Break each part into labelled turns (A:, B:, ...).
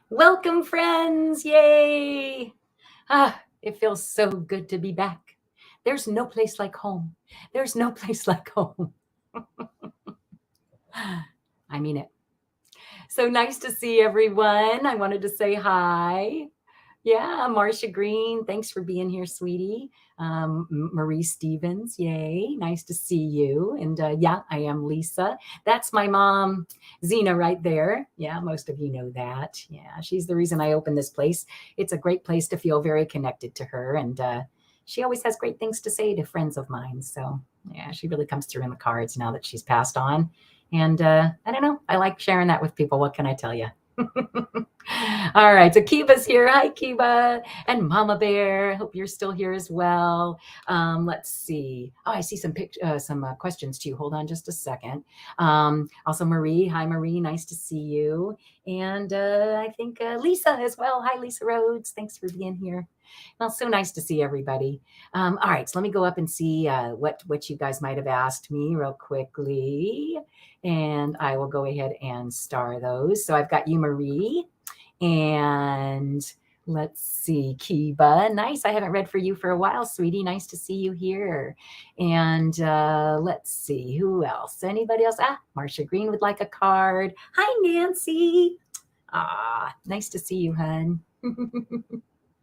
A: Welcome, friends. Yay. It feels so good to be back. There's no place like home. There's no place like home. I mean it. So nice to see everyone. I wanted to say hi. Yeah, Marcia Green, thanks for being here, sweetie. Marie Stevens, yay, nice to see you. And yeah, I am Lisa. That's my mom, Zina, right there. Yeah, most of you know that. Yeah, she's the reason I opened this place. It's a great place to feel very connected to her. And she always has great things to say to friends of mine. So yeah, she really comes through in the cards now that she's passed on. And I don't know, I like sharing that with people. What can I tell you? All right, so Kiva's here. Hi, Kiva. And Mama Bear. Hope you're still here as well. Let's see. Oh, I see some questions too. Hold on just a second. Also, Marie. Hi, Marie. Nice to see you. And I think Lisa as well. Hi, Lisa Rhodes. Thanks for being here. Well, so nice to see everybody. All right, so let me go up and see what you guys might have asked me real quickly. And I will go ahead and star those. So I've got you, Marie. And let's see, Kiba. Nice. I haven't read for you for a while, sweetie. Nice to see you here. And let's see, who else? Anybody else? Marcia Green would like a card. Hi, Nancy. Nice to see you, hun.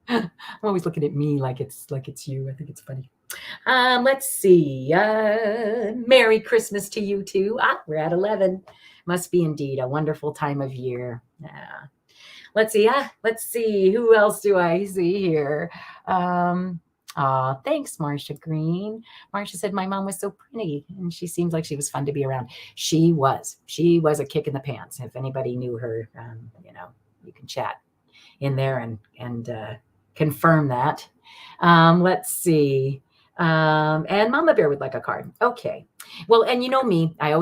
A: I'm always looking at me like it's you. I think it's funny. Let's see. Merry Christmas to you too. We're at 11. Must be indeed a wonderful time of year. Let's see. Let's see. Who else do I see here? Thanks, Marcia Green. Marcia said my mom was so pretty, and she seems like she was fun to be around. She was. She was a kick in the pants. If anybody knew her, you can chat in there and confirm that. Let's see. And Mama Bear would like a card. Okay. Well, and you know me, I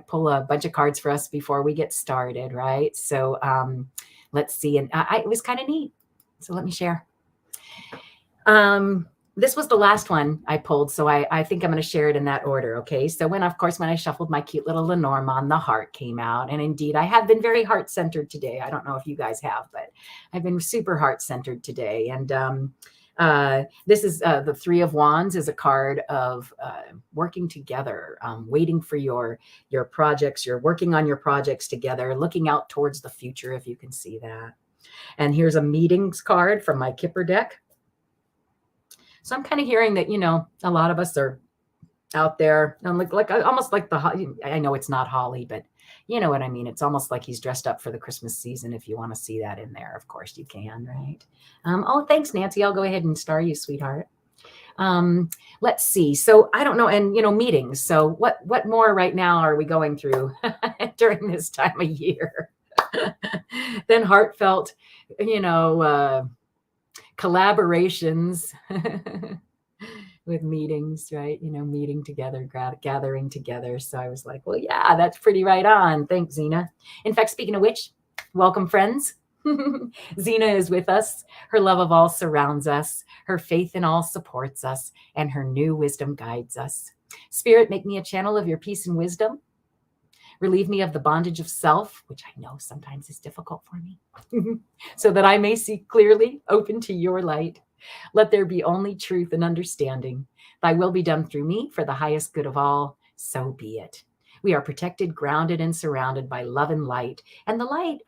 A: pull a bunch of cards for us before we get started, right? So let's see. And it was kind of neat. So let me share. This was the last one I pulled, so I think I'm going to share it in that order, okay? So when I shuffled my cute little Lenormand, the heart came out. And indeed, I have been very heart-centered today. I don't know if you guys have, but I've been super heart-centered today. And this is the Three of Wands is a card of working together, waiting for your projects. You're working on your projects together, looking out towards the future, if you can see that. And here's a meetings card from my Kipper deck. So I'm kind of hearing that, a lot of us are out there and like almost like I know it's not Holly, but you know what I mean? It's almost like he's dressed up for the Christmas season. If you want to see that in there, of course you can, right? Oh, thanks, Nancy. I'll go ahead and star you, sweetheart. Let's see. So I don't know. And, meetings. So what more right now are we going through during this time of year than heartfelt, collaborations with meetings, right? Meeting together, gathering together. So I was like, well, yeah, that's pretty right on. Thanks, Zina. In fact, speaking of which, welcome, friends. Zina is with us. Her love of all surrounds us. Her faith in all supports us. And her new wisdom guides us. Spirit, make me a channel of your peace and wisdom. Relieve me of the bondage of self, which I know sometimes is difficult for me, so that I may see clearly, open to your light. Let there be only truth and understanding. Thy will be done through me for the highest good of all. So be it. We are protected, grounded, and surrounded by love and light. And the light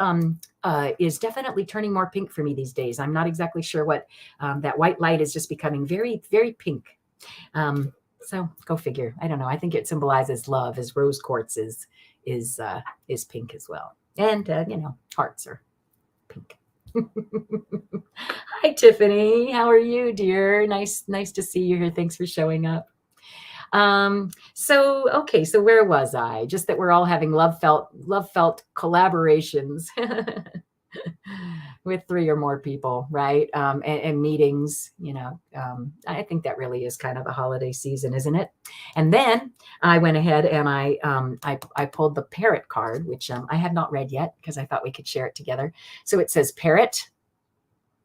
A: is definitely turning more pink for me these days. I'm not exactly sure what that white light is just becoming very, very pink. So go figure. I don't know. I think it symbolizes love, as rose quartz is pink as well. And, hearts are pink. Hi, Tiffany. How are you, dear? Nice to see you here. Thanks for showing up. So where was I? Just that we're all having love felt collaborations with three or more people, right? And meetings, I think that really is kind of the holiday season, isn't it? And then I went ahead and I pulled the parrot card, which I had not read yet because I thought we could share it together. So it says parrot.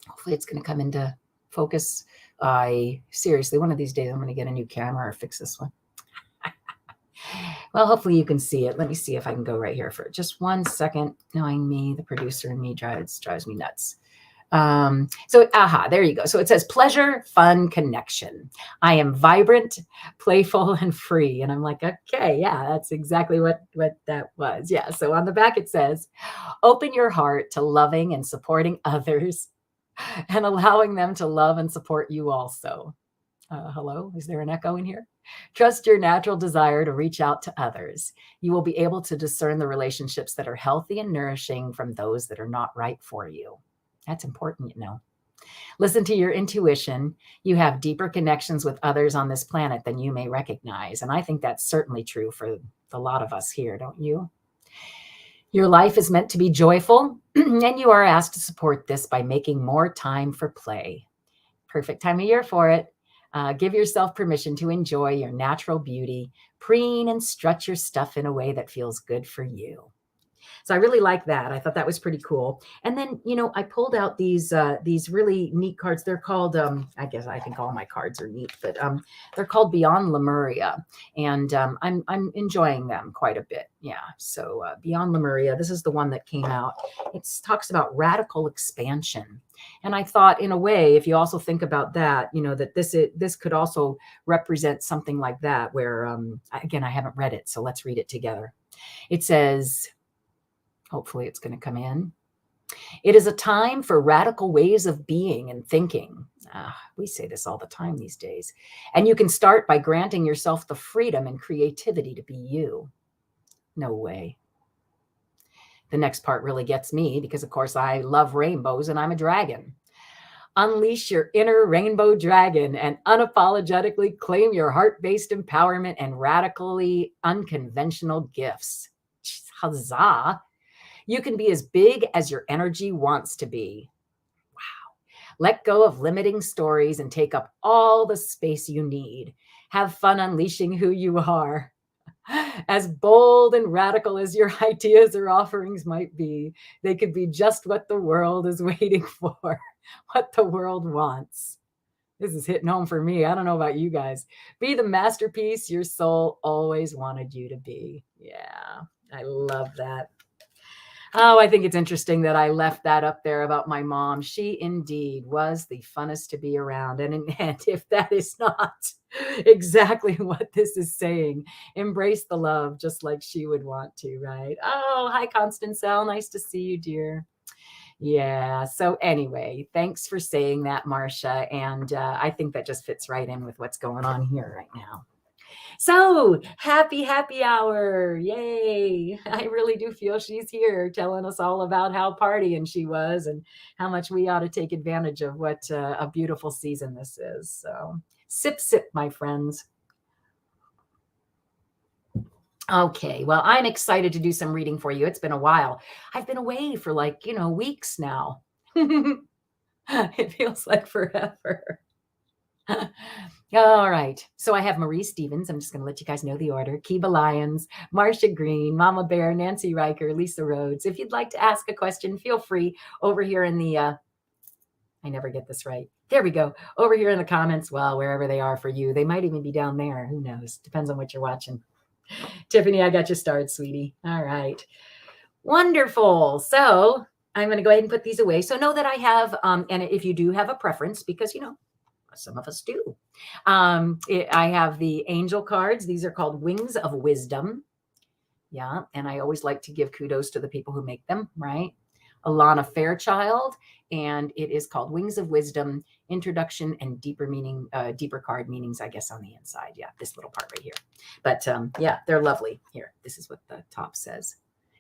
A: Hopefully it's going to come into focus. Seriously, one of these days I'm going to get a new camera or fix this one. Well, hopefully you can see it. Let me see if I can go right here for just 1 second. Knowing me, the producer and me drives me nuts. There you go. So it says pleasure, fun, connection. I am vibrant, playful, and free. And I'm like, okay, yeah, that's exactly what that was. Yeah. So on the back, it says, open your heart to loving and supporting others and allowing them to love and support you also. Hello, is there an echo in here? Trust your natural desire to reach out to others. You will be able to discern the relationships that are healthy and nourishing from those that are not right for you. That's important, you know. Listen to your intuition. You have deeper connections with others on this planet than you may recognize. And I think that's certainly true for a lot of us here, don't you? Your life is meant to be joyful, and you are asked to support this by making more time for play. Perfect time of year for it. Give yourself permission to enjoy your natural beauty, preen and stretch your stuff in a way that feels good for you. So I really like that. I thought that was pretty cool. And then, you know, I pulled out these really neat cards. They're called, I guess I think all my cards are neat, but they're called Beyond Lemuria, and I'm enjoying them quite a bit. Yeah. So Beyond Lemuria, this is the one that came out. It talks about radical expansion. And I thought, in a way, if you also think about that, you know, that this could also represent something like that, where again, I haven't read it, so let's read it together. It says, hopefully it's going to come in. It is a time for radical ways of being and thinking. We say this all the time these days. And you can start by granting yourself the freedom and creativity to be you. No way. The next part really gets me because, of course, I love rainbows and I'm a dragon. Unleash your inner rainbow dragon and unapologetically claim your heart-based empowerment and radically unconventional gifts. Huzzah. You can be as big as your energy wants to be. Wow. Let go of limiting stories and take up all the space you need. Have fun unleashing who you are. As bold and radical as your ideas or offerings might be, they could be just what the world is waiting for, what the world wants. This is hitting home for me. I don't know about you guys. Be the masterpiece your soul always wanted you to be. Yeah, I love that. Oh, I think it's interesting that I left that up there about my mom. She indeed was the funnest to be around. And if that is not exactly what this is saying, embrace the love just like she would want to, right? Oh, hi, Constancelle. Nice to see you, dear. Yeah. So anyway, thanks for saying that, Marcia. And I think that just fits right in with what's going on here right now. So happy hour. Yay. I really do feel she's here telling us all about how partying she was and how much we ought to take advantage of what a beautiful season this is. So sip, my friends. Okay, well, I'm excited to do some reading for you. It's been a while. I've been away for weeks now. It feels like forever. All right. So I have Marie Stevens. I'm just going to let you guys know the order. Kiba Lyons, Marcia Green, Mama Bear, Nancy Riker, Lisa Rhodes. If you'd like to ask a question, feel free over here in the, I never get this right. There we go. Over here in the comments. Well, wherever they are for you. They might even be down there. Who knows? Depends on what you're watching. Tiffany, I got you started, sweetie. All right. Wonderful. So I'm going to go ahead and put these away. So know that I have, and if you do have a preference, because, some of us do. I have the angel cards. These are called Wings of Wisdom. Yeah. And I always like to give kudos to the people who make them, right? Alana Fairchild. And it is called Wings of Wisdom, Introduction and Deeper Meaning, deeper card meanings, I guess, on the inside. Yeah. This little part right here. But yeah, they're lovely. Here, this is what the top says.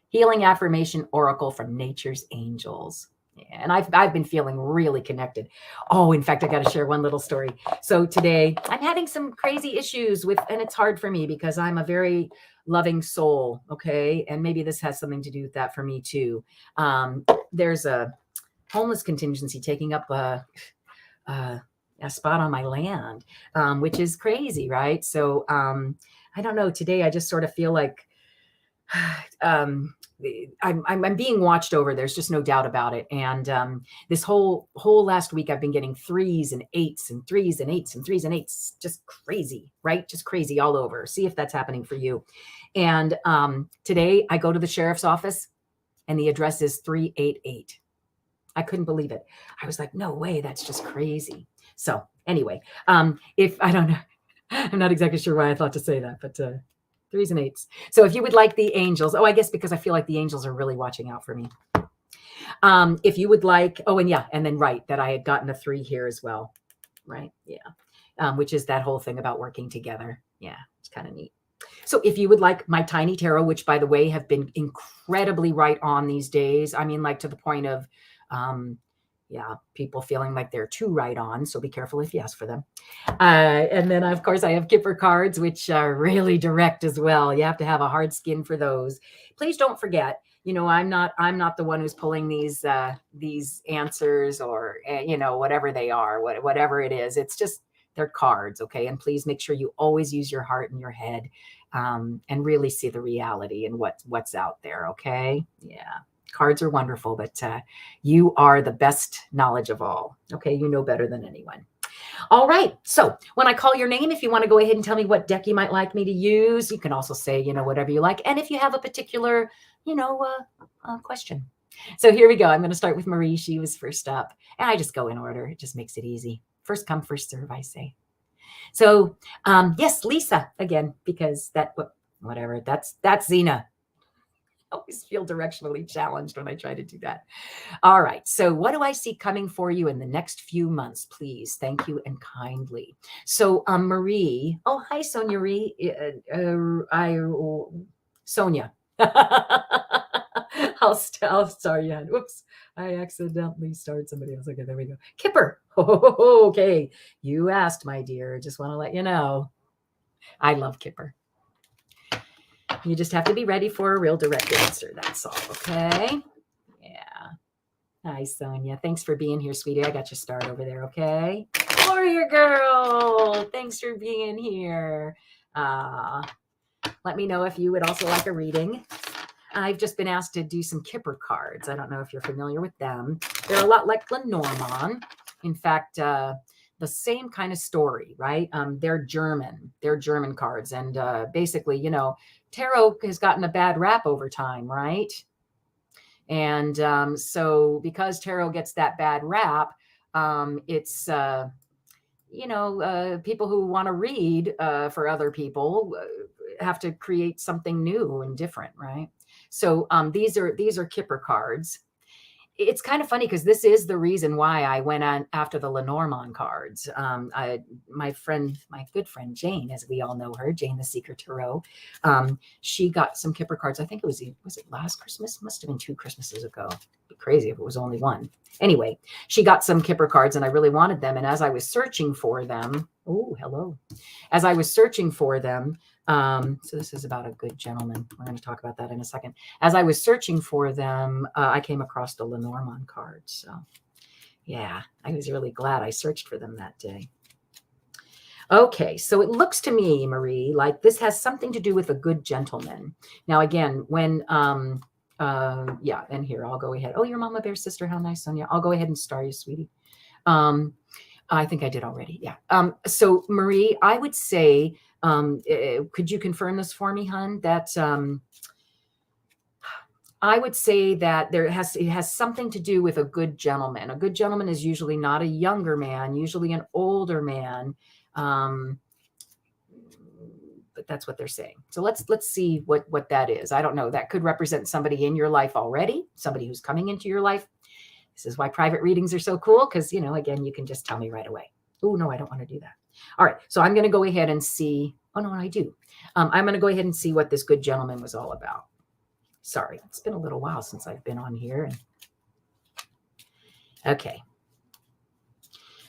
A: Healing Affirmation Oracle from Nature's Angels. And I've been feeling really connected. Oh, in fact, I got to share one little story. So today I'm having some crazy issues and it's hard for me because I'm a very loving soul. Okay. And maybe this has something to do with that for me too. There's a homeless contingency taking up a spot on my land, which is crazy. Right. So I don't know. Today I just sort of feel like I'm being watched over. There's just no doubt about it. And this whole last week, I've been getting 3s and 8s and 3s and 8s and 3s and 8s. Just crazy, right? Just crazy all over. See if that's happening for you. And today I go to the sheriff's office and the address is 388. I couldn't believe it. I was like, no way, that's just crazy. So anyway, if I don't know, I'm not exactly sure why I thought to say that, but 3s and 8s. So if you would like the angels, I guess because I feel like the angels are really watching out for me. If you would like, and yeah, and then right, that I had gotten a 3 here as well, right? Yeah, which is that whole thing about working together. Yeah, it's kind of neat. So if you would like my tiny tarot, which by the way have been incredibly right on these days, I mean, like to the point of, people feeling like they're too right on. So be careful if you ask for them. And then of course I have Kipper cards, which are really direct as well. You have to have a hard skin for those. Please don't forget, I'm not the one who's pulling these answers or, whatever they are, whatever it is. It's just, they're cards. Okay. And please make sure you always use your heart and your head, and really see the reality and what's out there. Okay. Yeah. Cards are wonderful, but you are the best knowledge of all. Okay. You know better than anyone. All right. So when I call your name, if you want to go ahead and tell me what deck you might like me to use, you can also say, whatever you like. And if you have a particular, question. So here we go. I'm going to start with Marie. She was first up. And I just go in order. It just makes it easy. First come, first serve, I say. So yes, Lisa, again, because whatever, that's Zina. I always feel directionally challenged when I try to do that. All right. So what do I see coming for you in the next few months, please? Thank you and kindly. So Marie. Oh, hi, Sonia. Sonia. I'll start. Yeah. Whoops. I accidentally started somebody else. Okay, there we go. Kipper. Okay. You asked, my dear. Just want to let you know. I love Kipper. You just have to be ready for a real direct answer. That's all. Okay. Yeah. Hi, Sonia. Thanks for being here, sweetie. I got you started over there. Okay. Warrior girl. Thanks for being here. Let me know if you would also like a reading. I've just been asked to do some Kipper cards. I don't know if you're familiar with them. They're a lot like Lenormand. In fact, the same kind of story, right? They're German. They're German cards. And basically, tarot has gotten a bad rap over time, right? And so because tarot gets that bad rap, it's, people who want to read for other people have to create something new and different, right? So these are Kipper cards. It's kind of funny because this is the reason why I went on after the Lenormand cards. My good friend Jane, as we all know her, Jane the Seeker Tarot, she got some Kipper cards. I think was it last Christmas? Must have been 2 Christmases ago. It'd be crazy if it was only one. Anyway, she got some Kipper cards and I really wanted them. And as I was searching for them, as I was searching for them, so this is about a good gentleman. We're going to talk about that in a second. As I was searching for them, I came across the Lenormand cards. So yeah, I was really glad I searched for them that day. Okay, so it looks to me, Marie, like this has something to do with a good gentleman. Now, again, when, and here, I'll go ahead. Oh, your Mama Bear sister, how nice, Sonia. I'll go ahead and star you, sweetie. I think I did already, yeah. So, Marie, I would say, could you confirm this for me, hon? That I would say that it has something to do with a good gentleman. A good gentleman is usually not a younger man, usually an older man. But that's what they're saying. So let's see what that is. I don't know. That could represent somebody in your life already, somebody who's coming into your life. This is why private readings are so cool because, again, you can just tell me right away. Oh, no, I don't want to do that. All right. So I'm going to go ahead and see. Oh, no, I do. I'm going to go ahead and see what this good gentleman was all about. Sorry, it's been a little while since I've been on here. Okay.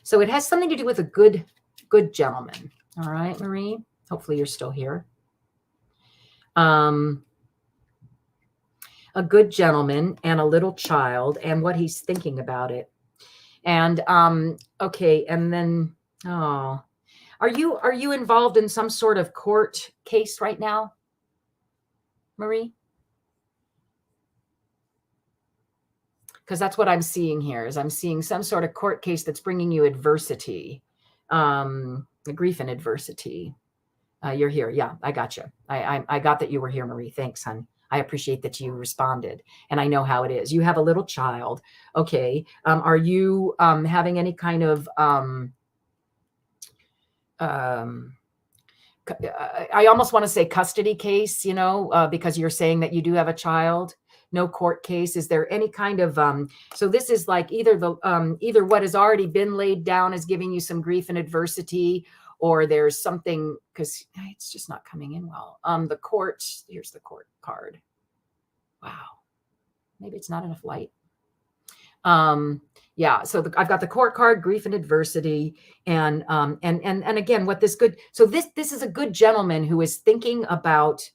A: So it has something to do with a good gentleman. All right, Marie. Hopefully you're still here. A good gentleman and a little child and what he's thinking about it. And okay, and then are you involved in some sort of court case right now, Marie? because that's what I'm seeing here. Is I'm seeing some sort of court case that's bringing you adversity, grief and adversity. You're here. Yeah, I got you. I got that you were here, Marie. Thanks, hon. I appreciate that you responded, and I know how it is. You have a little child. Okay. Are you having any kind of I almost want to say custody case, because you're saying that you do have a child? No court case. Is there any kind of so this is like either what has already been laid down is giving you some grief and adversity, or there's something, because it's just not coming in well. The court, here's the court card. Wow. Maybe it's not enough light. Yeah, so I've got the court card, grief and adversity, and again, what this good. So this is a good gentleman who is thinking about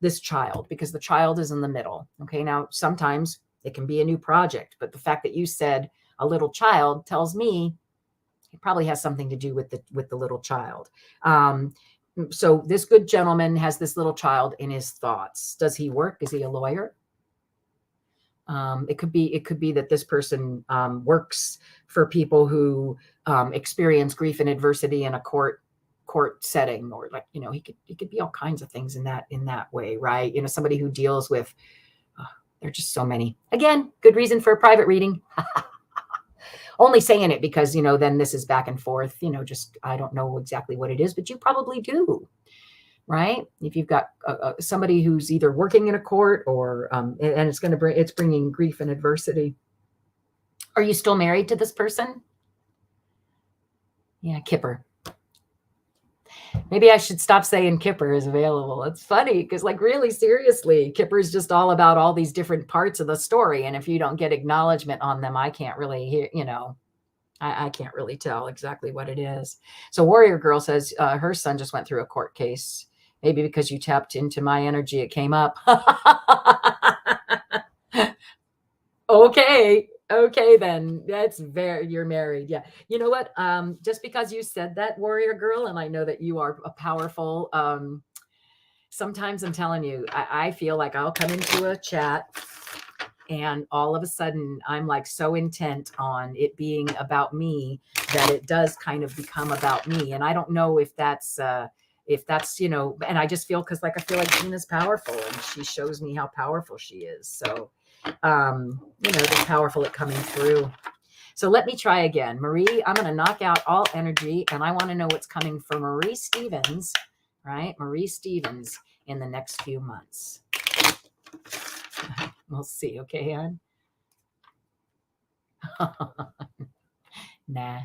A: this child, because the child is in the middle. Okay, now sometimes it can be a new project, but the fact that you said a little child tells me it probably has something to do with the little child. So this good gentleman has this little child in his thoughts. Does he work? Is he a lawyer? It could be that this person works for people who experience grief and adversity in a court setting, or like, he could be all kinds of things in that way, right? Somebody who deals with, there are just so many. Again, good reason for a private reading. Only saying it because, then this is back and forth, just, I don't know exactly what it is, but you probably do. Right? If you've got somebody who's either working in a court or, and it's bringing grief and adversity. Are you still married to this person? Yeah, Kipper. Maybe I should stop saying Kipper is available. It's funny because, like, really seriously, Kipper is just all about all these different parts of the story. And if you don't get acknowledgement on them, I can't really hear, I can't really tell exactly what it is. So Warrior Girl says her son just went through a court case. Maybe because you tapped into my energy, it came up. Okay, then you're married. Yeah. You know what? Just because you said that, Warrior Girl, and I know that you are a powerful, sometimes I'm telling you, I feel like I'll come into a chat and all of a sudden I'm like so intent on it being about me that it does kind of become about me. And I don't know if that's, and I just feel, because I feel like Zina's powerful and she shows me how powerful she is. So, it's powerful at coming through. So let me try again. Marie, I'm going to knock out all energy, and I want to know what's coming for Marie Stevens, right? Marie Stevens in the next few months. We'll see. Okay, hon? Nah.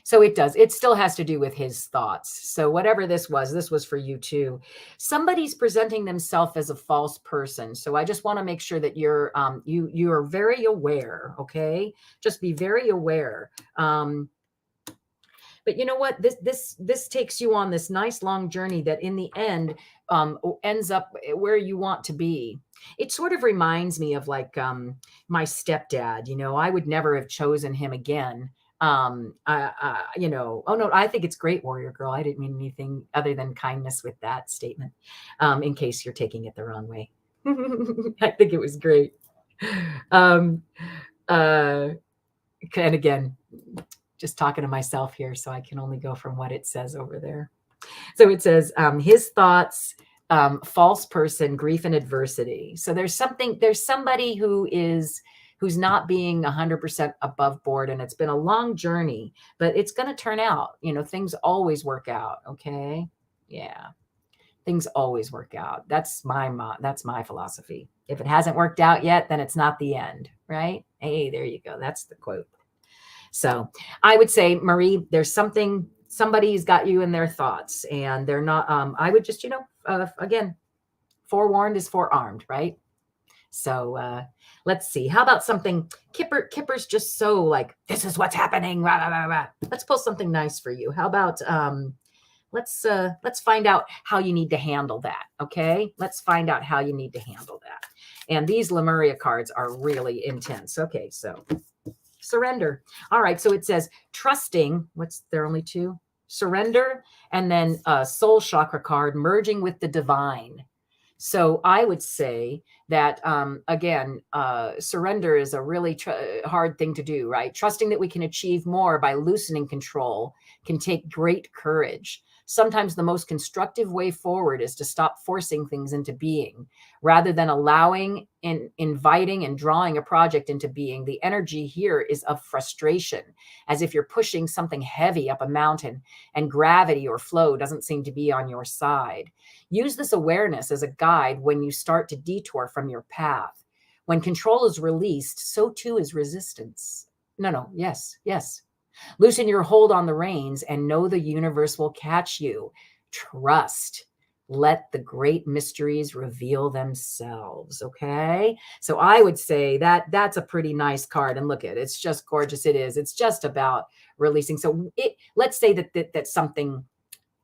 A: So it still has to do with his thoughts. So whatever this was for you too. Somebody's presenting themselves as a false person. So I just want to make sure that you're you are very aware. Okay. Just be very aware. But you know what? This takes you on this nice long journey that in the end ends up where you want to be. It sort of reminds me of like my stepdad. I would never have chosen him again. Oh no, I think it's great, Warrior Girl. I didn't mean anything other than kindness with that statement, in case you're taking it the wrong way. I think it was great. And again, just talking to myself here, so I can only go from what it says over there. So it says his thoughts, false person, grief and adversity. So there's somebody who's not being 100% above board, and it's been a long journey, but it's going to turn out. Things always work out. Okay, yeah, things always work out. That's my philosophy. If it hasn't worked out yet, then it's not the end, right? Hey, there you go. That's the quote. So I would say, Marie, there's somebody's got you in their thoughts, and they're not, I would just, again, forewarned is forearmed, right? So let's see. How about something, Kipper's just so like, this is what's happening. Rah, rah, rah, rah. Let's pull something nice for you. How about, let's find out how you need to handle that. Okay. Let's find out how you need to handle that. And these Lemuria cards are really intense. Okay. So surrender. All right. So it says trusting. There are only two? Surrender. And then soul chakra card, merging with the divine. So I would say that, again, surrender is a really hard thing to do, right? Trusting that we can achieve more by loosening control can take great courage. Sometimes the most constructive way forward is to stop forcing things into being rather than allowing and inviting and drawing a project into being. The energy here is of frustration, as if you're pushing something heavy up a mountain and gravity or flow doesn't seem to be on your side. Use this awareness as a guide when you start to detour from your path. When control is released, so too is resistance. No, yes, yes. Loosen your hold on the reins and know the universe will catch you. Trust. Let the great mysteries reveal themselves. Okay. So I would say that that's a pretty nice card. And look at it. It's just gorgeous. It is. It's just about releasing. So let's say that something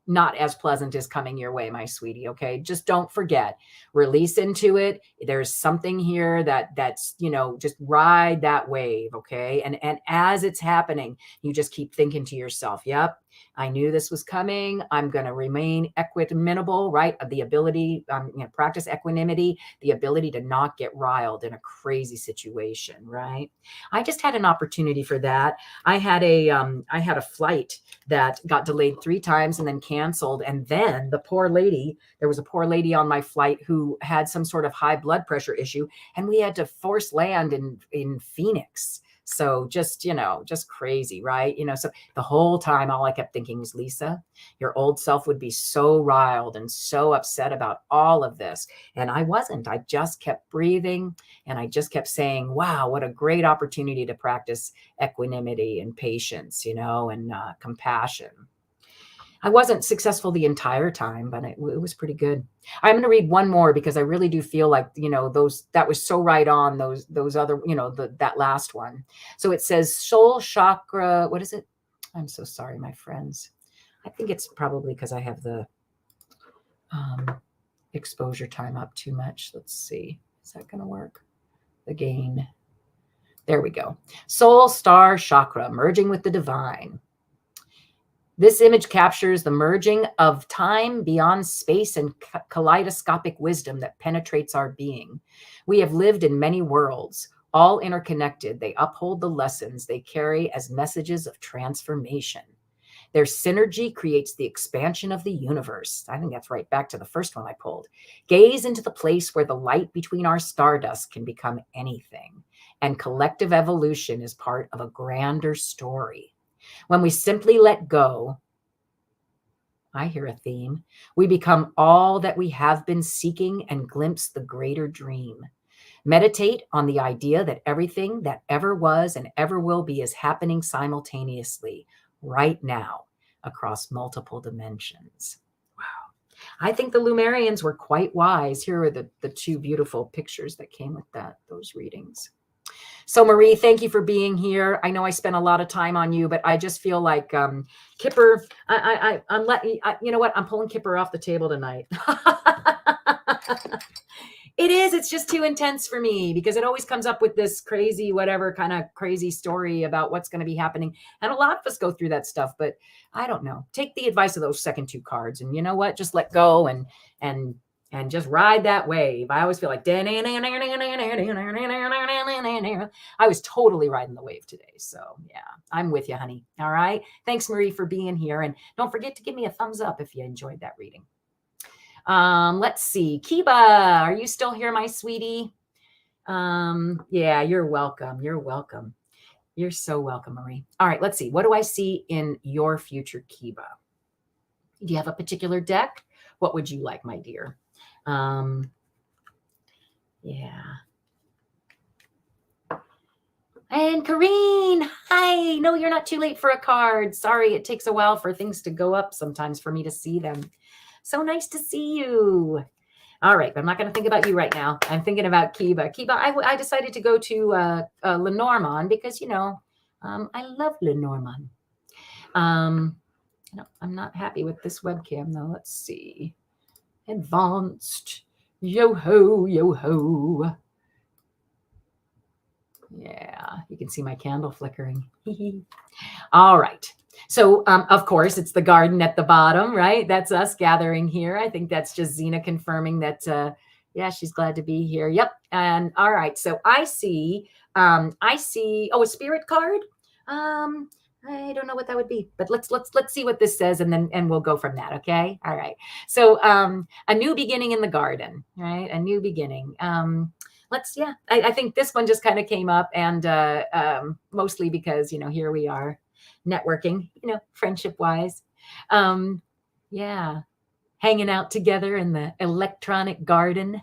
A: not as pleasant is coming your way, my sweetie. Okay. Just don't forget, release into it. There's something here that's, just ride that wave. Okay. And as it's happening, you just keep thinking to yourself, yep, I knew this was coming. I'm going to remain equanimable, right? Of the ability, practice equanimity, the ability to not get riled in a crazy situation. Right. I just had an opportunity for that. I had a flight that got delayed 3 times and then canceled. And then there was a poor lady on my flight who had some sort of high blood pressure issue, and we had to force land in Phoenix. So just crazy, right? So the whole time, all I kept thinking was, Lisa, your old self would be so riled and so upset about all of this. And I wasn't. I just kept breathing, and I just kept saying, wow, what a great opportunity to practice equanimity and patience, and compassion. I wasn't successful the entire time, but it was pretty good. I'm going to read one more because I really do feel like, that was so right on those other, that last one. So it says soul chakra. What is it? I'm so sorry, my friends. I think it's probably because I have the exposure time up too much. Let's see. Is that going to work? The gain. There we go. Soul star chakra, merging with the divine. This image captures the merging of time beyond space and kaleidoscopic wisdom that penetrates our being. We have lived in many worlds, all interconnected. They uphold the lessons they carry as messages of transformation. Their synergy creates the expansion of the universe. I think that's right back to the first one I pulled. Gaze into the place where the light between our stardust can become anything, and collective evolution is part of a grander story. When we simply let go, I hear a theme, we become all that we have been seeking and glimpse the greater dream. Meditate on the idea that everything that ever was and ever will be is happening simultaneously, right now, across multiple dimensions. Wow. I think the Lumerians were quite wise. Here are the 2 beautiful pictures that came with those readings. So Marie, thank you for being here. I know I spent a lot of time on you, but I just feel like Kipper, I'm letting you know what? I'm pulling Kipper off the table tonight. It's just too intense for me because it always comes up with this crazy, whatever kind of crazy story about what's going to be happening. And a lot of us go through that stuff, but I don't know. Take the advice of those second 2 cards, and you know what? Just let go and just ride that wave. I always feel like I was totally riding the wave today. So yeah, I'm with you, honey. All right. Thanks, Marie, for being here. And don't forget to give me a thumbs up if you enjoyed that reading. Let's see. Kiba, are you still here, my sweetie? Yeah, you're welcome. You're welcome. You're so welcome, Marie. All right, let's see. What do I see in your future, Kiba? Do you have a particular deck? What would you like, my dear? Yeah. And Kareen, hi. No, you're not too late for a card. Sorry, it takes a while for things to go up sometimes for me to see them. So nice to see you. All right, but I'm not going to think about you right now. I'm thinking about Kiba. Kiba, I decided to go to Lenormand because, I love Lenormand. I'm not happy with this webcam, though. Let's see. Advanced. Yo-ho, yo-ho. Yeah, you can see my candle flickering. All right. So, of course, it's the garden at the bottom, right? That's us gathering here. I think that's just Zina confirming that, yeah, she's glad to be here. Yep. And all right. So I see, oh, a spirit card. Um, I don't know what that would be, but let's see what this says, and we'll go from that. Okay. All right. So, a new beginning in the garden, right? A new beginning. Yeah, I think this one just kind of came up, and mostly because, here we are networking, friendship wise. Um, yeah, hanging out together in the electronic garden.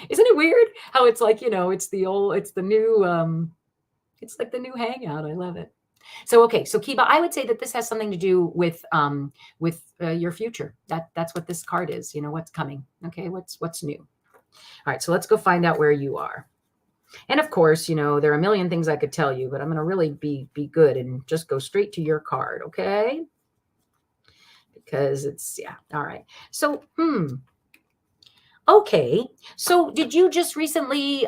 A: Isn't it weird how it's like, it's like the new hangout. I love it. So, okay. So Kiba, I would say that this has something to do with your future. That's what this card is, what's coming. Okay. What's new. All right. So let's go find out where you are. And of course, there are a million things I could tell you, but I'm going to really be good and just go straight to your card. Okay. Because yeah. All right. So, okay. So did you just recently,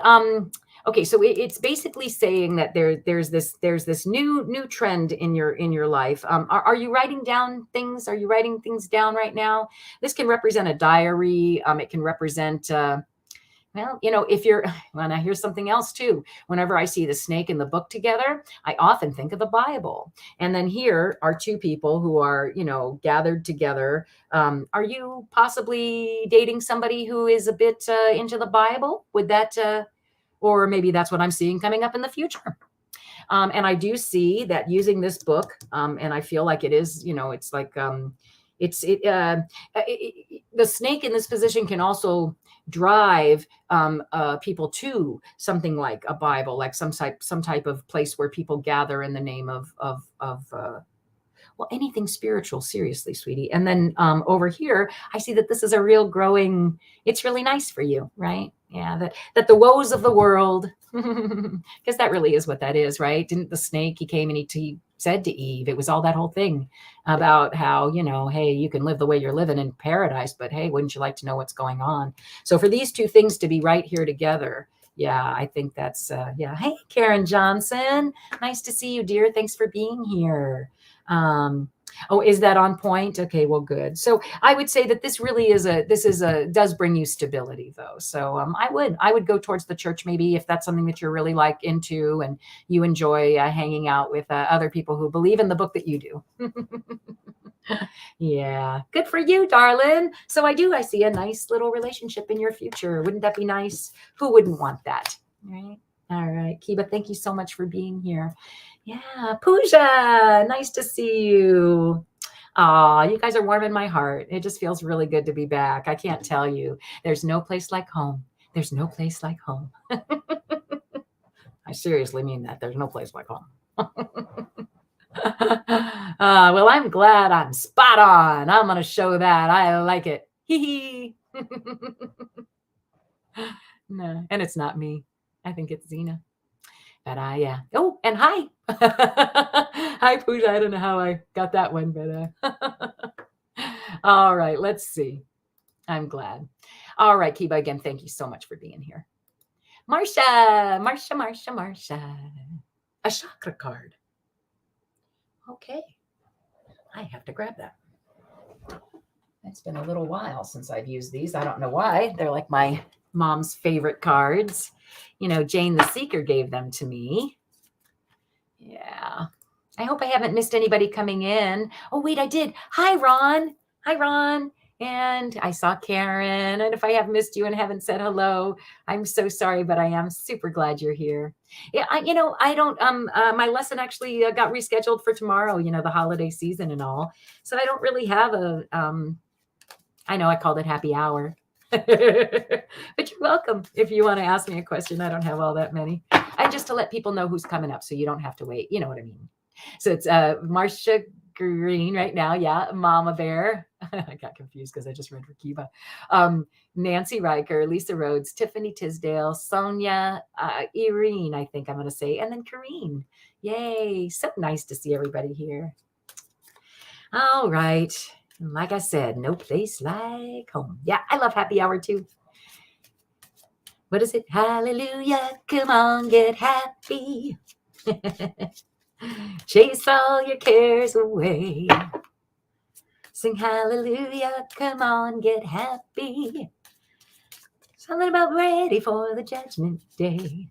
A: okay. So it's basically saying that there's this new trend in your life. Are you writing down things? Are you writing things down right now? This can represent a diary. It can represent, well, and here's something else too. Whenever I see the snake and the book together, I often think of the Bible. And then here are two people who are, gathered together. Are you possibly dating somebody who is a bit into the Bible? Would that, or maybe that's what I'm seeing coming up in the future. And I do see that using this book, and I feel like it is, it's like, the snake in this position can also drive people to something like a Bible, like some type of place where people gather in the name of well, anything spiritual, seriously, sweetie. And then over here, I see that this is a real growing, it's really nice for you, right? Yeah, that the woes of the world, because that really is what that is, right? Didn't the snake, he came and he said to Eve, it was all that whole thing about how, hey, you can live the way you're living in paradise, but hey, wouldn't you like to know what's going on? So for these two things to be right here together, yeah, I think that's, yeah. Hey, Karen Johnson, nice to see you, dear. Thanks for being here. Oh, is that on point? Okay, well, good. So I would say that this really does bring you stability though. So I would go towards the church, maybe, if that's something that you're really like into and you enjoy hanging out with other people who believe in the book that you do. Yeah, good for you, darling. So I see a nice little relationship in your future. Wouldn't that be nice? Who wouldn't want that? Right. All right, Kiba, thank you so much for being here. Yeah, Pooja, nice to see you. Aw, you guys are warming my heart. It just feels really good to be back. I can't tell you. There's no place like home. There's no place like home. I seriously mean that. There's no place like home. Well, I'm glad I'm spot on. I'm going to show that. I like it. Hee hee. No, and it's not me. I think it's Zina. But yeah. Oh, and hi. Hi, Pooja. I don't know how I got that one, but all right, let's see. I'm glad. All right, Kiba, again, thank you so much for being here. Marsha. A chakra card. Okay. I have to grab that. It's been a little while since I've used these. I don't know why. They're like my mom's favorite cards. Jane the Seeker gave them to me. Yeah. I hope I haven't missed anybody coming in. Oh, wait, I did. Hi, Ron. Hi, Ron. And I saw Karen. And if I have missed you and haven't said hello, I'm so sorry, but I am super glad you're here. Yeah, I don't, my lesson actually got rescheduled for tomorrow, the holiday season and all. So I don't really have I know I called it happy hour. But you're welcome if you want to ask me a question. I don't have all that many. And just to let people know who's coming up so you don't have to wait. You know what I mean? So it's Marcia Green right now. Yeah. Mama Bear. I got confused because I just read for Kiba. Nancy Riker, Lisa Rhodes, Tiffany Tisdale, Sonia, Irene, I think I'm going to say, and then Kareen. Yay. So nice to see everybody here. All right. Like I said, no place like home. Yeah, I love happy hour too. What is it? Hallelujah. Come on, get happy. Chase all your cares away. Sing hallelujah, come on, get happy. Something about ready for the judgment day.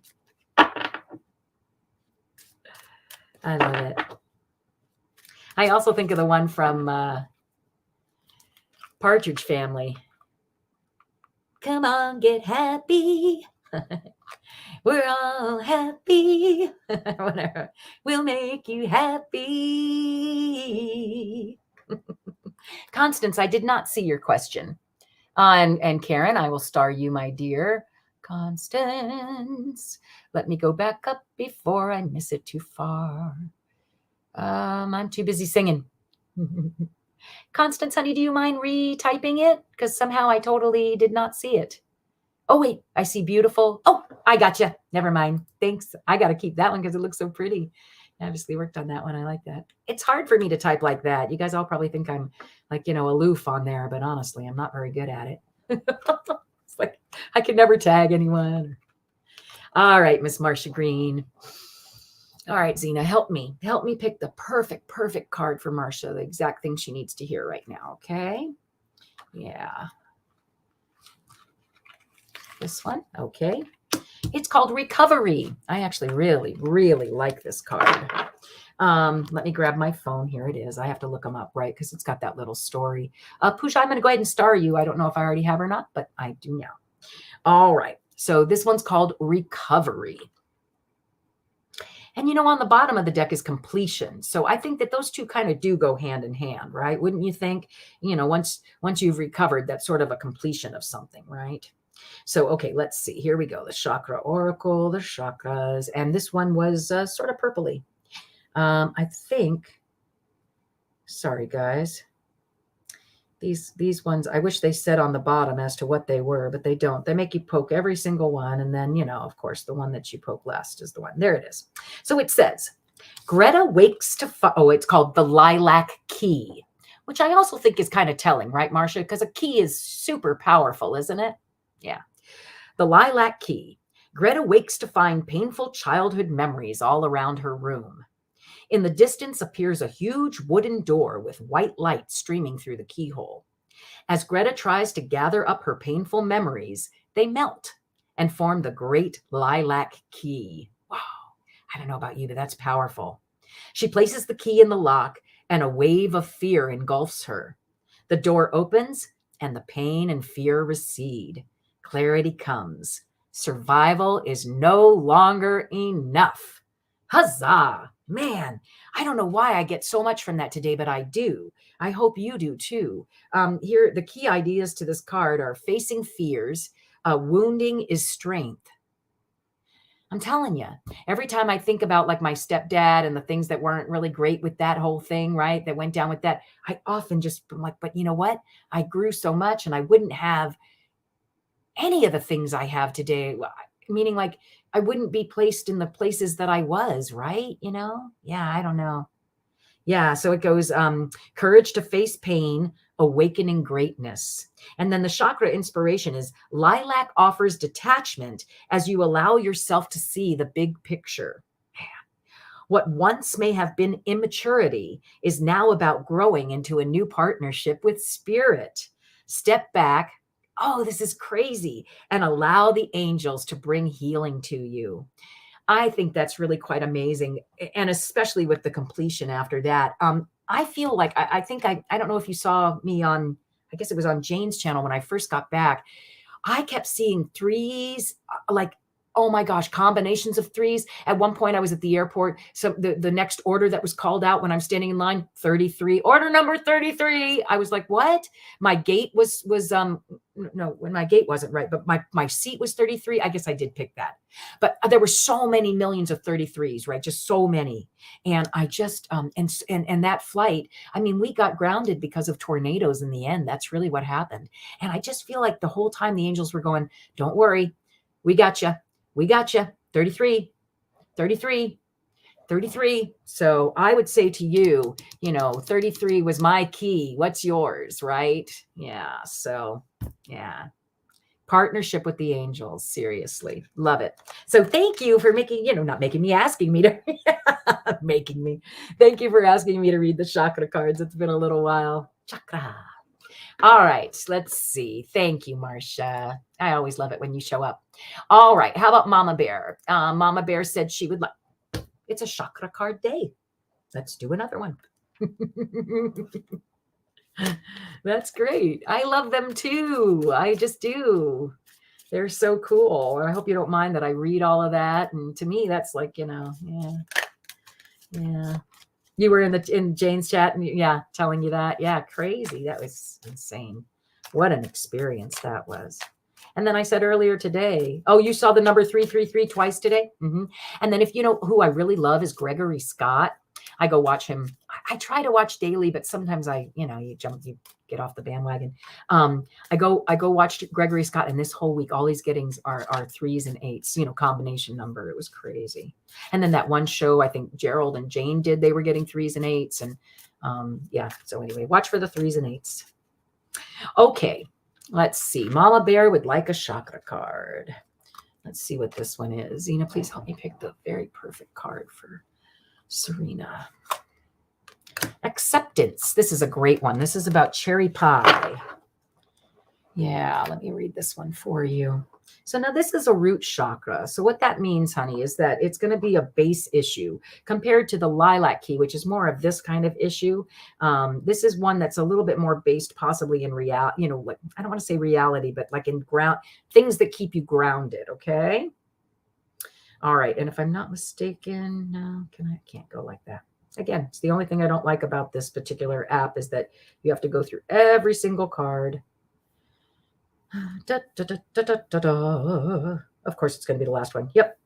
A: I love it. I also think of the one from Partridge Family. Come on, get happy. We're all happy. Whatever. We'll make you happy. Constance, I did not see your question. And Karen, I will star you, my dear. Constance, let me go back up before I miss it too far. I'm too busy singing. Constance, honey, do you mind retyping it? Because somehow I totally did not see it. Oh, wait, I see beautiful. Oh, I gotcha. Never mind. Thanks. I got to keep that one because it looks so pretty. I obviously worked on that one. I like that. It's hard for me to type like that. You guys all probably think I'm like, aloof on there, but honestly, I'm not very good at it. It's like I could never tag anyone. All right, Miss Marcia Green. All right, Zina, help me. Help me pick the perfect card for Marcia, the exact thing she needs to hear right now, okay? Yeah. This one, okay. It's called Recovery. I actually really like this card. Let me grab my phone. Here it is. I have to look them up, right? Because it's got that little story. Pusha, I'm going to go ahead and star you. I don't know if I already have or not, but I do now. All right. So this one's called Recovery. And, on the bottom of the deck is completion. So I think that those two kind of do go hand in hand, right? Wouldn't you think? Once you've recovered, that's sort of a completion of something, right? So, okay, let's see. Here we go. The Chakra Oracle, the chakras. And this one was sort of purpley. I think, sorry, guys. These ones, I wish they said on the bottom as to what they were, but they don't. They make you poke every single one. And then, of course, the one that you poke last is the one. There it is. So it says, Greta wakes to, it's called the Lilac Key, which I also think is kind of telling, right, Marcia? Because a key is super powerful, isn't it? Yeah. The Lilac Key. Greta wakes to find painful childhood memories all around her room. In the distance appears a huge wooden door with white light streaming through the keyhole. As Greta tries to gather up her painful memories, they melt and form the great Lilac Key. Wow. I don't know about you, but that's powerful. She places the key in the lock and a wave of fear engulfs her. The door opens and the pain and fear recede. Clarity comes. Survival is no longer enough. Huzzah! Man, I don't know why I get so much from that today, but I do. I hope you do too. Here, the key ideas to this card are facing fears. Wounding is strength. I'm telling you, every time I think about like my stepdad and the things that weren't really great with that whole thing, right, that went down with that, I often just am like, but you know what? I grew so much and I wouldn't have any of the things I have today. Meaning like I wouldn't be placed in the places that I was, right? Yeah, I don't know. Yeah, so it goes courage to face pain, awakening greatness. And then the chakra inspiration is lilac offers detachment as you allow yourself to see the big picture. What once may have been immaturity is now about growing into a new partnership with spirit. Step back. Oh, this is crazy. And allow the angels to bring healing to you. I think that's really quite amazing. And especially with the completion after that. I feel like, I think, I don't know if you saw me on, I guess it was on Jane's channel when I first got back. I kept seeing threes, like, oh my gosh, combinations of threes. At one point I was at the airport. So the next order that was called out when I'm standing in line, 33, order number 33. I was like, what? My gate was no, when my gate wasn't right, but my seat was 33. I guess I did pick that. But there were so many millions of 33s, right? Just so many. And I just, and that flight, I mean, we got grounded because of tornadoes in the end. That's really what happened. And I just feel like the whole time the angels were going, don't worry, we got you. We got you. 33, 33, 33. So I would say to you, 33 was my key. What's yours, right? Yeah. So, yeah. Partnership with the angels. Seriously. Love it. So thank you for making, not making me, asking me to, making me. Thank you for asking me to read the chakra cards. It's been a little while. Chakra. All right. Let's see. Thank you, Marcia. I always love it when you show up. All right. How about Mama Bear? Mama Bear said she would like, it's a chakra card day. Let's do another one. That's great. I love them too. I just do. They're so cool. And I hope you don't mind that I read all of that. And to me, that's like, yeah. You were in Jane's chat and telling you that. Yeah, crazy. That was insane. What an experience that was. And then I said earlier today, oh, you saw the number 333 twice today? Mm-hmm. And then if you know who I really love is Gregory Scott. I go watch him. I try to watch daily, but sometimes you get off the bandwagon. I go watch Gregory Scott, and this whole week, all he's getting are 3s and 8s, combination number. It was crazy. And then that one show, I think Gerald and Jane did, they were getting 3s and 8s. And so anyway, watch for the 3s and 8s. Okay, let's see. Mama Bear would like a chakra card. Let's see what this one is. Zina, please help me pick the very perfect card for Serena. Acceptance. This is a great one. This is about cherry pie. Yeah, let me read this one for you. So now this is a root chakra. So what that means, honey, is that it's going to be a base issue compared to the lilac key, which is more of this kind of issue. This is one that's a little bit more based possibly in reality, like, I don't want to say reality, but like in things that keep you grounded. Okay. All right. And if I'm not mistaken, no, I can't go like that. Again, it's the only thing I don't like about this particular app is that you have to go through every single card. Da, da, da, da, da, da, da. Of course, it's going to be the last one. Yep.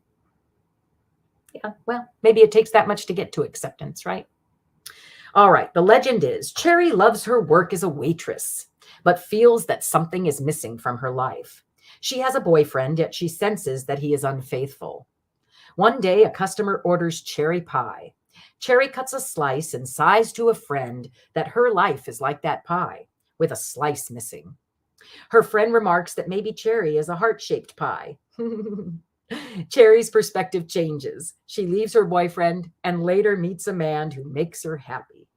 A: Yeah, well, maybe it takes that much to get to acceptance, right? All right. The legend is Cherry loves her work as a waitress, but feels that something is missing from her life. She has a boyfriend, yet she senses that he is unfaithful. One day, a customer orders cherry pie. Cherry cuts a slice and sighs to a friend that her life is like that pie, with a slice missing. Her friend remarks that maybe Cherry is a heart-shaped pie. Cherry's perspective changes. She leaves her boyfriend and later meets a man who makes her happy.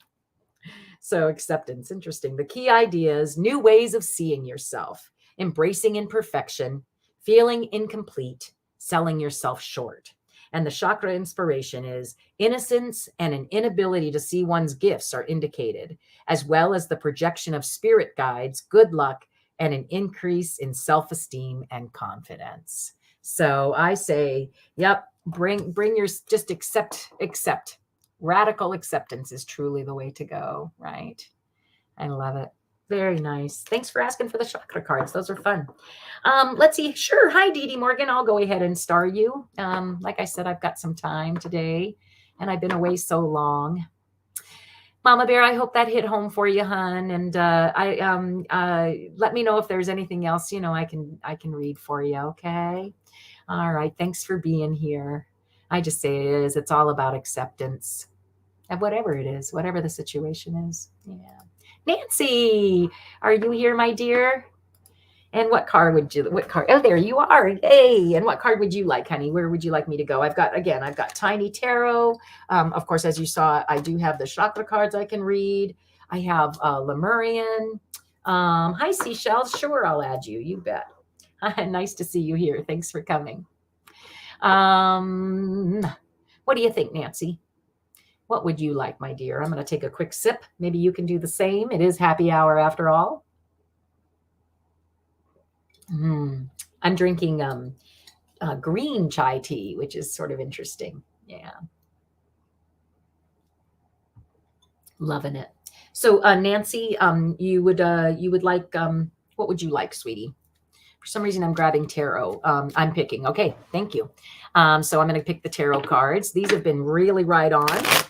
A: So acceptance, interesting. The key ideas, new ways of seeing yourself, embracing imperfection, feeling incomplete, selling yourself short. And the chakra inspiration is innocence and an inability to see one's gifts are indicated, as well as the projection of spirit guides, good luck, and an increase in self-esteem and confidence. So I say, yep, bring your, just accept. Radical acceptance is truly the way to go, right? I love it. Very nice. Thanks for asking for the chakra cards. Those are fun. Let's see. Sure. Hi, Dee Dee Morgan. I'll go ahead and star you. Like I said, I've got some time today, and I've been away so long. Mama Bear, I hope that hit home for you, hon. And let me know if there's anything else, I can read for you. Okay. All right. Thanks for being here. I just say it is. It's all about acceptance of whatever it is, whatever the situation is. Yeah. Nancy, are you here, my dear? And what card? Oh, there you are. Hey, and what card would you like, honey? Where would you like me to go? I've got Tiny Tarot. Of course, as you saw, I do have the chakra cards I can read. I have Lemurian. Hi, Seashells. Sure, I'll add you. You bet. Nice to see you here. Thanks for coming. What do you think, Nancy? What would you like, my dear? I'm going to take a quick sip. Maybe you can do the same. It is happy hour after all. I'm drinking green chai tea, which is sort of interesting. Yeah. Loving it. So Nancy, you would like, what would you like, sweetie? For some reason, I'm grabbing tarot. I'm picking. Okay, thank you. So I'm going to pick the tarot cards. These have been really right on.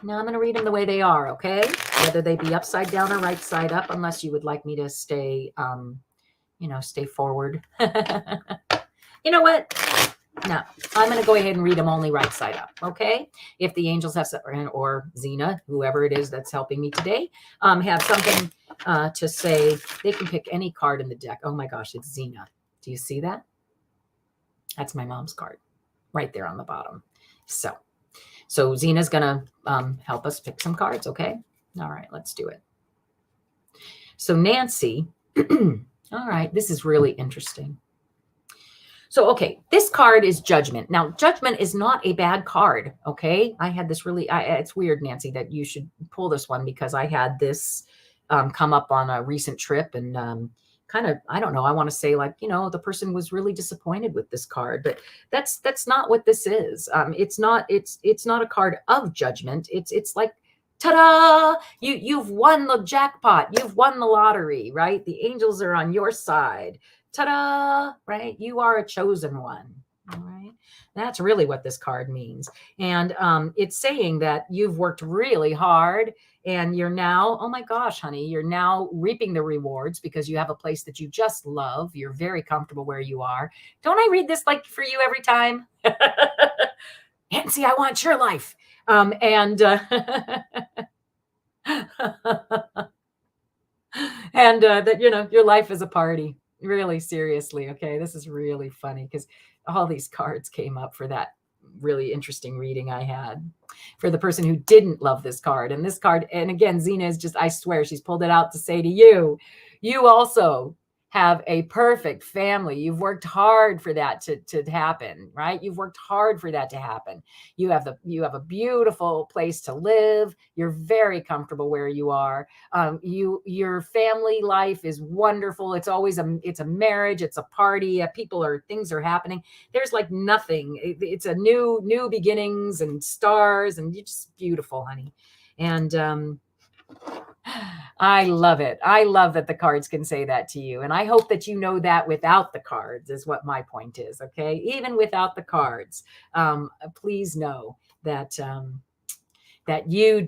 A: Now I'm going to read them the way they are, okay? Whether they be upside down or right side up, unless you would like me to stay, stay forward. You know what? No, I'm going to go ahead and read them only right side up, okay? If the angels have, or Zina, whoever it is that's helping me today, have something to say they can pick any card in the deck. Oh my gosh, it's Zina. Do you see that? That's my mom's card right there on the bottom. So Zina's going to help us pick some cards, okay? All right, let's do it. So Nancy, all right, this is really interesting. So, okay, this card is Judgment. Now, Judgment is not a bad card, okay? I had this really, it's weird, Nancy, that you should pull this one because I had this come up on a recent trip and kind of, I don't know, I want to say like, you know, the person was really disappointed with this card, but that's not what this is. It's not a card of judgment. It's like, ta-da, you've won the jackpot. You've won the lottery, right? The angels are on your side. Ta-da, right? You are a chosen one. All right. That's really what this card means. And it's saying that you've worked really hard and you're now, oh my gosh, honey, you're now reaping the rewards because you have a place that you just love. You're very comfortable where you are. Don't I read this like for you every time? Nancy, I want your life. And that, you know, your life is a party. Really, seriously. Okay. This is really funny because all these cards came up for that really interesting reading I had for the person who didn't love this card. And this card, and again, Zina is just, I swear, she's pulled it out to say to you, you also have a perfect family. You've worked hard for that to happen, right? You've worked hard for that to happen. You have a beautiful place to live. You're very comfortable where you are. Your family life is wonderful. It's always it's a marriage. It's a party. Things are happening. There's like nothing. It's a new beginnings and stars, and you're just beautiful, honey. And I love it. I love that the cards can say that to you. And I hope that you know that without the cards is what my point is. Okay. Even without the cards, please know that, that you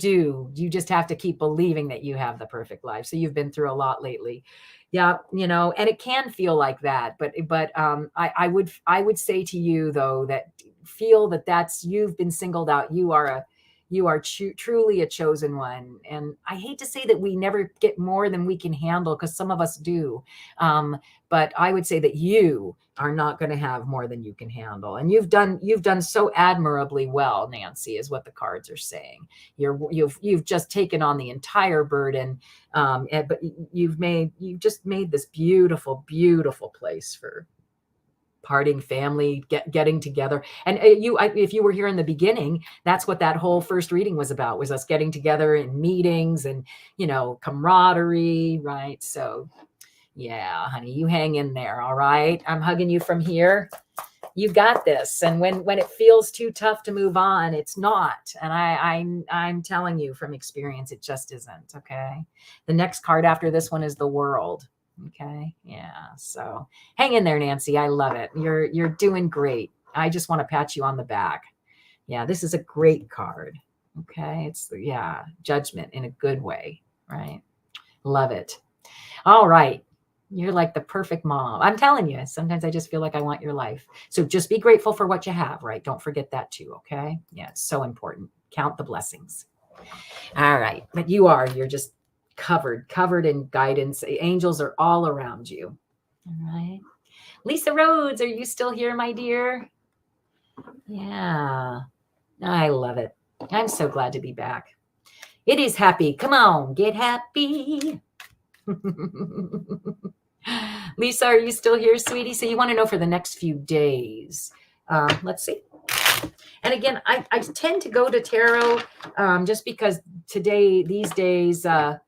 A: just have to keep believing that you have the perfect life. So you've been through a lot lately. Yeah. You know, and it can feel like that, but I would say to you though, that feel that you've been singled out. You are truly a chosen one. And I hate to say that we never get more than we can handle because some of us do. But I would say that you are not going to have more than you can handle. And you've done so admirably well, Nancy, is what the cards are saying. You've just taken on the entire burden. But you've just made this beautiful, beautiful place for parting, family, getting together. And if you were here in the beginning, that's what that whole first reading was about, was us getting together in meetings and, you know, camaraderie, right? So yeah, honey, you hang in there. All right. I'm hugging you from here. You got this. And when it feels too tough to move on, it's not. And I'm telling you from experience, it just isn't. Okay. The next card after this one is the World. Okay. Yeah. So hang in there, Nancy. I love it. You're doing great. I just want to pat you on the back. Yeah. This is a great card. Okay. It's Judgment in a good way. Right. Love it. All right. You're like the perfect mom. I'm telling you, sometimes I just feel like I want your life. So just be grateful for what you have, right? Don't forget that too. Okay. Yeah. It's so important. Count the blessings. All right. But you're just covered in guidance. Angels are all around you. All right. Lisa Rhodes, are you still here, my dear? Yeah. I love it. I'm so glad to be back. It is happy. Come on, get happy. Lisa, are you still here, sweetie? So you want to know for the next few days. Let's see. And again, I tend to go to tarot just because these days, I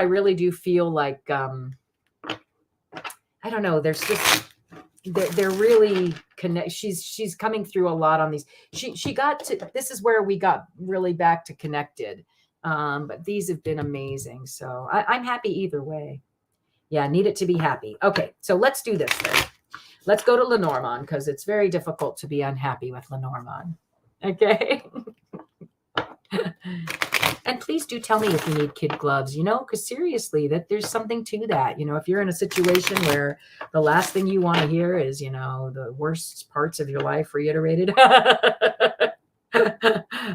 A: really do feel like, I don't know, there's just, they're really she's coming through a lot on these. This is where we got really back to connected. But these have been amazing. So I'm happy either way. Yeah, need it to be happy. Okay, so let's do this then. Let's go to Lenormand because it's very difficult to be unhappy with Lenormand. Okay. And please do tell me if you need kid gloves, you know, because seriously, that there's something to that. You know, if you're in a situation where the last thing you want to hear is, you know, the worst parts of your life reiterated.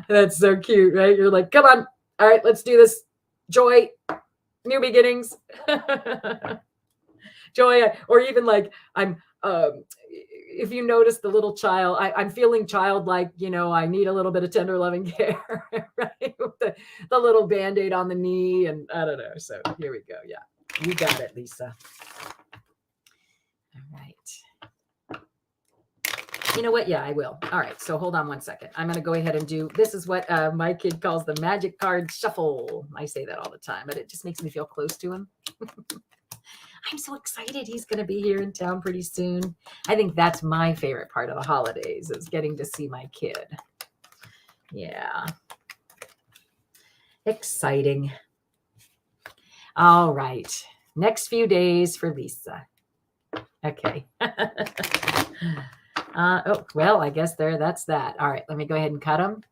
A: That's so cute, right? You're like, come on, All right, let's do this. Joy, new beginnings. Joy, or even like if you notice the little child, I'm feeling childlike, I need a little bit of tender loving care, right? With the little Band-Aid on the knee, and I don't know. So here we go. Yeah, you got it, Lisa. All right. You know what? Yeah, I will. All right. So hold on one second. I'm going to go ahead and do, this is what my kid calls the magic card shuffle. I say that all the time, but it just makes me feel close to him. I'm so excited. He's going to be here in town pretty soon. I think that's my favorite part of the holidays, is getting to see my kid. Yeah. Exciting. All right. Next few days for Lisa. Okay. Oh, well, I guess that's that. All right. Let me go ahead and cut them.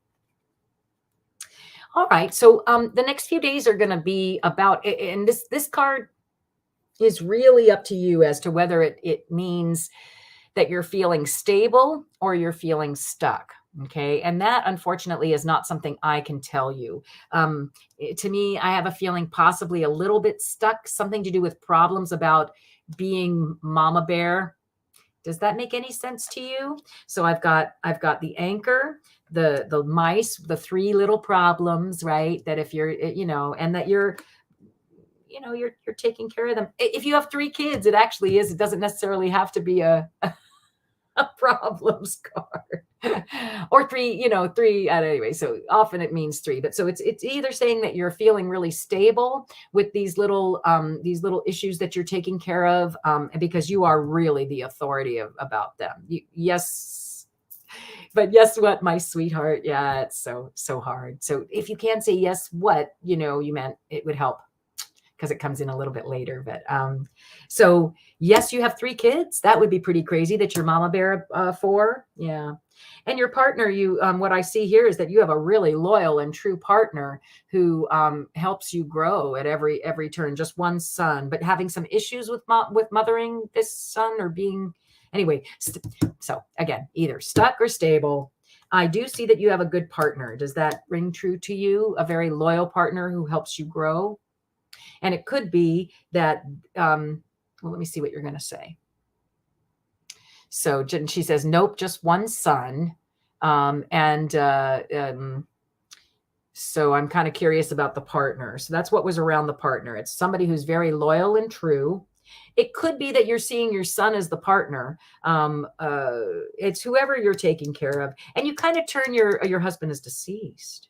A: All right. So the next few days are going to be about, and this card is really up to you as to whether it means that you're feeling stable or you're feeling stuck. Okay. And that, unfortunately, is not something I can tell you. To me, I have a feeling possibly a little bit stuck, something to do with problems about being mama bear. Does that make any sense to you? So I've got the anchor, the mice, the three little problems, right? That if you're, and that you're taking care of them. If you have 3 kids, it actually is. It doesn't necessarily have to be a problems card or 3, 3 anyway. So often it means 3, but so it's either saying that you're feeling really stable with these little issues that you're taking care of, because you are really the authority about them. Yes. But yes, what, my sweetheart? Yeah, it's so hard. So if you can say yes, what, you meant, it would help, because it comes in a little bit later. But so yes, you have 3 kids. That would be pretty crazy that you're mama bear for. Yeah. And your partner, what I see here is that you have a really loyal and true partner who helps you grow at every turn. Just one son, but having some issues with mothering this son, or being, anyway. So again, either stuck or stable. I do see that you have a good partner. Does that ring true to you? A very loyal partner who helps you grow? And it could be that, well, let me see what you're going to say. So she says, nope, just one son. So I'm kind of curious about the partner. So that's what was around the partner. It's somebody who's very loyal and true. It could be that you're seeing your son as the partner. It's whoever you're taking care of. And you kind of turn your husband as deceased.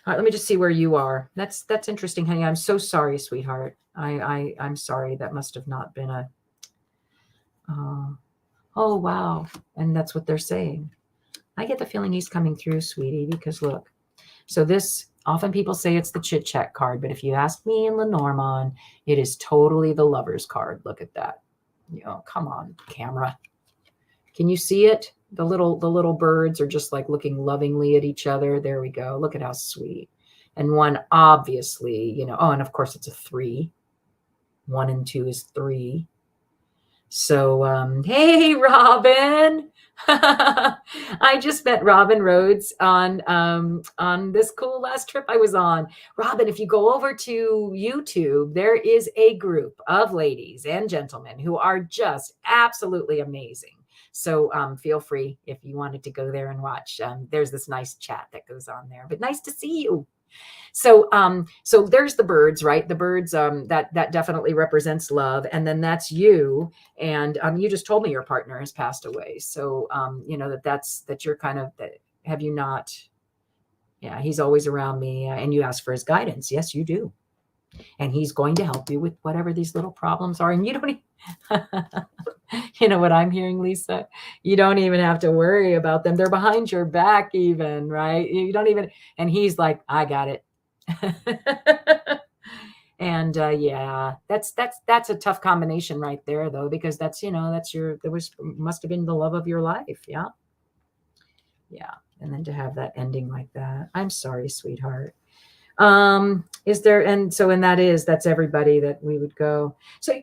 A: All right, let me just see where you are. That's interesting, honey. I'm so sorry, sweetheart. I'm sorry. That must have not been a. Oh wow, and that's what they're saying. I get the feeling he's coming through, sweetie, because look. So this, often people say it's the chit chat card, but if you ask me in Lenormand, it is totally the lover's card. Look at that. Come on, camera. Can you see it? The little birds are just like looking lovingly at each other. There we go. Look at how sweet. And one, obviously, oh, and of course it's a 3. 1 and 2 is 3. So, hey, Robin. I just met Robin Rhodes on this cool last trip I was on. Robin, if you go over to YouTube, there is a group of ladies and gentlemen who are just absolutely amazing. So feel free if you wanted to go there and watch. There's this nice chat that goes on there, but nice to see you. So there's the birds, right? The birds, that definitely represents love. And then that's you. And you just told me your partner has passed away. So, that you're kind of, have you not? Yeah, he's always around me. And you ask for his guidance. Yes, you do. And he's going to help you with whatever these little problems are. And you don't you know what I'm hearing, Lisa? You don't even have to worry about them. They're behind your back even, right? You don't even, and he's like, I got it. And yeah, that's a tough combination right there though, because that's must have been the love of your life. Yeah. Yeah. And then to have that ending like that. I'm sorry, sweetheart. Is there, and that's everybody that we would go. So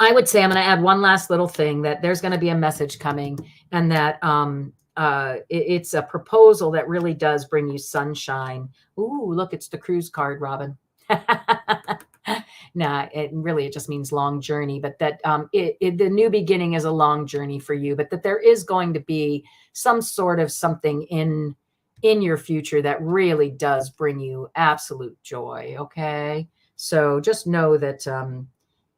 A: I would say, I'm going to add one last little thing, that there's going to be a message coming, and that it's a proposal that really does bring you sunshine. Ooh, look, it's the cruise card, Robin. Nah, it just means long journey, but that the new beginning is a long journey for you, but that there is going to be some sort of something in your future that really does bring you absolute joy. Okay. So just know that,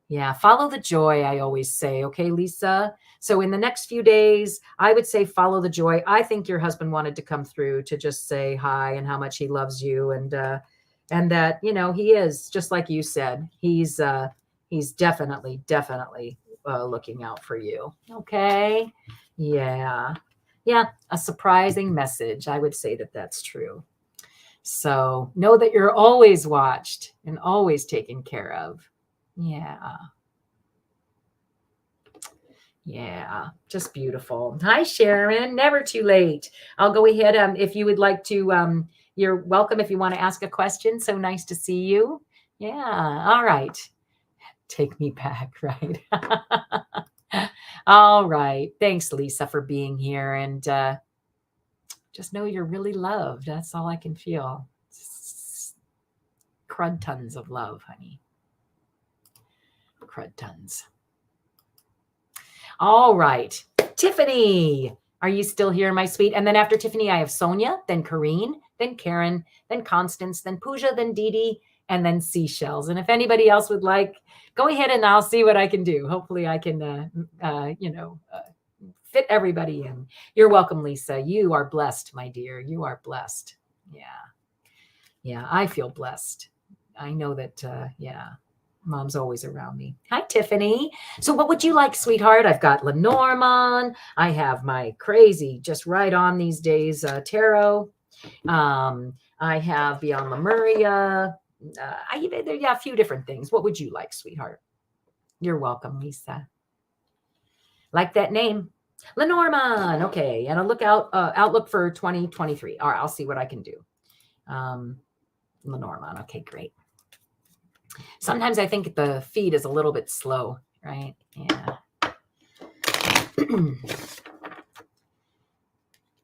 A: yeah, follow the joy, I always say. Okay, Lisa. So in the next few days, I would say follow the joy. I think your husband wanted to come through to just say hi and how much he loves you, and that, he is, just like you said, he's definitely looking out for you. Okay. Yeah. Yeah. A surprising message. I would say that that's true. So know that you're always watched and always taken care of. Yeah. Yeah, just beautiful. Hi, Sharon. Never too late. I'll go ahead. If you would like to, you're welcome if you want to ask a question. So nice to see you. Yeah. All right. Take me back, right? All right. Thanks, Lisa, for being here. And just know you're really loved. That's all I can feel. Crud tons of love, honey. Crud tons. All right. Tiffany, are you still here, my sweet? And then after Tiffany, I have Sonia, then Corrine, then Karen, then Constance, then Pooja, then Dee Dee, and then Seashells. And if anybody else would like, go ahead and I'll see what I can do. Hopefully I can, fit everybody in. You're welcome, Lisa. You are blessed, my dear. You are blessed. Yeah. Yeah, I feel blessed. I know that, Mom's always around me. Hi, Tiffany. So what would you like, sweetheart? I've got Lenormand. I have my crazy, just right on these days, tarot. I have Beyond Lemuria. A few different things. What would you like, sweetheart? You're welcome, Lisa. Like that name. Lenormand. Okay. And a outlook for 2023. All right. I'll see what I can do. Lenormand. Okay, great. Sometimes I think the feed is a little bit slow, right? Yeah.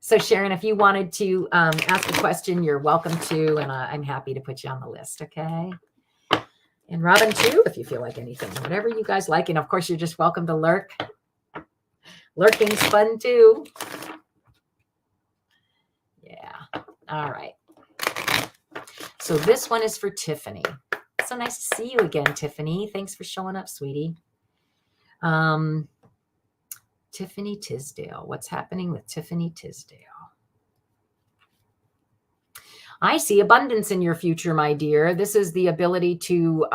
A: So Sharon, if you wanted to ask a question, you're welcome to, and I'm happy to put you on the list, okay? And Robin too, if you feel like anything, whatever you guys like. And of course, you're just welcome to lurk. Lurking's fun too. Yeah. All right. So this one is for Tiffany. So nice to see you again, Tiffany. Thanks for showing up, sweetie. Tiffany Tisdale. What's happening with Tiffany Tisdale? I see abundance in your future, my dear. This is the ability to,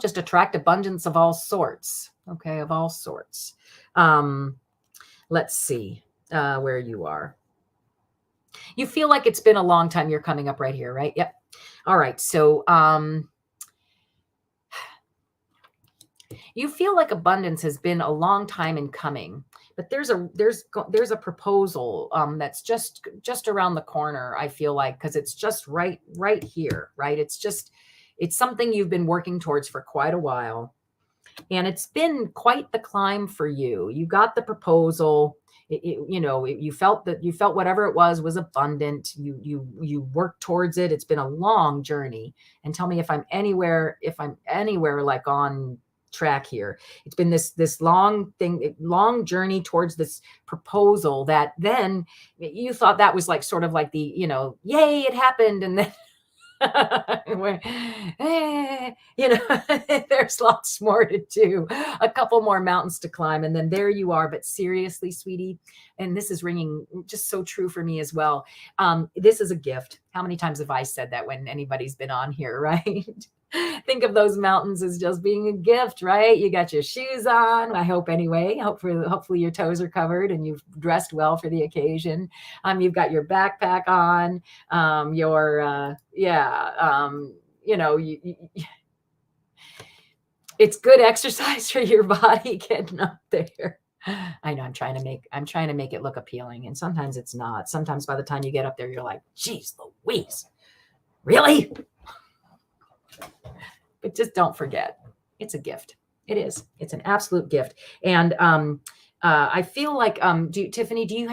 A: just attract abundance of all sorts. Okay, of all sorts. Let's see where you are. You feel like it's been a long time. You're coming up right here, right? Yep. All right. So, you feel like abundance has been a long time in coming, but there's a proposal that's just around the corner. I feel like, because it's just right here, right? It's something you've been working towards for quite a while, and it's been quite the climb for you. You got the proposal. You felt whatever it was abundant. You worked towards it. It's been a long journey. And tell me if I'm anywhere like on track here. It's been this long journey towards this proposal that then you thought that was like sort of like the, yay, it happened. And then there's lots more to do, a couple more mountains to climb, and then there you are. But seriously, sweetie, and this is ringing just so true for me as well. This is a gift. How many times have I said that when anybody's been on here, right? Think of those mountains as just being a gift, right? You got your shoes on, I hope anyway. Hopefully your toes are covered and you've dressed well for the occasion. You've got your backpack on, it's good exercise for your body getting up there. I know I'm trying to make it look appealing, and sometimes it's not. Sometimes by the time you get up there, you're like, geez Louise, really? But just don't forget, it's a gift. It is. It's an absolute gift. And I feel like, Tiffany, do you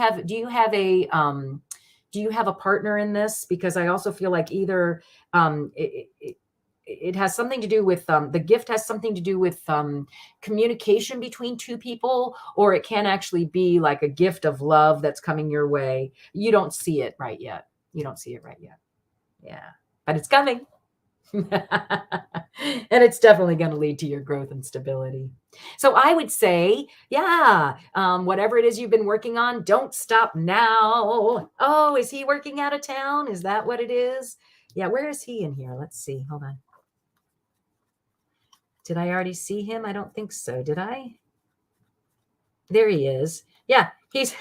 A: have a partner in this? Because I also feel like either, it has something to do with, the gift has something to do with, communication between two people, or it can actually be like a gift of love that's coming your way. You don't see it right yet. You don't see it right yet. Yeah, but it's coming. And it's definitely going to lead to your growth and stability. So I would say, yeah, whatever it is you've been working on, don't stop now. Oh, is he working out of town? Is that what it is? Yeah, where is he in here? Let's see. Hold on. Did I already see him? I don't think so. Did I? There he is. Yeah, he's.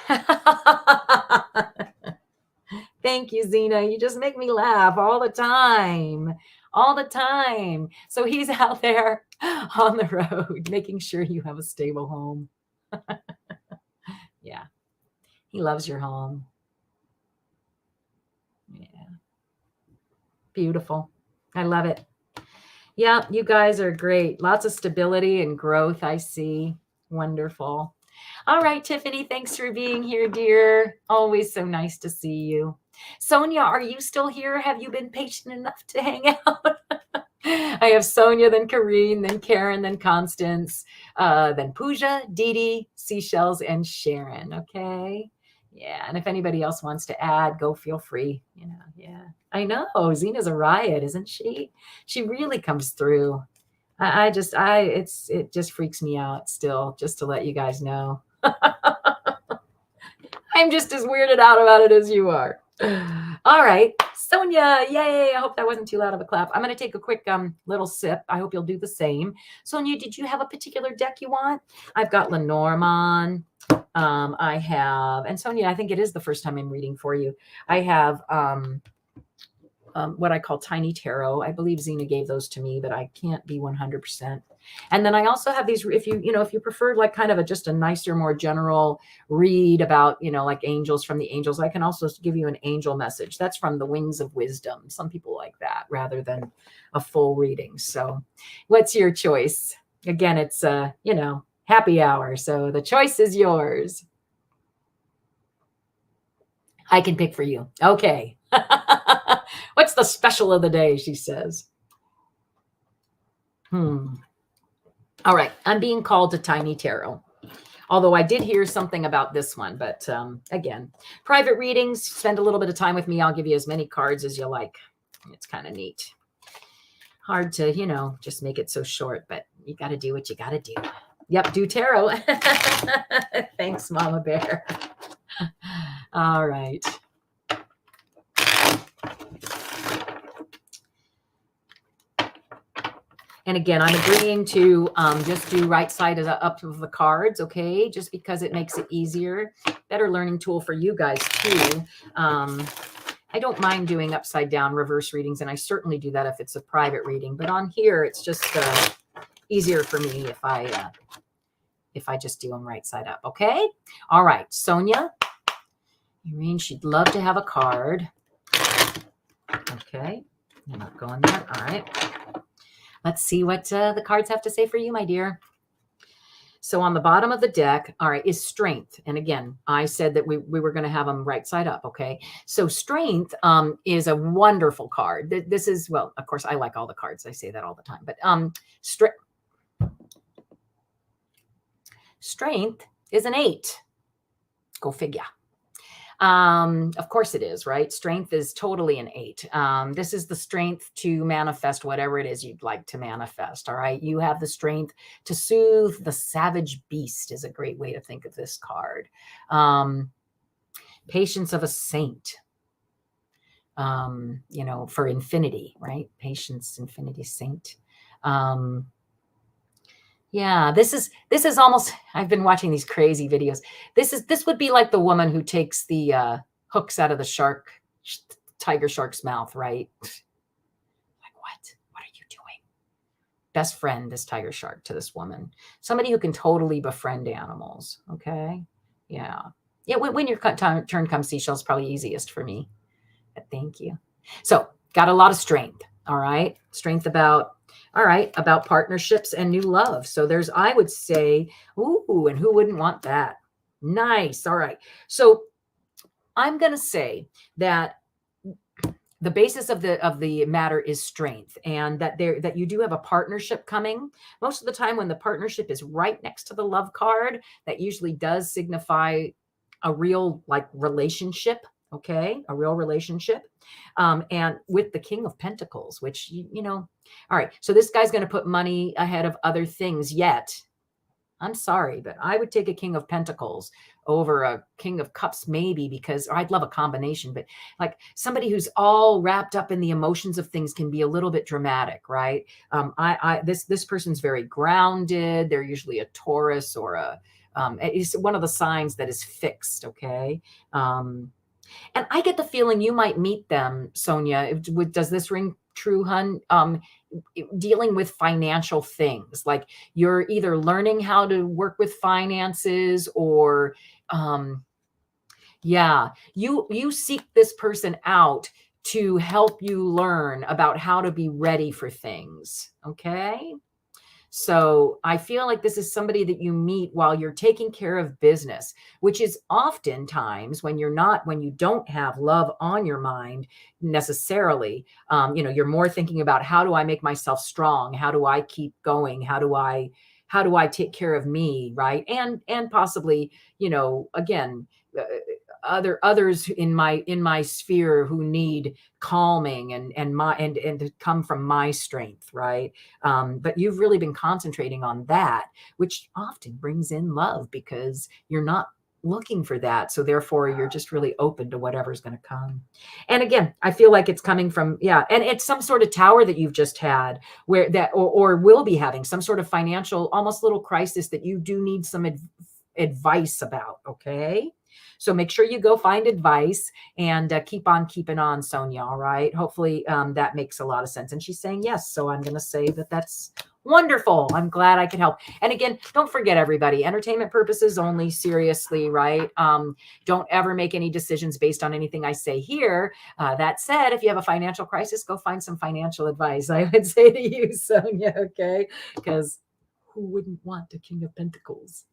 A: Thank you, Zina. You just make me laugh all the time. All the time. So he's out there on the road, making sure you have a stable home. Yeah. He loves your home. Yeah. Beautiful. I love it. Yeah, you guys are great. Lots of stability and growth, I see. Wonderful. All right, Tiffany, thanks for being here, dear. Always so nice to see you. Sonia, are you still here? Have you been patient enough to hang out? I have Sonia, then Kareen, then Karen, then Constance, then Pooja, Dee Dee, Seashells, and Sharon. Okay. Yeah. And if anybody else wants to add, go feel free. Yeah. I know. Zina's a riot, isn't she? She really comes through. It just freaks me out still, just to let you guys know. I'm just as weirded out about it as you are. All right, Sonia, yay. I hope that wasn't too loud of a clap. I'm going to take a quick little sip. I hope you'll do the same. Sonia, did you have a particular deck you want? I've got Lenormand. I have, and Sonia, I think it is the first time I'm reading for you. I have what I call Tiny Tarot. I believe Zina gave those to me, but I can't be 100%. And then I also have these, if you prefer like kind of just a nicer, more general read about, like angels from the angels, I can also give you an angel message. That's from the Wings of Wisdom. Some people like that rather than a full reading. So what's your choice? Again, it's, happy hour. So the choice is yours. I can pick for you. Okay. What's the special of the day, she says. All right. I'm being called to Tiny Tarot. Although I did hear something about this one. But again, private readings, spend a little bit of time with me. I'll give you as many cards as you like. It's kind of neat. Hard to, just make it so short. But you got to do what you got to do. Yep, do tarot. Thanks, Mama Bear. All right. And again, I'm agreeing to just do right side up of the cards, okay? Just because it makes it easier. Better learning tool for you guys, too. I don't mind doing upside down reverse readings, and I certainly do that if it's a private reading. But on here, it's just easier for me if I just do them right side up, okay? All right, Sonia. Irene, she'd love to have a card. Okay, I'm not going there. All right. Let's see what the cards have to say for you, my dear. So on the bottom of the deck, all right, is strength. And again, I said that we were going to have them right side up, okay? So strength is a wonderful card. This is, well, of course, I like all the cards. I say that all the time. But strength is an 8. Go figure. Of course it is, right? Strength is totally an 8. This is the strength to manifest whatever it is you'd like to manifest. All right. You have the strength to soothe the savage beast is a great way to think of this card. Patience of a saint, for infinity, right? Patience, infinity, saint. Yeah, this is almost, I've been watching these crazy videos. This would be like the woman who takes the hooks out of the tiger shark's mouth, right? Like, what are you doing? Best friend, this tiger shark, to this woman. Somebody who can totally befriend animals. Okay. Yeah. Yeah. When your turn comes, Seashell's probably easiest for me. But thank you. So got a lot of strength. All right. Strength about All right, about partnerships and new love. So there's, I would say, ooh, and who wouldn't want that? Nice. All right. So I'm going to say that the basis of the matter is strength, and that you do have a partnership coming. Most of the time when the partnership is right next to the love card, that usually does signify a real like relationship. Okay, a real relationship. And with the King of Pentacles, which you know, all right, so this guy's going to put money ahead of other things. Yet I'm sorry, but I would take a King of Pentacles over a King of Cups, maybe, because, or I'd love a combination, but like somebody who's all wrapped up in the emotions of things can be a little bit dramatic, right? This person's very grounded. They're usually a Taurus or it's one of the signs that is fixed. Okay. And I get the feeling you might meet them, Sonia. Does this ring true, hun? Dealing with financial things, like you're either learning how to work with finances, or yeah, you seek this person out to help you learn about how to be ready for things. Okay. So I feel like this is somebody that you meet while you're taking care of business, which is oftentimes when you don't have love on your mind necessarily. You know, you're more thinking about, how do I make myself strong? How do I keep going? How do I take care of me? Right. And possibly, you know, again, others in my sphere who need calming and to come from my strength, right? But you've really been concentrating on that, which often brings in love, because you're not looking for that, so therefore you're just really open to whatever's going to come. And again, I feel like it's coming from, yeah, and it's some sort of tower that you've just had, where that or will be having some sort of financial, almost little crisis that you do need some advice about. Okay. So make sure you go find advice, and keep on keeping on, Sonia. All right. Hopefully that makes a lot of sense. And she's saying yes. So I'm going to say that that's wonderful. I'm glad I could help. And again, don't forget, everybody, entertainment purposes only, seriously, right? Don't ever make any decisions based on anything I say here. That said, if you have a financial crisis, go find some financial advice, I would say to you, Sonia. Okay. Because who wouldn't want the King of Pentacles?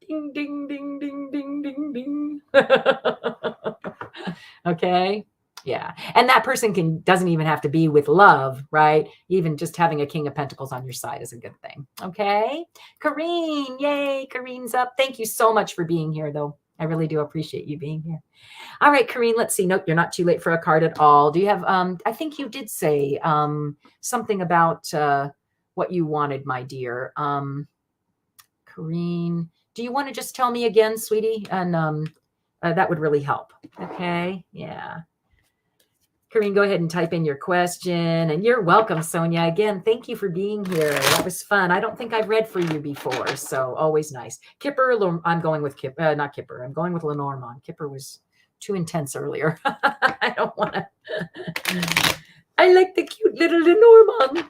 A: Ding, ding, ding, ding, ding, ding, ding. Okay. Yeah. And that person doesn't even have to be with love, right? Even just having a King of Pentacles on your side is a good thing. Okay. Kareen, yay. Kareen's up. Thank you so much for being here, though. I really do appreciate you being here. All right, Kareen, let's see. Nope, you're not too late for a card at all. Do you have, I think you did say something about what you wanted, my dear. Kareen, do you want to just tell me again, sweetie? And that would really help. Okay. Yeah. Kareen, go ahead and type in your question. And you're welcome, Sonia. Again, thank you for being here. That was fun. I don't think I've read for you before, so always nice. Kipper, I'm going with Kipper, not Kipper. I'm going with Lenormand. Kipper was too intense earlier. I don't want to. I like the cute little Lenormand.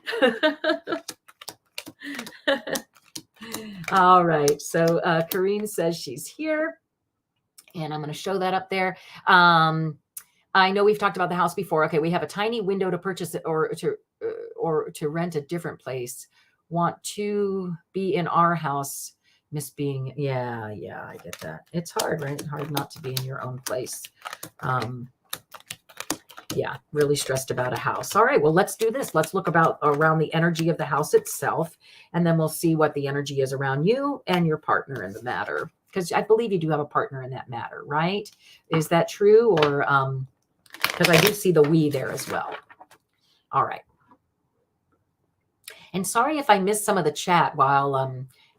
A: All right. So Kareen says she's here, and I'm going to show that up there. I know we've talked about the house before. Okay, we have a tiny window to purchase it, or to rent a different place. Want to be in our house, miss being. Yeah, I get that. It's hard, right? It's hard not to be in your own place. Yeah, really stressed about a house. All right, well, let's do this. Let's look around the energy of the house itself, and then we'll see what the energy is around you and your partner in the matter. Because I believe you do have a partner in that matter, right? Is that true? Or because I do see the we there as well. All right. And sorry if I missed some of the chat while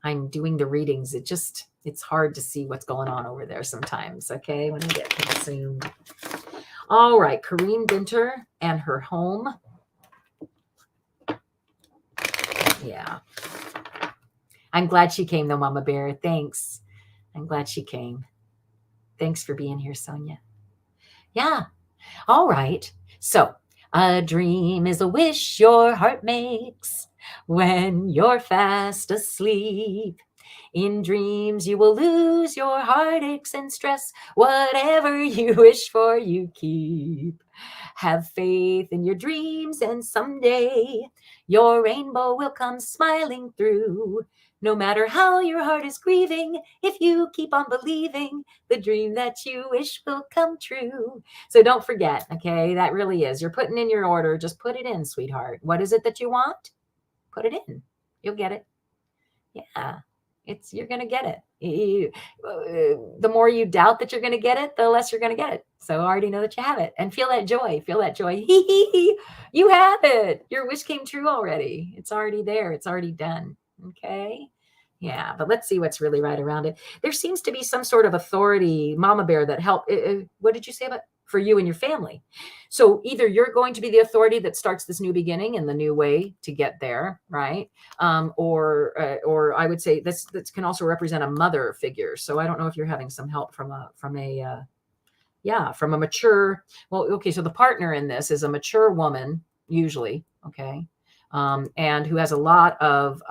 A: I'm doing the readings. It's hard to see what's going on over there sometimes. Okay, when I get consumed. All right, Kareen Binter and her home. Yeah. I'm glad she came, though, Mama Bear. Thanks. I'm glad she came. Thanks for being here, Sonia. Yeah. All right. So, a dream is a wish your heart makes when you're fast asleep. In dreams, you will lose your heartaches and stress. Whatever you wish for, you keep. Have faith in your dreams, and someday your rainbow will come smiling through. No matter how your heart is grieving, if you keep on believing, the dream that you wish will come true. So don't forget, okay? That really is. You're putting in your order. Just put it in, sweetheart. What is it that you want? Put it in. You'll get it. Yeah. You're going to get it. The more you doubt that you're going to get it, the less you're going to get it. So already know that you have it, and feel that joy. Feel that joy. You have it. Your wish came true already. It's already there. It's already done. Okay. Yeah. But let's see what's really right around it. There seems to be some sort of authority, mama bear, that help. What did you say about for you and your family? So either you're going to be the authority that starts this new beginning and the new way to get there, right? Or I would say this can also represent a mother figure. So I don't know if you're having some help from a mature. Well, okay. So the partner in this is a mature woman, usually, okay, and who has a lot of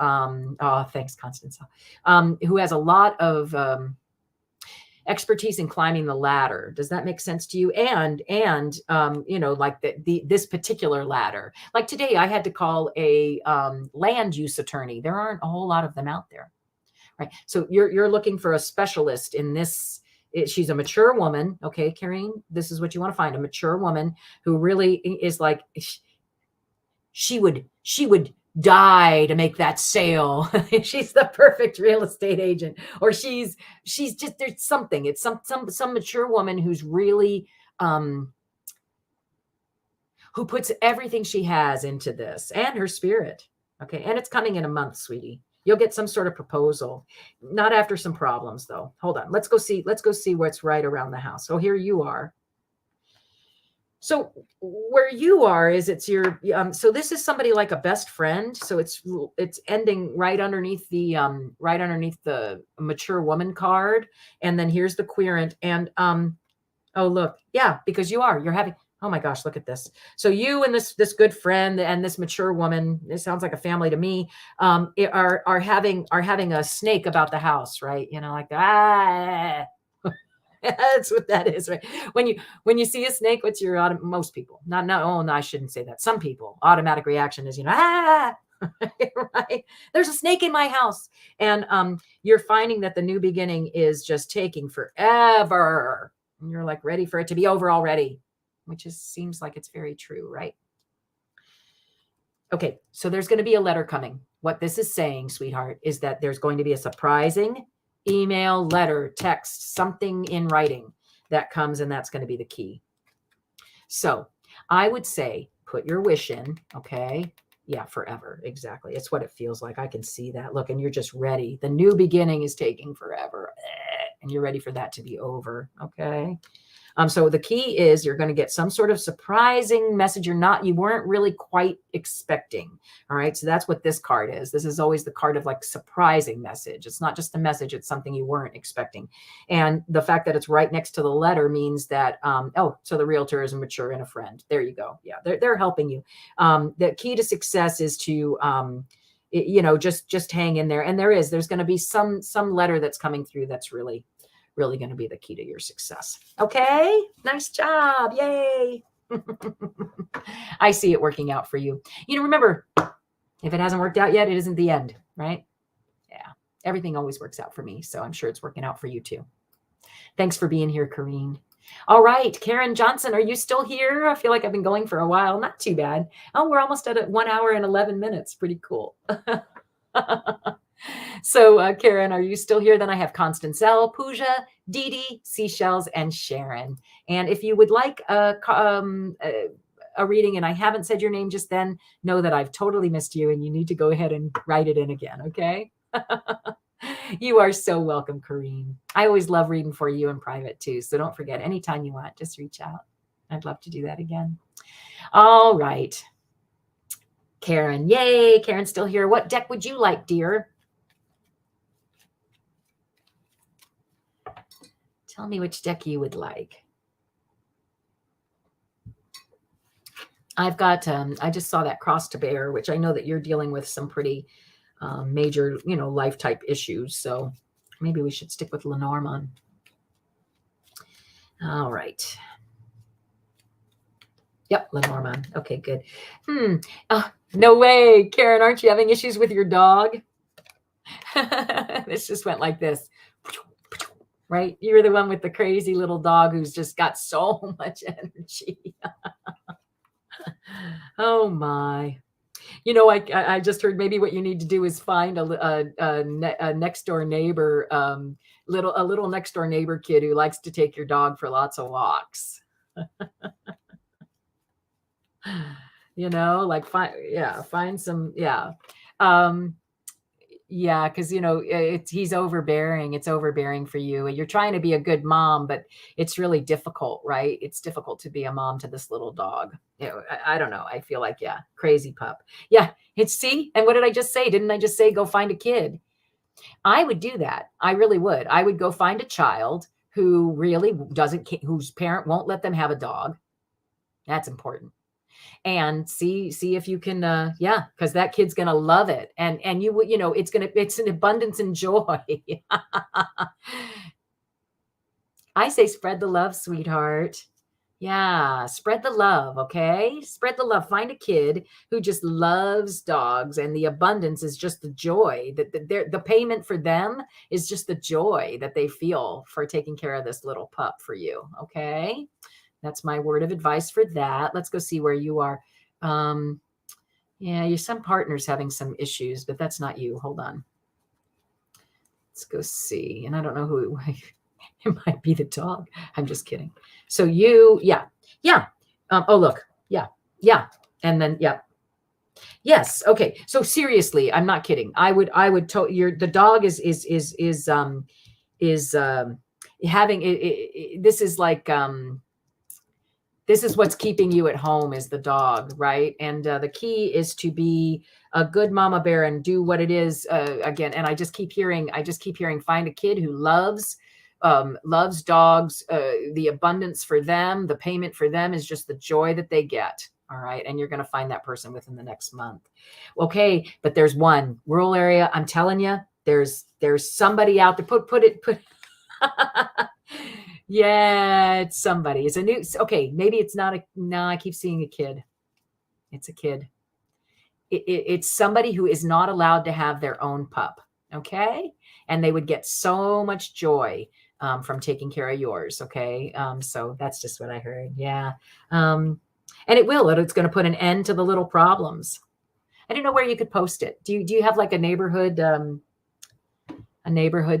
A: thanks, Constance, who has a lot of expertise in climbing the ladder. Does that make sense to you? And like this particular ladder. Like today, I had to call a land use attorney. There aren't a whole lot of them out there, right? So you're looking for a specialist in this. She's a mature woman, okay, Karine. This is what you want to find: a mature woman who really is like she would die to make that sale. She's the perfect real estate agent, or she's just, there's something. It's some mature woman who's really who puts everything she has into this, and her spirit. Okay, and it's coming in a month, sweetie. You'll get some sort of proposal, not after some problems though. Hold on, let's go see what's right around the house. So here you are. So where you are is it's your so this is somebody like a best friend. So it's ending right underneath the mature woman card, and then here's the querent, and oh look, yeah, because you're having, oh my gosh, look at this. So you and this good friend and this mature woman, it sounds like a family to me, are having a snake about the house, right? Like that's what that is, right? When you see a snake, what's your most people? Not no, I shouldn't say that. Some people automatic reaction is right? There's a snake in my house, and you're finding that the new beginning is just taking forever, and you're like ready for it to be over already, which seems like it's very true, right? Okay, so there's going to be a letter coming. What this is saying, sweetheart, is that there's going to be a surprising email, letter, text, something in writing that comes, and that's going to be the key. So I would say put your wish in, okay? Yeah, forever. Exactly. It's what it feels like. I can see that. Look, and you're just ready. The new beginning is taking forever, and you're ready for that to be over, okay? So the key is you're going to get some sort of surprising message you weren't really quite expecting. All right. So that's what this card is. This is always the card of like surprising message. It's not just a message. It's something you weren't expecting. And the fact that it's right next to the letter means that, so the realtor is a mature and a friend. There you go. Yeah. They're helping you. The key to success is to, just hang in there. And there's going to be some letter that's coming through that's really going to be the key to your success. Okay. Nice job. Yay. I see it working out for you. Remember, if it hasn't worked out yet, it isn't the end, right? Yeah. Everything always works out for me. So I'm sure it's working out for you too. Thanks for being here, Karine. All right. Karen Johnson, are you still here? I feel like I've been going for a while. Not too bad. Oh, we're almost at 1 hour and 11 minutes. Pretty cool. So, Karen, are you still here? Then I have Constance L, Pooja, Dee Dee, Seashells, and Sharon. And if you would like a reading and I haven't said your name just then, know that I've totally missed you and you need to go ahead and write it in again, okay? You are so welcome, Karine. I always love reading for you in private too. So don't forget, anytime you want, just reach out. I'd love to do that again. All right. Karen, yay. Karen's still here. What deck would you like, dear? Tell me which deck you would like. I've got, I just saw that cross to bear, which I know that you're dealing with some pretty major, life type issues. So maybe we should stick with Lenormand. All right. Yep, Lenormand. Okay, good. No way, Karen. Aren't you having issues with your dog? This just went like this, right? You're the one with the crazy little dog who's just got so much energy. Oh my. You know, I just heard maybe what you need to do is find a next door neighbor, a little next door neighbor kid who likes to take your dog for lots of walks. You know, like find some, yeah, because he's overbearing. It's overbearing for you. You're trying to be a good mom, but it's really difficult, right? It's difficult to be a mom to this little dog. I don't know. I feel like, crazy pup. Yeah, see, and what did I just say? Didn't I just say go find a kid? I would do that. I really would. I would go find a child who really whose parent won't let them have a dog. That's important. And see if you can because that kid's gonna love it, and it's an abundance and joy. I say spread the love, sweetheart. Yeah, spread the love. Okay, spread the love. Find a kid who just loves dogs, and the abundance is just the joy that the payment for them is just the joy that they feel for taking care of this little pup for you. Okay, that's my word of advice for that. Let's go see where you are. Yeah, some partner's having some issues, but that's not you. Hold on. Let's go see. And I don't know who it might be the dog. I'm just kidding. So you, yeah. Oh, look. Yeah. And then, yes. Okay. So seriously, I'm not kidding. I would the dog is having this is like, this is what's keeping you at home is the dog, right? And the key is to be a good mama bear and do what it is again. And I just keep hearing, find a kid who loves dogs. The abundance for them, the payment for them is just the joy that they get. All right. And you're going to find that person within the next month. Okay. But there's one rural area. I'm telling you, there's somebody out there. Put it. Yeah, it's somebody. It's a new, okay, maybe it's not no, I keep seeing a kid. It's a kid. It's somebody who is not allowed to have their own pup, okay? And they would get so much joy from taking care of yours, okay? So that's just what I heard, yeah. And it's going to put an end to the little problems. I don't know where you could post it. Do you have like a neighborhood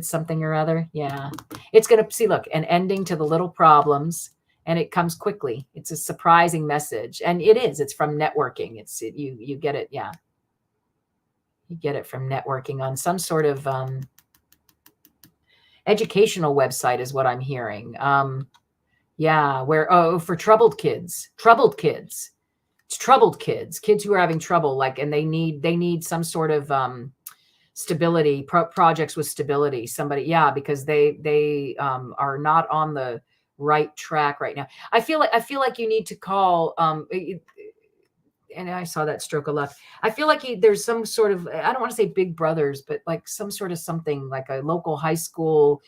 A: something or other? Yeah, it's going to look, an ending to the little problems, and it comes quickly. It's a surprising message, and it's from networking. You get it. Yeah, you get it from networking on some sort of educational website is what I'm hearing. Where for troubled kids, it's troubled kids who are having trouble, like, and they need some sort of stability, projects with stability, somebody, because they are not on the right track right now. I feel like you need to call and I saw that stroke of luck. I feel like there's some sort of, I don't want to say big brothers, but like some sort of something like a local high school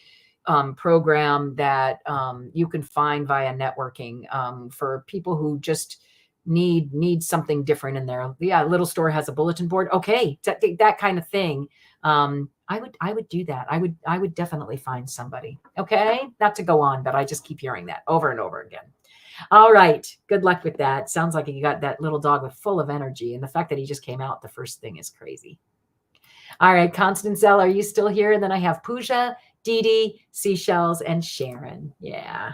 A: program that you can find via networking for people who just need something different in there. Yeah, little store has a bulletin board. Okay, that kind of thing. I would do that. I would definitely find somebody. Okay, not to go on, but I just keep hearing that over and over again. All right, good luck with that. Sounds like you got that little dog with full of energy, and the fact that he just came out the first thing is crazy. All right, Constance L, are you still here? And then I have Pooja, Dee Dee, Seashells, and Sharon. Yeah.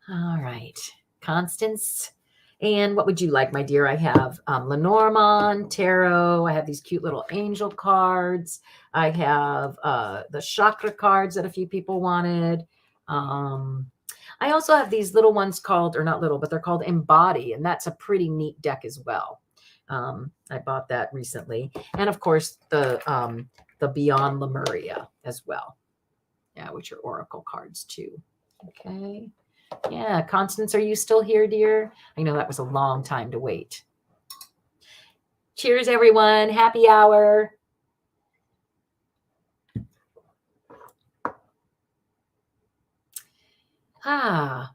A: All right, Constance. And what would you like, my dear? I have Lenormand, Tarot. I have these cute little angel cards. I have the Chakra cards that a few people wanted. I also have these little ones called, or not little, but they're called Embody, and that's a pretty neat deck as well. I bought that recently. And of course, the Beyond Lemuria as well. Yeah, which are oracle cards too. Okay. Yeah, Constance, are you still here, dear? I know that was a long time to wait. Cheers, everyone. Happy hour.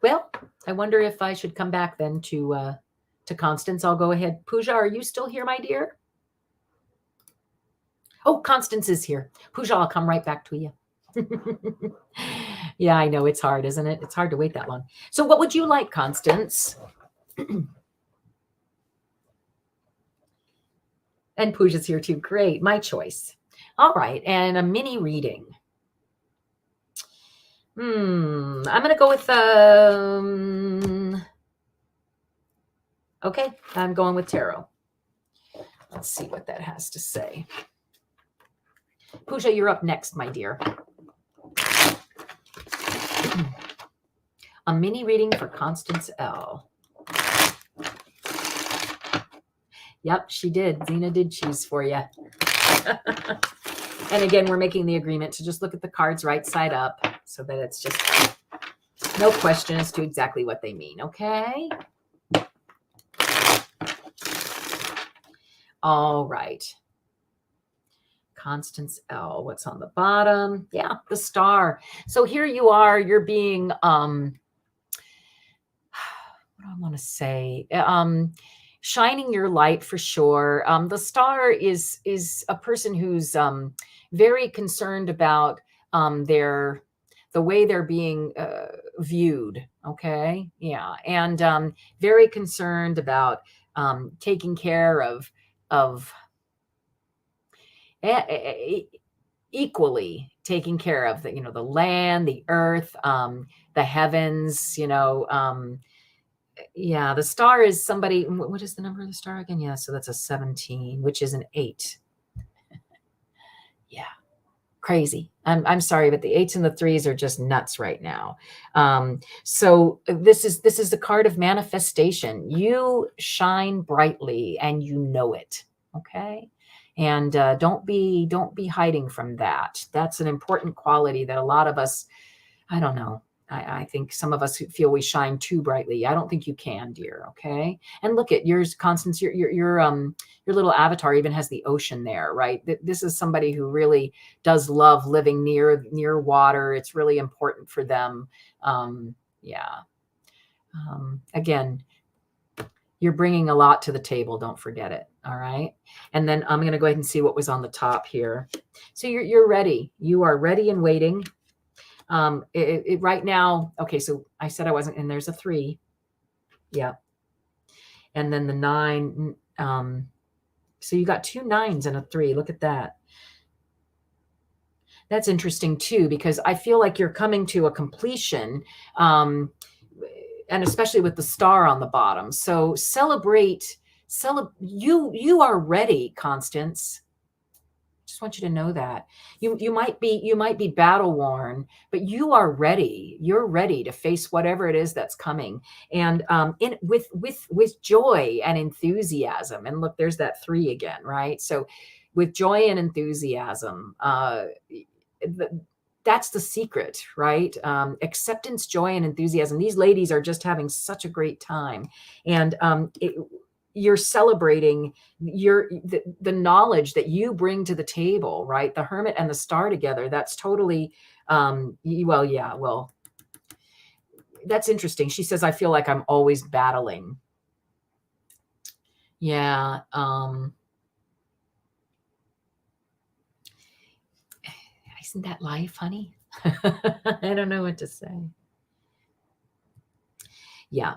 A: Well, I wonder if I should come back then to Constance. I'll go ahead. Pooja, are you still here, my dear? Oh, Constance is here. Pooja, I'll come right back to you. Yeah, I know it's hard, isn't it? It's hard to wait that long. So what would you like, Constance? And Pooja's here too. Great. My choice. All right. And a mini reading. I'm going to go with, okay, I'm going with tarot. Let's see what that has to say. Pooja, you're up next, my dear. A mini reading for Constance L. Yep, she did. Zina did choose for you. And again, we're making the agreement to just look at the cards right side up so that it's just no question as to exactly what they mean, okay? All right. Constance L. What's on the bottom? Yeah, the star. So here you are. You're being, what do I want to say? Shining your light for sure. The star is a person who's very concerned about the way they're being viewed. Okay, yeah, and very concerned about taking care of equally taking care of the the land, the earth, the heavens. Yeah, the star is somebody. What is the number of the star again? Yeah, so that's a 17, which is an 8. Yeah, crazy. I'm sorry, but the 8s and the 3s are just nuts right now. So this is the card of manifestation. You shine brightly, and you know it. Okay, and don't be hiding from that. That's an important quality that a lot of us. I don't know. I think some of us feel we shine too brightly. I don't think you can, dear. Okay. And look at yours, Constance. Your little avatar even has the ocean there, right? This is somebody who really does love living near water. It's really important for them. Yeah. Again, you're bringing a lot to the table. Don't forget it. All right. And then I'm going to go ahead and see what was on the top here. So you're ready. You are ready and waiting. Right now, okay, so I said I wasn't, and there's a 3. Yeah. And then the 9, so you got 2 9s and a 3. Look at that. That's interesting too, because I feel like you're coming to a completion, and especially with the star on the bottom. So you are ready, Constance. Just want you to know that you might be battle worn, but you are ready. You're ready to face whatever it is that's coming, and with joy and enthusiasm. And look, there's that 3 again, right? So with joy and enthusiasm, that's the secret, right? Acceptance, joy, and enthusiasm. These ladies are just having such a great time, and you're celebrating the knowledge that you bring to the table, right? The Hermit and the Star together. That's totally, well, that's interesting. She says, I feel like I'm always battling. Yeah. Isn't that life, honey? I don't know what to say. Yeah.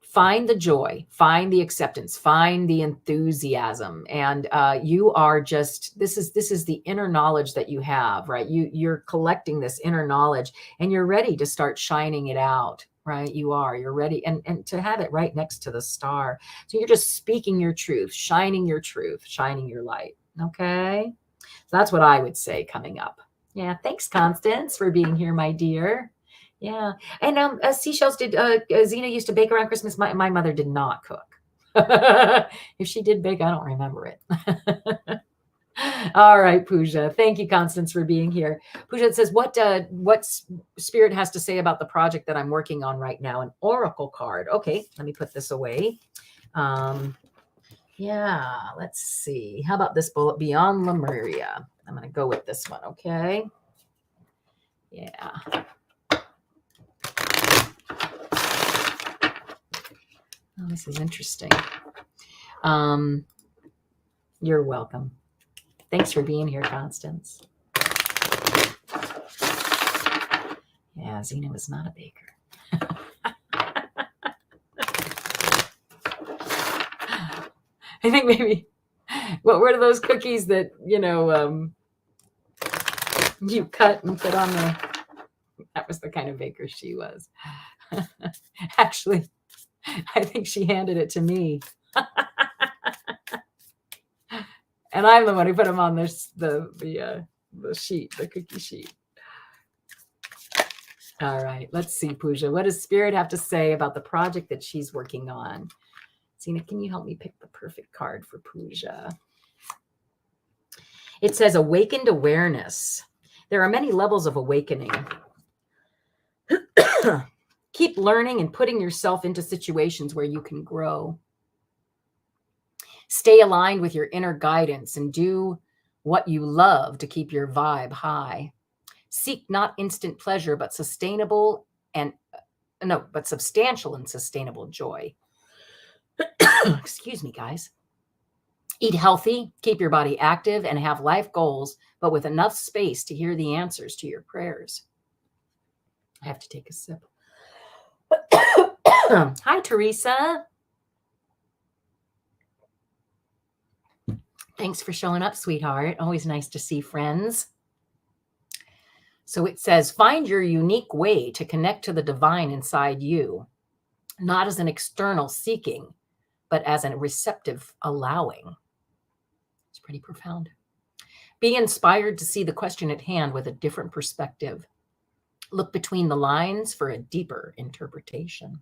A: Find the joy, find the acceptance, find the enthusiasm. And you are just, this is the inner knowledge that you have, right? You're collecting this inner knowledge, and you're ready to start shining it out, right? You're ready. And to have it right next to the star. So you're just speaking your truth, shining your light. Okay. So that's what I would say coming up. Yeah. Thanks, Constance, for being here, my dear. Yeah. And seashells, did Zina used to bake around Christmas? My mother did not cook. If she did bake, I don't remember it. All right, Pooja. Thank you, Constance, for being here. Pooja, it says, what Spirit has to say about the project that I'm working on right now? An oracle card. Okay, let me put this away. Yeah, let's see. How about this bullet? Beyond Lemuria. I'm going to go with this one, okay? Yeah. Oh, this is interesting. You're welcome. Thanks for being here, Constance. Yeah, Zina was not a baker. I think maybe, what were those cookies that, you cut and put on that was the kind of baker she was. Actually, I think she handed it to me. And I'm the one who put them on the sheet, the cookie sheet. All right, let's see, Pooja. What does Spirit have to say about the project that she's working on? Zina, can you help me pick the perfect card for Pooja? It says awakened awareness. There are many levels of awakening. Keep learning and putting yourself into situations where you can grow. Stay aligned with your inner guidance and do what you love to keep your vibe high. Seek not instant pleasure, but substantial and sustainable joy. Excuse me, guys. Eat healthy, keep your body active, and have life goals, but with enough space to hear the answers to your prayers. I have to take a sip. Hi, Teresa. Thanks for showing up, sweetheart. Always nice to see friends. So it says, find your unique way to connect to the divine inside you, not as an external seeking, but as a receptive allowing. It's pretty profound. Be inspired to see the question at hand with a different perspective. Look between the lines for a deeper interpretation.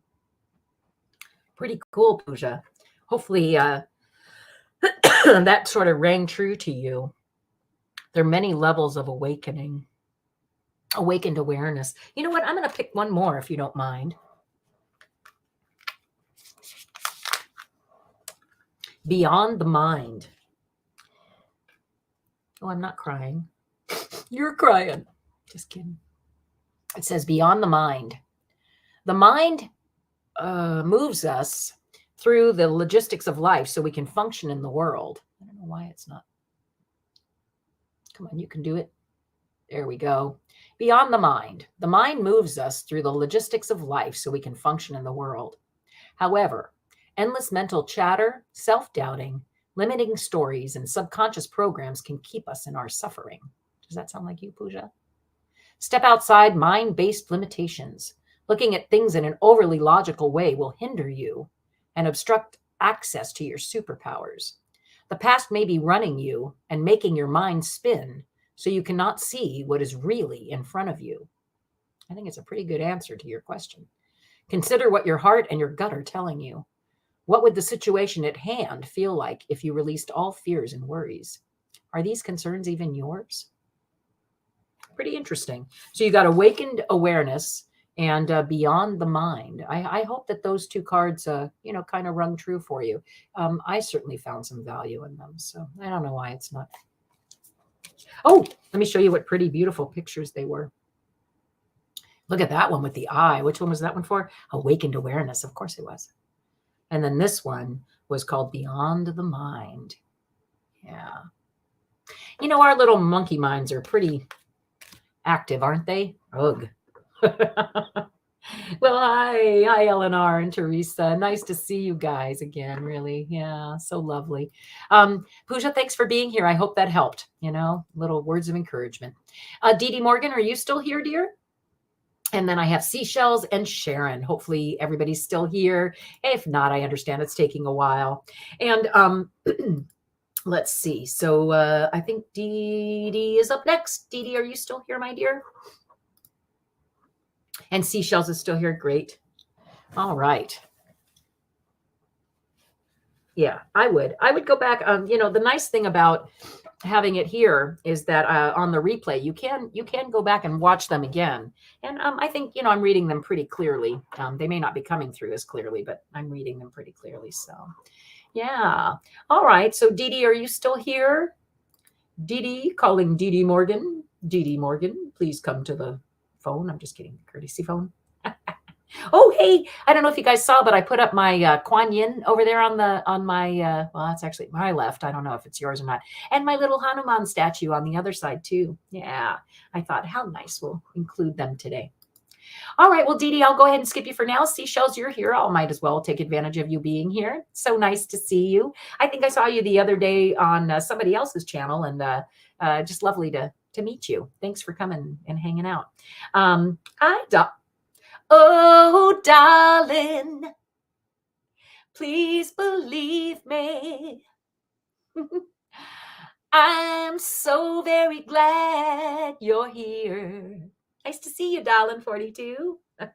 A: Pretty cool, Pooja. Hopefully that sort of rang true to you. There are many levels of awakening. Awakened awareness. You know what? I'm going to pick one more if you don't mind. Beyond the mind. Oh, I'm not crying. You're crying. Just kidding. It says beyond the mind. The mind moves us through the logistics of life so we can function in the world. I don't know why it's not. Come on, you can do it. There we go. Beyond the mind. The mind moves us through the logistics of life so we can function in the world. However, endless mental chatter, self-doubting, limiting stories, and subconscious programs can keep us in our suffering. Does that sound like you, Pooja? Step outside mind-based limitations. Looking at things in an overly logical way will hinder you and obstruct access to your superpowers. The past may be running you and making your mind spin so you cannot see what is really in front of you. I think it's a pretty good answer to your question. Consider what your heart and your gut are telling you. What would the situation at hand feel like if you released all fears and worries? Are these concerns even yours? Pretty interesting. So you got awakened awareness and beyond the mind. I hope that those two cards, kind of rung true for you. I certainly found some value in them. So I don't know why it's not. Oh, let me show you what pretty beautiful pictures they were. Look at that one with the eye. Which one was that one for? Awakened awareness. Of course it was. And then this one was called Beyond the Mind. Yeah. Our little monkey minds are pretty active, aren't they? Ugh. Well, hi, Eleanor and Teresa. Nice to see you guys again, really. Yeah, so lovely. Pooja, thanks for being here. I hope that helped, little words of encouragement. Dee Dee Morgan, are you still here, dear? And then I have Seashells and Sharon. Hopefully everybody's still here. If not, I understand it's taking a while. And let's see. So I think Dee Dee is up next. Dee Dee, are you still here, my dear? And Seashells is still here. Great. All right. Yeah, I would go back. The nice thing about having it here is that on the replay, you can go back and watch them again. And I think, I'm reading them pretty clearly. They may not be coming through as clearly, but I'm reading them pretty clearly. So, yeah. All right. So, Dee Dee, are you still here? Dee Dee, calling Dee Dee Morgan. Dee Dee Morgan, please come to the phone. I'm just kidding. Courtesy phone. Oh, hey, I don't know if you guys saw, but I put up my Kuan Yin over there on my, well, that's actually my left. I don't know if it's yours or not. And my little Hanuman statue on the other side too. Yeah, I thought how nice. We'll include them today. All right, well, Dee Dee, I'll go ahead and skip you for now. Seashells, you're here. I might as well take advantage of you being here. So nice to see you. I think I saw you the other day on somebody else's channel, and just lovely to meet you. Thanks for coming and hanging out. Hi, Doc. Oh, darling, please believe me. I'm so very glad you're here. Nice to see you, darling 42. I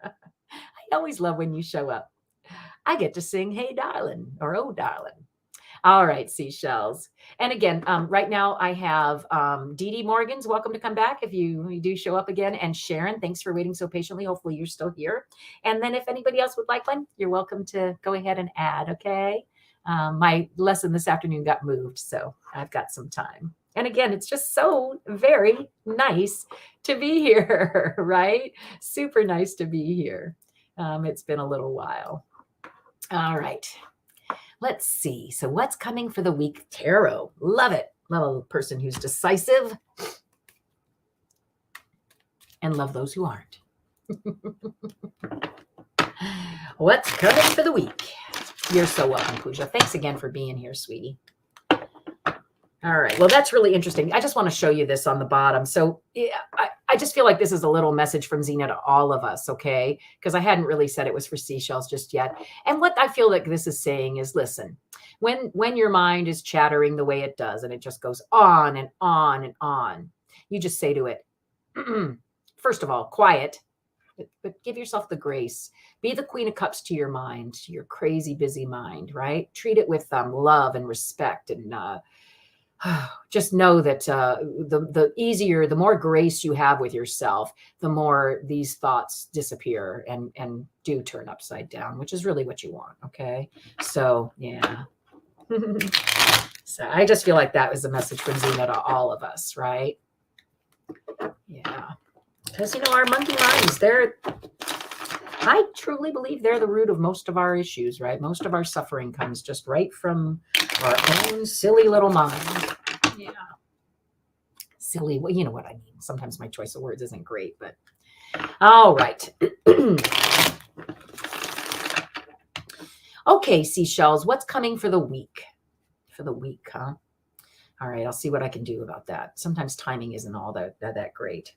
A: always love when you show up. I get to sing, hey, darling, or oh, darling. All right, seashells. And again, right now I have Dee Dee Morgan's welcome to come back if you do show up again. And Sharon, thanks for waiting so patiently. Hopefully you're still here. And then if anybody else would like one, you're welcome to go ahead and add, okay? My lesson this afternoon got moved, so I've got some time. And again, it's just so very nice to be here, right? Super nice to be here. It's been a little while. All right. Let's see. So what's coming for the week? Tarot. Love it. Love a person who's decisive. And love those who aren't. What's coming for the week? You're so welcome, Pooja. Thanks again for being here, sweetie. All right. Well, that's really interesting. I just want to show you this on the bottom. So yeah, I just feel like this is a little message from Zina to all of us, okay? Because I hadn't really said it was for seashells just yet. And what I feel like this is saying is, listen, when your mind is chattering the way it does, and it just goes on and on and on, you just say to it, first of all, quiet, but give yourself the grace. Be the Queen of Cups to your mind, to your crazy, busy mind, right? Treat it with love and respect, and just know that the easier, the more grace you have with yourself, the more these thoughts disappear and do turn upside down, which is really what you want. Okay. So yeah. So I just feel like that was a message from Zina to all of us, right? Yeah. Because, our monkey minds, I truly believe they're the root of most of our issues, right? Most of our suffering comes just right from our own silly little mind. Yeah. Silly. Well, you know what I mean. Sometimes my choice of words isn't great, but all right. Okay, seashells, what's coming for the week? For the week, huh? All right, I'll see what I can do about that. Sometimes timing isn't all that great.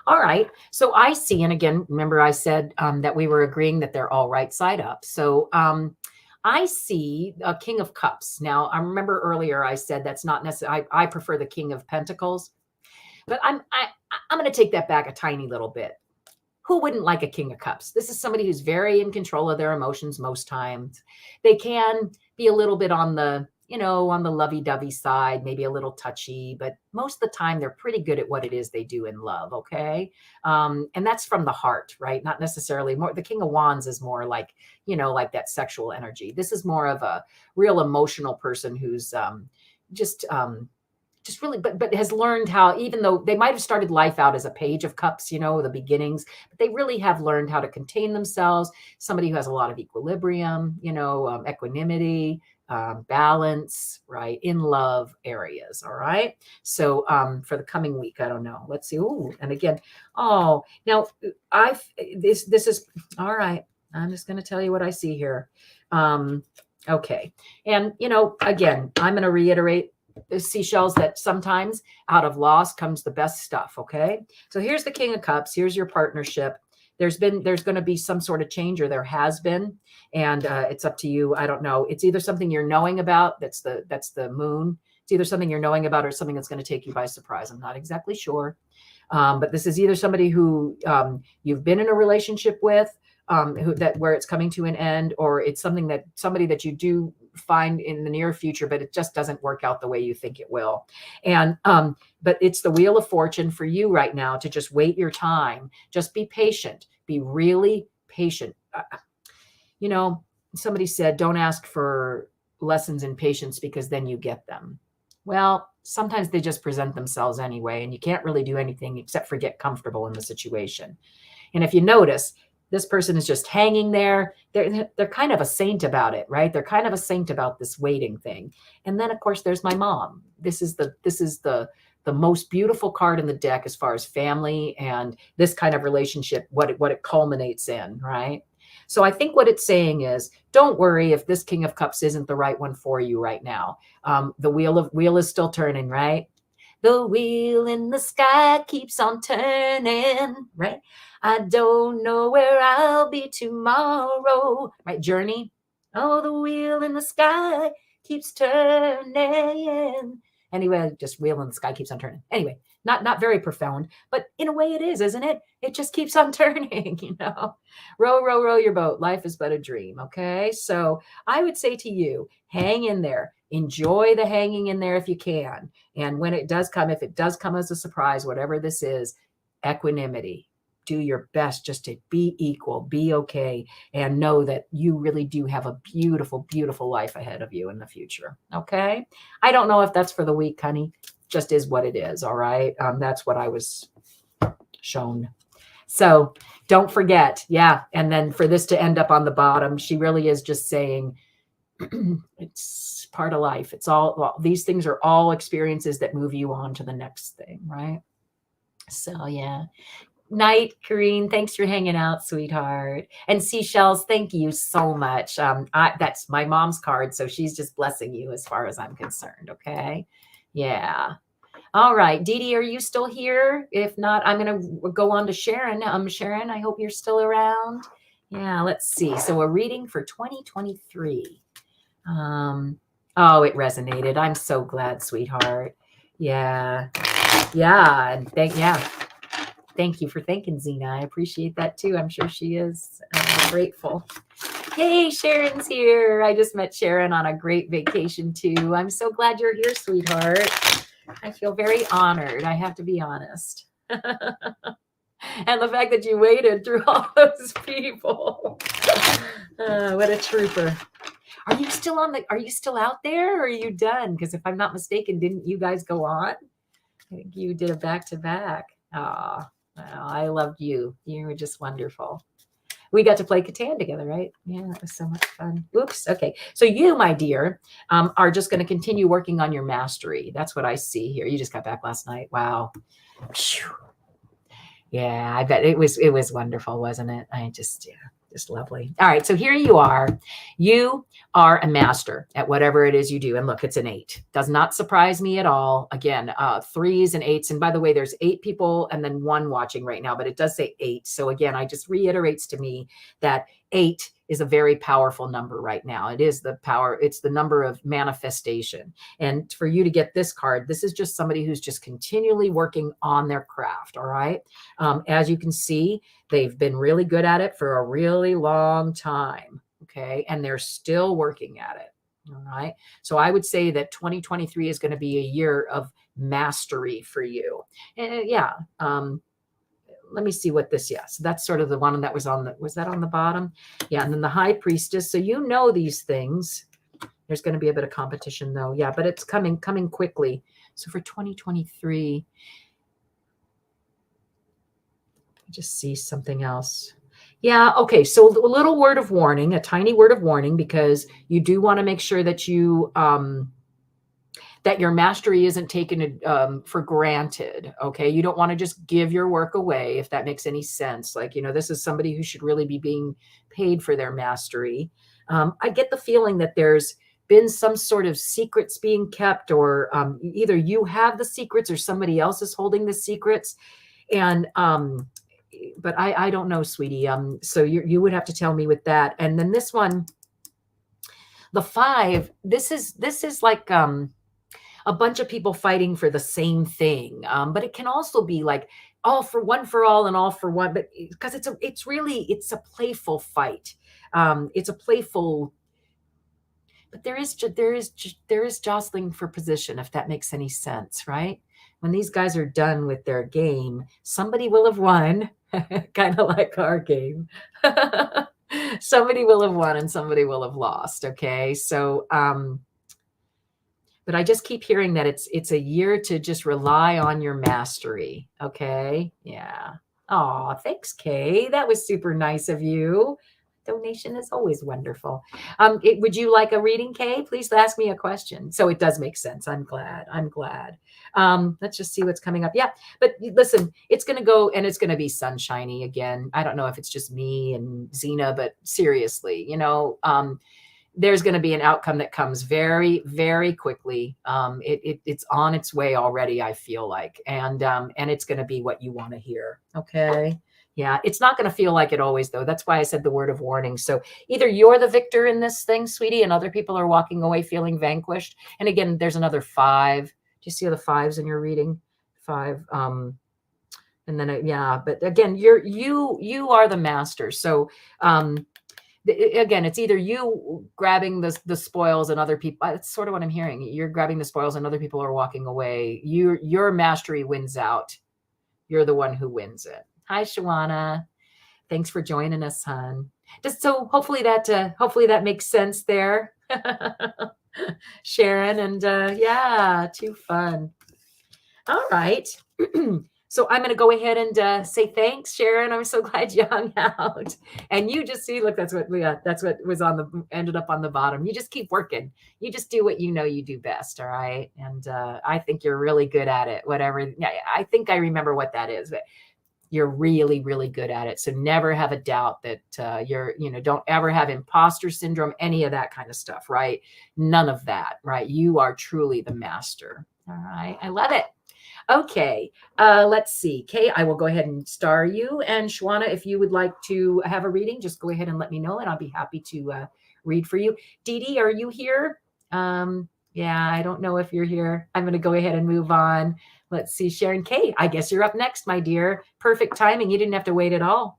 A: All right. So I see, and again, remember I said that we were agreeing that they're all right side up. So I see a King of Cups. Now, I remember earlier I said that's not necessarily, I prefer the King of Pentacles, but I'm going to take that back a tiny little bit. Who wouldn't like a King of Cups? This is somebody who's very in control of their emotions most times. They can be a little bit on the, on the lovey-dovey side, maybe a little touchy, but most of the time they're pretty good at what it is they do in love, okay? And that's from the heart, right? Not necessarily more. The King of Wands is more like, like that sexual energy. This is more of a real emotional person who's just really, but has learned how, even though they might have started life out as a Page of Cups, the beginnings, but they really have learned how to contain themselves. Somebody who has a lot of equilibrium, equanimity, balance, right, in love areas. All right. So for the coming week, I don't know. Let's see. Oh, and again, now this is all right. I'm just going to tell you what I see here. Okay. And again, I'm going to reiterate, seashells, that sometimes out of loss comes the best stuff. Okay. So here's the King of Cups. Here's your partnership. There's going to be some sort of change, or there has been, and it's up to you. I don't know. It's either something you're knowing about. That's the moon. It's either something you're knowing about or something that's going to take you by surprise. I'm not exactly sure. But this is either somebody who you've been in a relationship with, where it's coming to an end, or it's somebody that you do find in the near future, but it just doesn't work out the way you think it will. And but it's the Wheel of Fortune for you right now to just wait your time. Just be patient. Be really patient. Somebody said, don't ask for lessons in patience because then you get them. Well, sometimes they just present themselves anyway, and you can't really do anything except for get comfortable in the situation. And if you notice, This person is just hanging there. They're kind of a saint about it, right? They're kind of a saint about this waiting thing. And then of course there's my mom. This is the most beautiful card in the deck as far as family and this kind of relationship, what it culminates in, right? So I think what it's saying is, don't worry if this King of Cups isn't the right one for you right now. The wheel is still turning, right? The wheel in the sky keeps on turning, right? I don't know where I'll be tomorrow, right? Journey. Oh, the wheel in the sky keeps turning. Anyway, just wheel in the sky keeps on turning. Anyway, not very profound, but in a way it is, isn't it? It just keeps on turning, you know. Row, row, row your boat. Life is but a dream, okay? So I would say to you, hang in there. Enjoy the hanging in there if you can. And when it does come, if it does come as a surprise, whatever this is, equanimity. Do your best just to be equal, be okay, and know that you really do have a beautiful, beautiful life ahead of you in the future. Okay? I don't know if that's for the week, honey. Just is what it is. All right? That's what I was shown. So don't forget. Yeah. And then for this to end up on the bottom, she really is just saying, it's part of life. It's all, well, these things are all experiences that move you on to the next thing, right? So yeah. Night, Kareen. Thanks for hanging out, sweetheart. And Seashells, thank you so much. That's my mom's card, so she's just blessing you as far as I'm concerned. Okay. Yeah. All right. Dee Dee, are you still here? If not, I'm going to go on to Sharon. Sharon, I hope you're still around. Yeah, let's see. So a reading for 2023. Oh, it resonated. I'm so glad, sweetheart. Yeah. Yeah. And thank you for thanking Zina. I appreciate that too. I'm sure she is grateful. Hey, Sharon's here. I just met Sharon on a great vacation too. I'm so glad you're here, sweetheart. I feel very honored. I have to be honest. And the fact that you waited through all those people. What a trooper. Are you still out there or are you done? Because if I'm not mistaken, didn't you guys go on? I think you did a back-to-back. Oh, well, I loved you. You were just wonderful. We got to play Catan together, right? Yeah, it was so much fun. Oops. Okay. So you, my dear, are just going to continue working on your mastery. That's what I see here. You just got back last night. Wow. Yeah, I bet it was wonderful, wasn't it? Just lovely. All right. So here you are. You are a master at whatever it is you do. And look, it's an 8. Does not surprise me at all. Again, 3s and 8s. And by the way, there's 8 people and then 1 watching right now, but it does say 8. So again, I just reiterates to me that 8 is a very powerful number right now. It is the power. It's the number of manifestation. And for you to get this card, this is just somebody who's just continually working on their craft. All right. As you can see, they've been really good at it for a really long time. Okay. And they're still working at it. All right. So I would say that 2023 is going to be a year of mastery for you. And yeah. Let me see what this, so that's sort of the one that was that on the bottom? Yeah. And then the High Priestess. So you know these things. There's going to be a bit of competition though. Yeah, but it's coming quickly. So for 2023, just see something else. Yeah. Okay. So a little word of warning, a tiny word of warning, because you do want to make sure that you, that your mastery isn't taken for granted. Okay. You don't want to just give your work away, if that makes any sense. Like, this is somebody who should really be being paid for their mastery. I get the feeling that there's been some sort of secrets being kept, or either you have the secrets or somebody else is holding the secrets. And, but I don't know, sweetie. So you would have to tell me with that. And then this one, the 5, this is like, a bunch of people fighting for the same thing. But it can also be like all for one for all and all for one, but because it's a playful fight. It's a playful, but there is jostling for position, if that makes any sense, right? When these guys are done with their game, somebody will have won, kind of like our game. Somebody will have won and somebody will have lost. Okay. So, but I just keep hearing that it's a year to just rely on your mastery. Okay. Yeah. Oh, thanks, Kay. That was super nice of you. Donation is always wonderful. Would you like a reading, Kay? Please ask me a question. So it does make sense. I'm glad. I'm glad. Let's just see what's coming up. Yeah, but listen, it's going to go and it's going to be sunshiny again. I don't know if it's just me and Zina, but seriously, there's going to be an outcome that comes very, very quickly. It's on its way already, I feel like, and it's going to be what you want to hear. Okay. Yeah, it's not going to feel like it always, though. That's why I said the word of warning. So either you're the victor in this thing, sweetie, and other people are walking away feeling vanquished. And again, there's another 5. Do you see the 5s in your reading? 5. And then yeah, but again, you are the master. So again, it's either you grabbing the spoils and other people. That's sort of what I'm hearing. You're grabbing the spoils and other people are walking away. Your mastery wins out. You're the one who wins it. Hi, Shawana. Thanks for joining us, hon. Just so hopefully that makes sense there, Sharon. And yeah, too fun. All right. So I'm going to go ahead and say thanks, Sharon. I'm so glad you hung out. And you just see, look, that's what was ended up on the bottom. You just keep working. You just do what you know you do best. All right. And I think you're really good at it. Whatever. I think I remember what that is, but you're really, really good at it. So never have a doubt that don't ever have imposter syndrome, any of that kind of stuff. Right. None of that. Right. You are truly the master. All right. I love it. Okay, let's see. Kay, I will go ahead and star you. And Shawana, if you would like to have a reading, just go ahead and let me know, and I'll be happy to read for you. Dee Dee, are you here? Yeah, I don't know if you're here. I'm going to go ahead and move on. Let's see, Sharon Kay, I guess you're up next, my dear. Perfect timing. You didn't have to wait at all.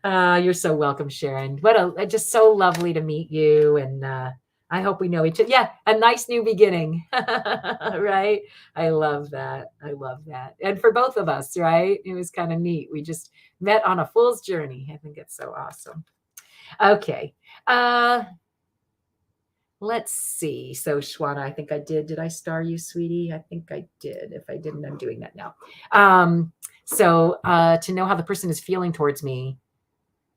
A: You're so welcome, Sharon. Just so lovely to meet you. And I hope we know each other. Yeah, a nice new beginning, right? I love that. I love that. And for both of us, right? It was kind of neat. We just met on a fool's journey. I think it's so awesome. Okay. Let's see. So Shawana, I think I did. Did I star you, sweetie? I think I did. If I didn't, I'm doing that now. So to know how the person is feeling towards me.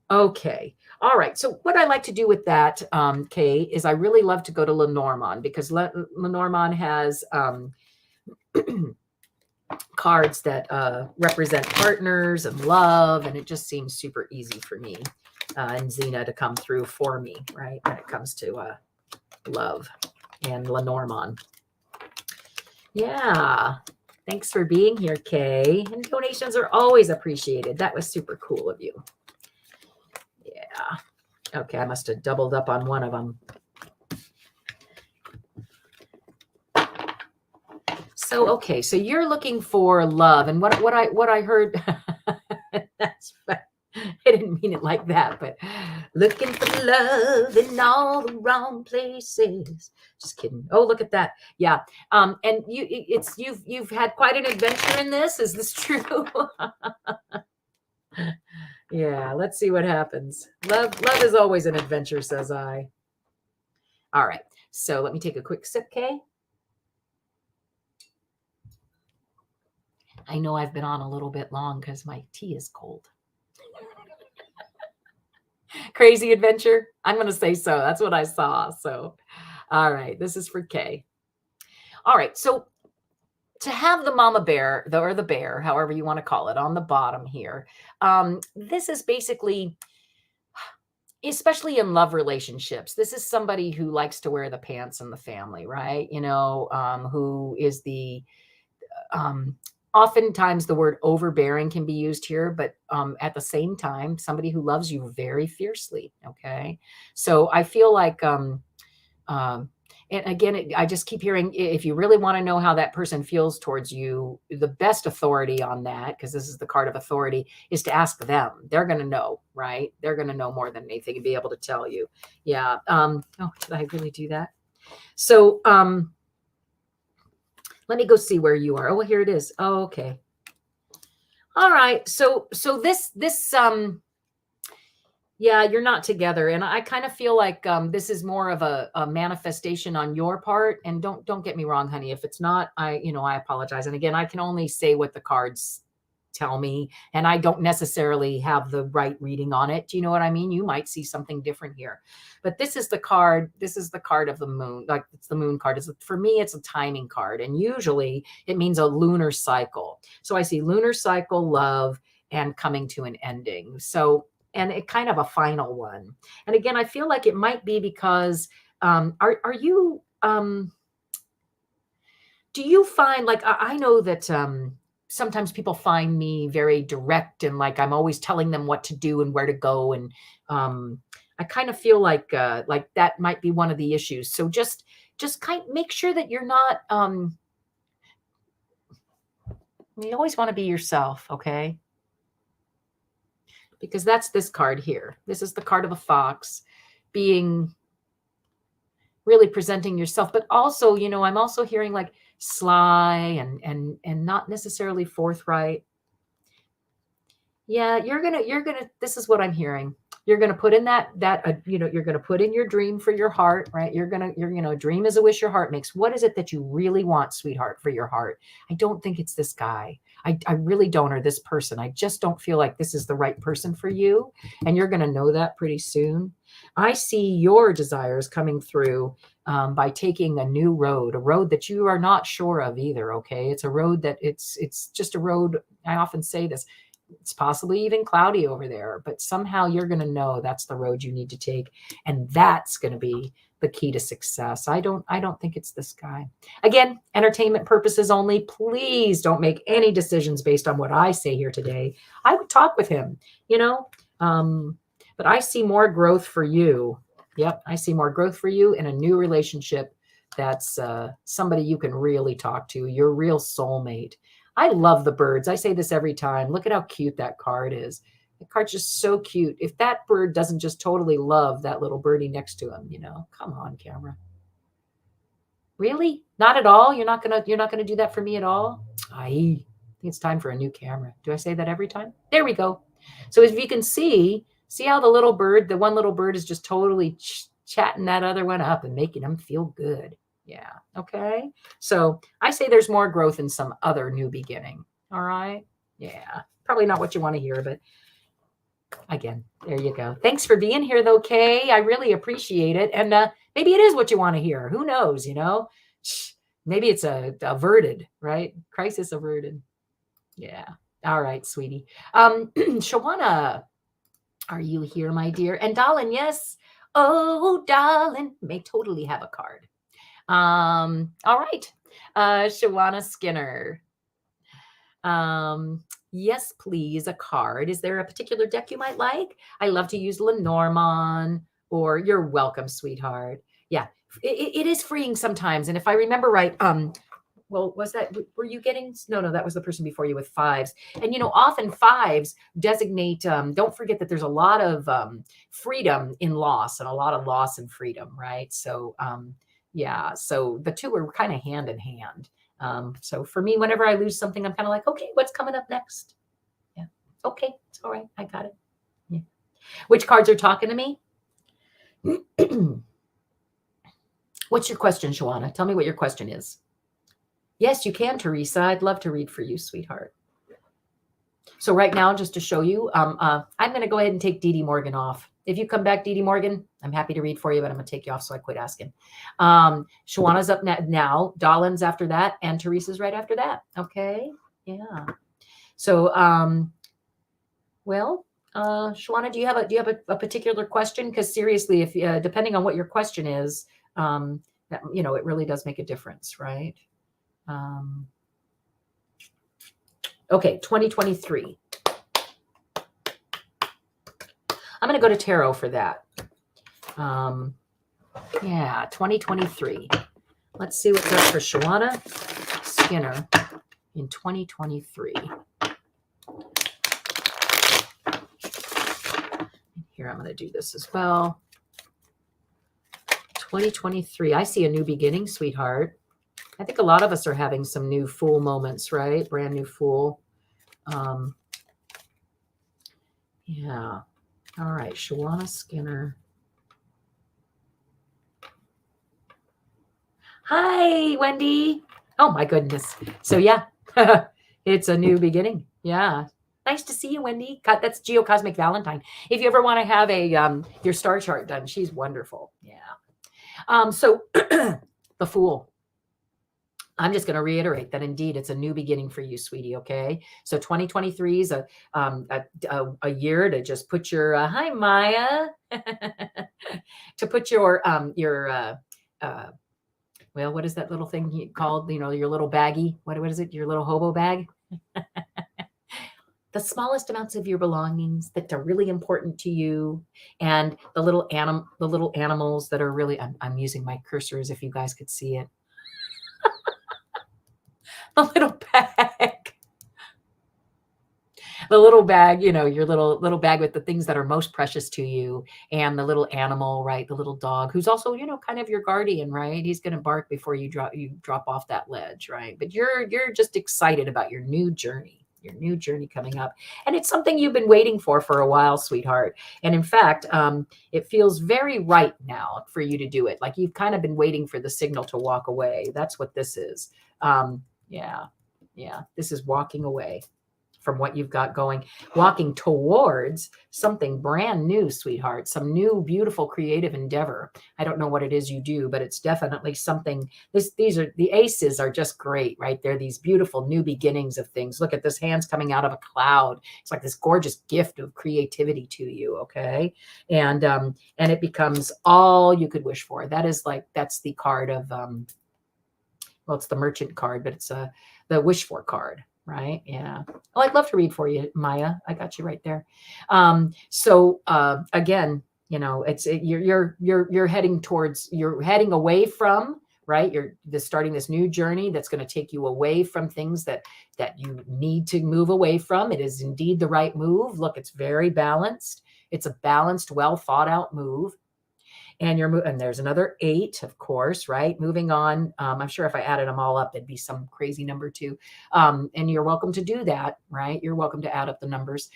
A: Okay. All right. So what I like to do with that, Kay, is I really love to go to Lenormand because Lenormand has cards that represent partners and love, and it just seems super easy for me and Zina to come through for me, right, when it comes to love and Lenormand. Yeah. Thanks for being here, Kay. And donations are always appreciated. That was super cool of you. Yeah. Okay, I must have doubled up on one of them. So, okay, so you're looking for love, and what I heard, that's fun. I didn't mean it like that, but looking for love in all the wrong places. Just kidding. Oh, look at that. Yeah. And you've had quite an adventure in this. Is this true? Yeah, let's see what happens. Love is always an adventure, says I. All right. So let me take a quick sip, Kay. I know I've been on a little bit long because my tea is cold. Crazy adventure? I'm going to say so. That's what I saw. So, all right. This is for Kay. All right. So to have the mama bear, or the bear, however you want to call it, on the bottom here, this is basically, especially in love relationships, this is somebody who likes to wear the pants in the family, right? Who is the, oftentimes the word overbearing can be used here, but at the same time, somebody who loves you very fiercely. Okay. So I feel like, and again, I just keep hearing, if you really want to know how that person feels towards you, the best authority on that, because this is the card of authority, is to ask them. They're going to know, right? They're going to know more than anything and be able to tell you. Yeah. Oh, did I really do that? So let me go see where you are. Oh, here it is. Oh, okay. All right. So this Yeah, you're not together. And I kind of feel like this is more of a manifestation on your part. And don't get me wrong, honey. If it's not, I apologize. And again, I can only say what the cards tell me. And I don't necessarily have the right reading on it. Do you know what I mean? You might see something different here. But this is the card. This is the card of the moon. Like it's the moon card. For me, it's a timing card. And usually it means a lunar cycle. So I see lunar cycle, love, and coming to an ending. So and it kind of a final one. And again, I feel like it might be because are you do you find like I know that sometimes people find me very direct and like I'm always telling them what to do and where to go, and I kind of feel like that might be one of the issues. So just kind make sure that you're not you always want to be yourself, okay? Because that's this card here. This is the card of a fox, being really presenting yourself, but also, I'm also hearing like sly and not necessarily forthright. Yeah, you're gonna, this is what I'm hearing. You're gonna put in that, you're gonna put in your dream for your heart, right? You're a dream is a wish your heart makes. What is it that you really want, sweetheart, for your heart? I don't think it's this guy. I really don't, or this person. I just don't feel like this is the right person for you. And you're gonna know that pretty soon. I see your desires coming through by taking a new road, a road that you are not sure of either. Okay. It's a road that it's just a road. I often say this, it's possibly even cloudy over there, but somehow you're going to know that's the road you need to take. And that's going to be the key to success. I don't think it's this guy. Again, entertainment purposes only. Please don't make any decisions based on what I say here today. I would talk with him, but I see more growth for you. Yep. I see more growth for you in a new relationship. That's somebody you can really talk to, your real soulmate. I love the birds. I say this every time. Look at how cute that card is. The card's just so cute. If that bird doesn't just totally love that little birdie next to him, come on, camera. Really? Not at all? You're not gonna do that for me at all? I think it's time for a new camera. Do I say that every time? There we go. So as you can see how the one little bird is just totally chatting that other one up and making them feel good. Yeah. Okay. So I say there's more growth in some other new beginning. All right. Yeah. Probably not what you want to hear, but again, there you go. Thanks for being here though, Kay. I really appreciate it. And maybe it is what you want to hear. Who knows, Maybe it's averted, right? Crisis averted. Yeah. All right, sweetie. Shawana, are you here, my dear? And darling, yes. Oh, darling, may totally have a card. All right. Shawana Skinner. Yes, please, a card. Is there a particular deck you might like? I love to use Lenormand, or you're welcome, sweetheart. Yeah, it is freeing sometimes. And if I remember right, well, were you getting, no, that was the person before you with fives. And, often fives designate, don't forget that there's a lot of freedom in loss and a lot of loss in freedom, right? So, yeah, so the two are kind of hand in hand. So for me, whenever I lose something, I'm kind of like, okay, what's coming up next? Yeah. Okay. It's all right. I got it. Yeah. Which cards are talking to me? What's your question, Shawana? Tell me what your question is. Yes, you can, Teresa. I'd love to read for you, sweetheart. So right now, just to show you, I'm going to go ahead and take Dee Dee Morgan off. If you come back, Dee Dee Morgan, I'm happy to read for you, but I'm going to take you off so I quit asking. Shawana's up now. Dalin's after that, and Teresa's right after that. Okay. Yeah. So, Shawana, do you have a particular question? Because seriously, if depending on what your question is, that, it really does make a difference, right? Okay, 2023. I'm going to go to tarot for that. Yeah, 2023. Let's see what's up for Shawana Skinner in 2023. Here, I'm going to do this as well. 2023. I see a new beginning, sweetheart. I think a lot of us are having some new Fool moments, right? Brand new Fool. Yeah. All right, Shawana Skinner. Hi, Wendy. Oh my goodness. So yeah, it's a new beginning. Yeah. Nice to see you, Wendy. That's Geocosmic Valentine. If you ever want to have a your star chart done, she's wonderful. Yeah. So the Fool. I'm just going to reiterate that indeed it's a new beginning for you, sweetie. Okay. So 2023 is a year to just put your hi Maya to put your well, what is that little thing called? You know, your little baggie. What is it? Your little hobo bag. The smallest amounts of your belongings that are really important to you, and the little animals that are really. I'm using my cursor as if you guys could see it. A little bag. The little bag, you know, your little bag with the things that are most precious to you, and the little animal, right? The little dog, who's also, you know, kind of your guardian, right? He's going to bark before you drop off that ledge, right? But you're just excited about your new journey coming up, and it's something you've been waiting for a while, sweetheart. And in fact, it feels very right now for you to do it. Like you've kind of been waiting for the signal to walk away. That's what this is. Yeah, this is walking away from what you've got going, walking towards something brand new, sweetheart, some new, beautiful, creative endeavor. I don't know what it is you do, but it's definitely something. These are the aces are just great, right? They're these beautiful new beginnings of things. Look at this, hands coming out of a cloud. It's like this gorgeous gift of creativity to you. Okay. And it becomes all you could wish for. That's the card of, well, it's the merchant card, but it's the wish for card. Right. Yeah. Oh, I'd love to read for you, Maya. I got you right there. So again, you know, you're heading away from, right. You're starting this new journey that's going to take you away from things that you need to move away from. It is indeed the right move. Look, it's very balanced. It's a balanced, well thought out move. And there's another 8, of course, right? Moving on. I'm sure if I added them all up, it'd be some crazy number too. And you're welcome to do that, right? You're welcome to add up the numbers.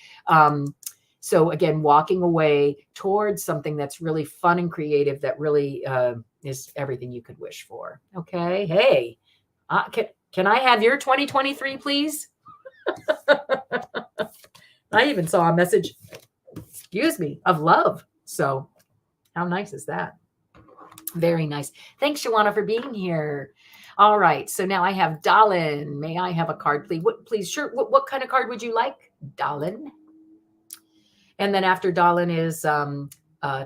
A: So again, walking away towards something that's really fun and creative, that really is everything you could wish for. Okay. Hey, can I have your 2023, please? I even saw a message, excuse me, of love. So how nice is that? Very nice. Thanks, Shawana, for being here. All right. So now I have Dalin. May I have a card, please? Please, sure. What kind of card would you like, Dalin? And then after Dalin is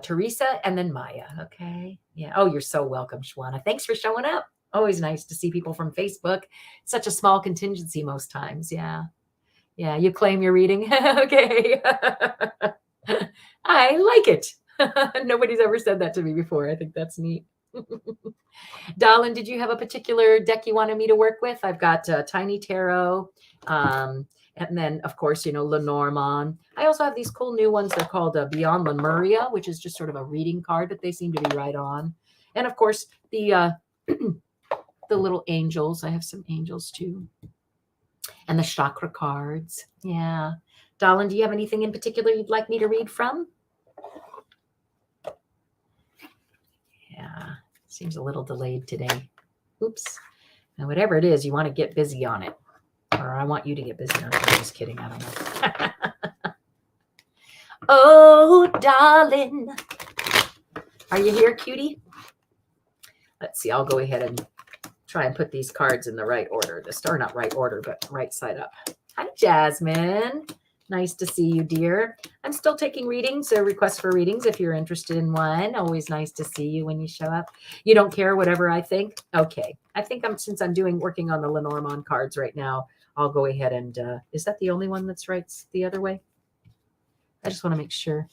A: Teresa, and then Maya. Okay. Yeah. Oh, you're so welcome, Shawana. Thanks for showing up. Always nice to see people from Facebook. Such a small contingency most times. Yeah. Yeah. You claim your reading. Okay. I like it. Nobody's ever said that to me before. I think that's neat. Dalin, did you have a particular deck you wanted me to work with? I've got Tiny Tarot, and then, of course, you know, Lenormand. I also have these cool new ones. They're called Beyond Lemuria, which is just sort of a reading card, but they seem to be right on. And, of course, the the little angels. I have some angels, too. And the chakra cards. Yeah. Dalin, do you have anything in particular you'd like me to read from? Yeah, seems a little delayed today. Oops. Now, whatever it is, you want to get busy on it. Or I want you to get busy on it. I'm just kidding. I don't know. Oh, darling. Are you here, cutie? Let's see. I'll go ahead and try and put these cards in the right order. Not right order, but right side up. Hi, Jasmine. Nice to see you, dear. I'm still taking readings, so requests for readings if you're interested in one. Always nice to see you when you show up. You don't care whatever I think? Okay. I think since I'm working on the Lenormand cards right now, I'll go ahead and, is that the only one that's right the other way? I just want to make sure.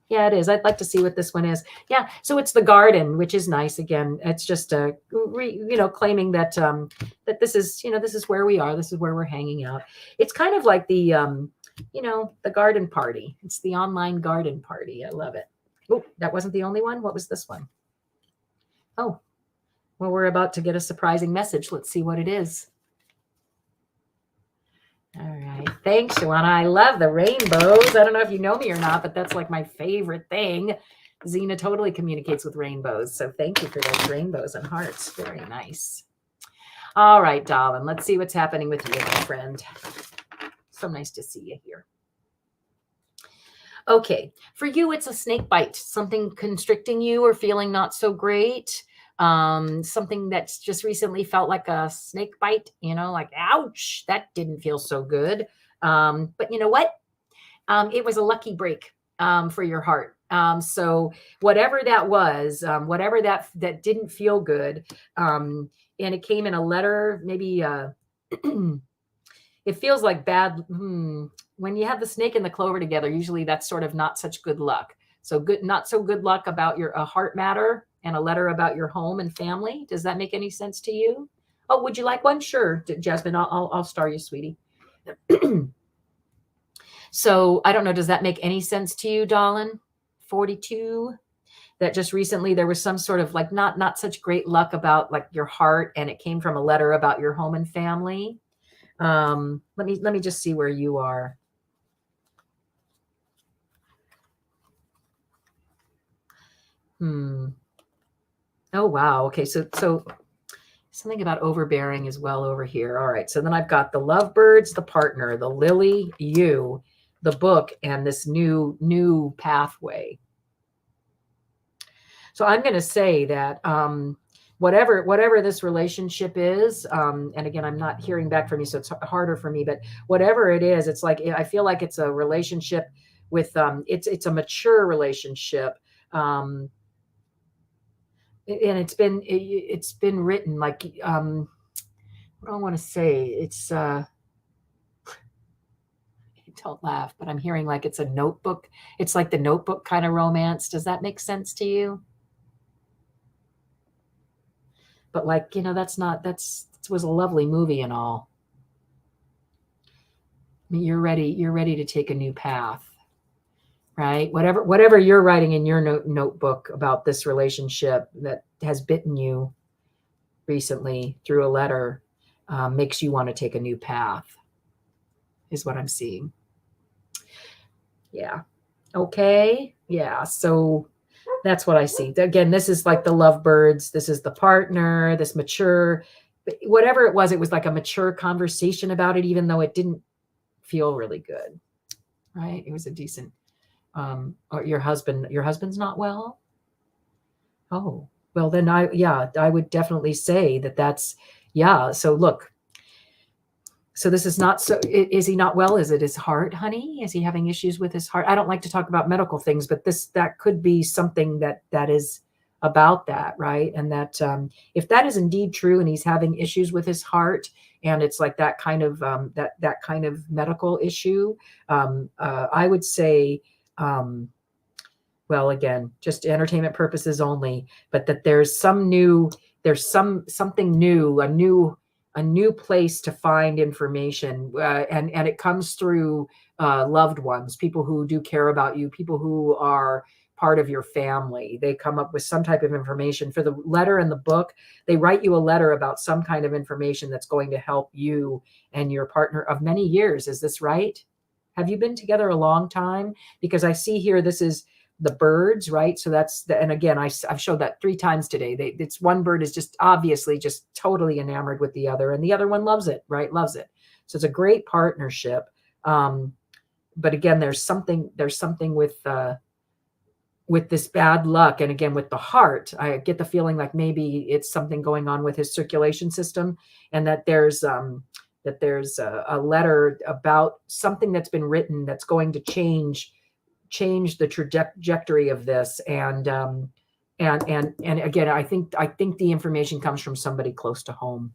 A: Yeah, it is. I'd like to see what this one is. Yeah. So it's the garden, which is nice. Again, it's just claiming that that this is where we are. This is where we're hanging out. It's kind of like the the garden party. It's the online garden party. I love it. Oh, that wasn't the only one. What was this one? Oh, well, we're about to get a surprising message. Let's see what it is. All right. Thanks, Joanna. I love the rainbows. I don't know if you know me or not, but that's like my favorite thing. Zina totally communicates with rainbows. So thank you for those rainbows and hearts. Very nice. All right, darling. Let's see what's happening with you, my friend. So nice to see you here. Okay. For you, it's a snake bite. Something constricting you or feeling not so great. Something that's just recently felt like a snake bite, like, ouch, that didn't feel so good. But you know what? It was a lucky break for your heart. So whatever that was, whatever that didn't feel good, and it came in a letter, maybe it feels like bad. When you have the snake and the clover together, usually that's sort of not such good luck. So not so good luck about your heart matter and a letter about your home and family. Does that make any sense to you? Oh, would you like one? Sure, Jasmine. I'll star you, sweetie. So I don't know. Does that make any sense to you, darling? 42. That just recently there was some sort of like not such great luck about like your heart, and it came from a letter about your home and family. Let me just see where you are. Oh, wow. Okay. So something about overbearing as well over here. All right. So then I've got the lovebirds, the partner, the lily, you, the book, and this new pathway. So I'm going to say that whatever this relationship is, and again, I'm not hearing back from you, so it's harder for me, but whatever it is, it's like, I feel like it's a relationship with, it's a mature relationship. And it's been written like, what do I want to say? It's, don't laugh, but I'm hearing like it's a notebook. It's like the Notebook kind of romance. Does that make sense to you? But like, that was a lovely movie and all. I mean, you're ready to take a new path, right? Whatever you're writing in your notebook about this relationship that has bitten you recently through a letter, makes you want to take a new path, is what I'm seeing. Yeah. Okay. Yeah. So that's what I see. Again, this is like the lovebirds. This is the partner, this mature, whatever it was like a mature conversation about it, even though it didn't feel really good. Right. It was a decent, or your husband's not well. Oh, well then I would definitely say that's, yeah. So look, so this is not, so is he not well? Is it his heart, honey? Is he having issues with his heart? I don't like to talk about medical things, but that could be something that is about that, right? And that if that is indeed true and he's having issues with his heart, and it's like that kind of that kind of medical issue, I would say, well, again, just entertainment purposes only, but that there's something new, a new place to find information, and it comes through loved ones, people who do care about you, people who are part of your family. They come up with some type of information. For the letter and the book, they write you a letter about some kind of information that's going to help you and your partner of many years. Is this right? Have you been together a long time? Because I see here this is the birds, right? So that's and again, I've showed that 3 times today. It's one bird is just obviously just totally enamored with the other, and the other one loves it, right? Loves it. So it's a great partnership. But again, there's something with this bad luck, and again with the heart, I get the feeling like maybe it's something going on with his circulation system, and that there's a letter about something that's been written that's going to change the trajectory of this, and again, I think the information comes from somebody close to home.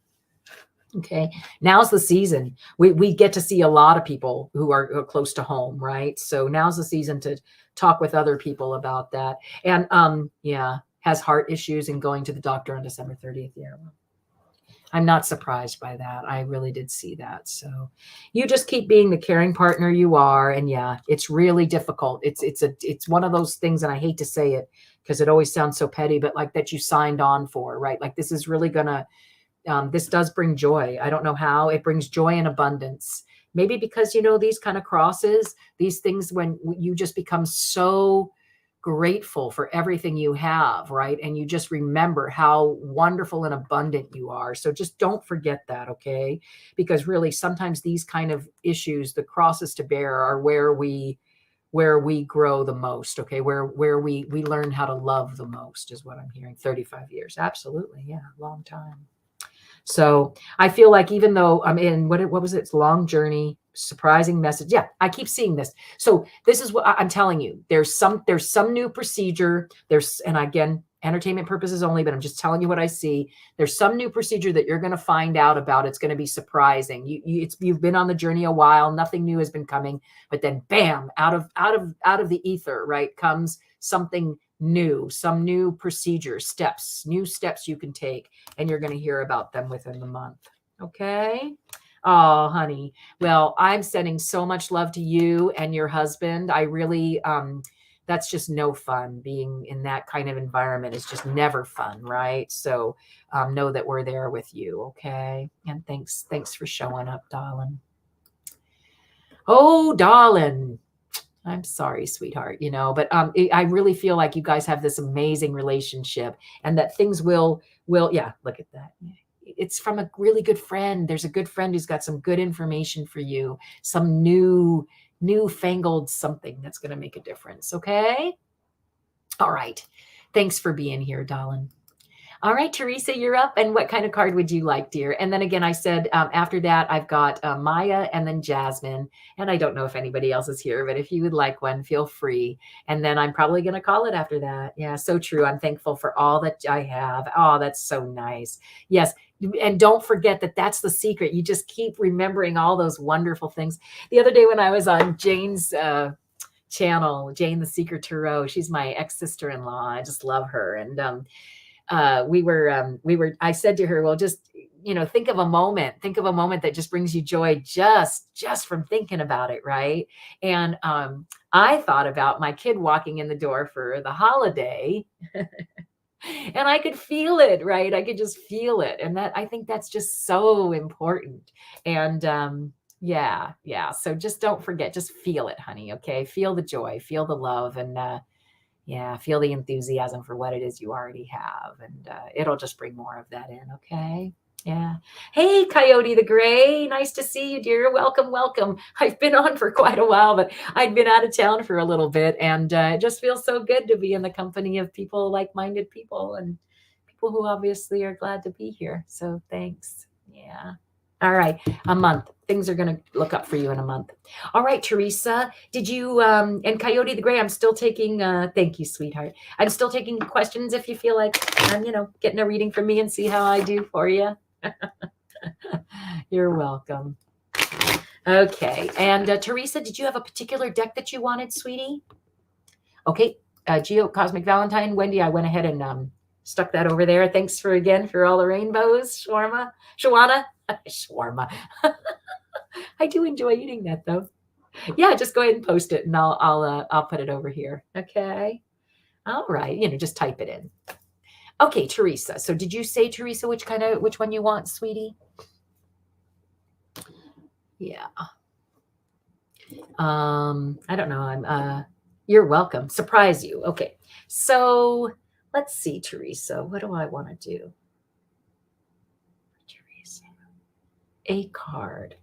A: Okay, now's the season. We get to see a lot of people who are close to home, right? So now's the season to talk with other people about that. And has heart issues and going to the doctor on December 30th. Yeah. I'm not surprised by that. I really did see that. So you just keep being the caring partner you are. And yeah, it's really difficult. It's one of those things, and I hate to say it because it always sounds so petty, but like that you signed on for, right? Like this is really gonna, this does bring joy. I don't know how. It brings joy and abundance. maybe because, you know, these kind of crosses, these things, when you just become so grateful for everything you have, right? And you just remember how wonderful and abundant you are. So just don't forget that, okay? Because really, sometimes these kind of issues, the crosses to bear, are where we grow the most, okay? Where we learn how to love the most, is what I'm hearing. 35 years. Absolutely. Yeah, long time. So I feel like, even though I'm in, what was it? It's long journey, surprising message. Yeah, I keep seeing this. So this is what I'm telling you. There's some new procedure. And again, entertainment purposes only, but I'm just telling you what I see. There's some new procedure that you're going to find out about. It's going to be surprising. You've been on the journey a while. Nothing new has been coming, but then bam, out of the ether, right, comes something new, some new procedure, new steps you can take, and you're going to hear about them within the month. Okay. Oh, honey. Well, I'm sending so much love to you and your husband. I really, that's just no fun. Being in that kind of environment is just never fun, right? So know that we're there with you. Okay. And thanks for showing up, darling. Oh, darling. I'm sorry, sweetheart, you know, but I really feel like you guys have this amazing relationship, and that things will, yeah, look at that. It's from a really good friend. There's a good friend who's got some good information for you, some newfangled something that's going to make a difference. Okay. All right. Thanks for being here, darling. All right, Teresa, you're up. And what kind of card would you like, dear? And then again, I said, after that, I've got Maya and then Jasmine. And I don't know if anybody else is here, but if you would like one, feel free. And then I'm probably going to call it after that. Yeah, so true. I'm thankful for all that I have. Oh, that's so nice. Yes. And don't forget that that's the secret. You just keep remembering all those wonderful things. The other day when I was on Jane's channel, Jane the Secret Tarot, she's my ex-sister-in-law. I just love her. And I said to her, well, just, you know, think of a moment that just brings you joy just from thinking about it. Right. And I thought about my kid walking in the door for the holiday and I could feel it. Right. I could just feel it. And I think that's just so important. And yeah. So just don't forget, just feel it, honey. Okay. Feel the joy, feel the love, and yeah, feel the enthusiasm for what it is you already have. And it'll just bring more of that in. Okay. Yeah. Hey, Coyote the Gray. Nice to see you, dear. Welcome. I've been on for quite a while, but I'd been out of town for a little bit. And it just feels so good to be in the company of people, like-minded people, and people who obviously are glad to be here. So thanks. Yeah. All right. A month. Things are going to look up for you in a month. All right, Teresa, did you, and Coyote the Gray, I'm still taking, thank you, sweetheart. I'm still taking questions if you feel like I'm, getting a reading from me and see how I do for you. You're welcome. Okay. And Teresa, did you have a particular deck that you wanted, sweetie? Okay. Geo Cosmic Valentine. Wendy, I went ahead and stuck that over there. Thanks for all the rainbows, Shawana. Shawarma. I do enjoy eating that, though. Yeah, just go ahead and post it, and I'll put it over here. Okay. All right. Just type it in. Okay, Teresa. So did you say, Teresa, which one you want, sweetie? Yeah. I don't know. You're welcome. Surprise you. Okay. So let's see, Teresa. What do I want to do? Teresa. A card.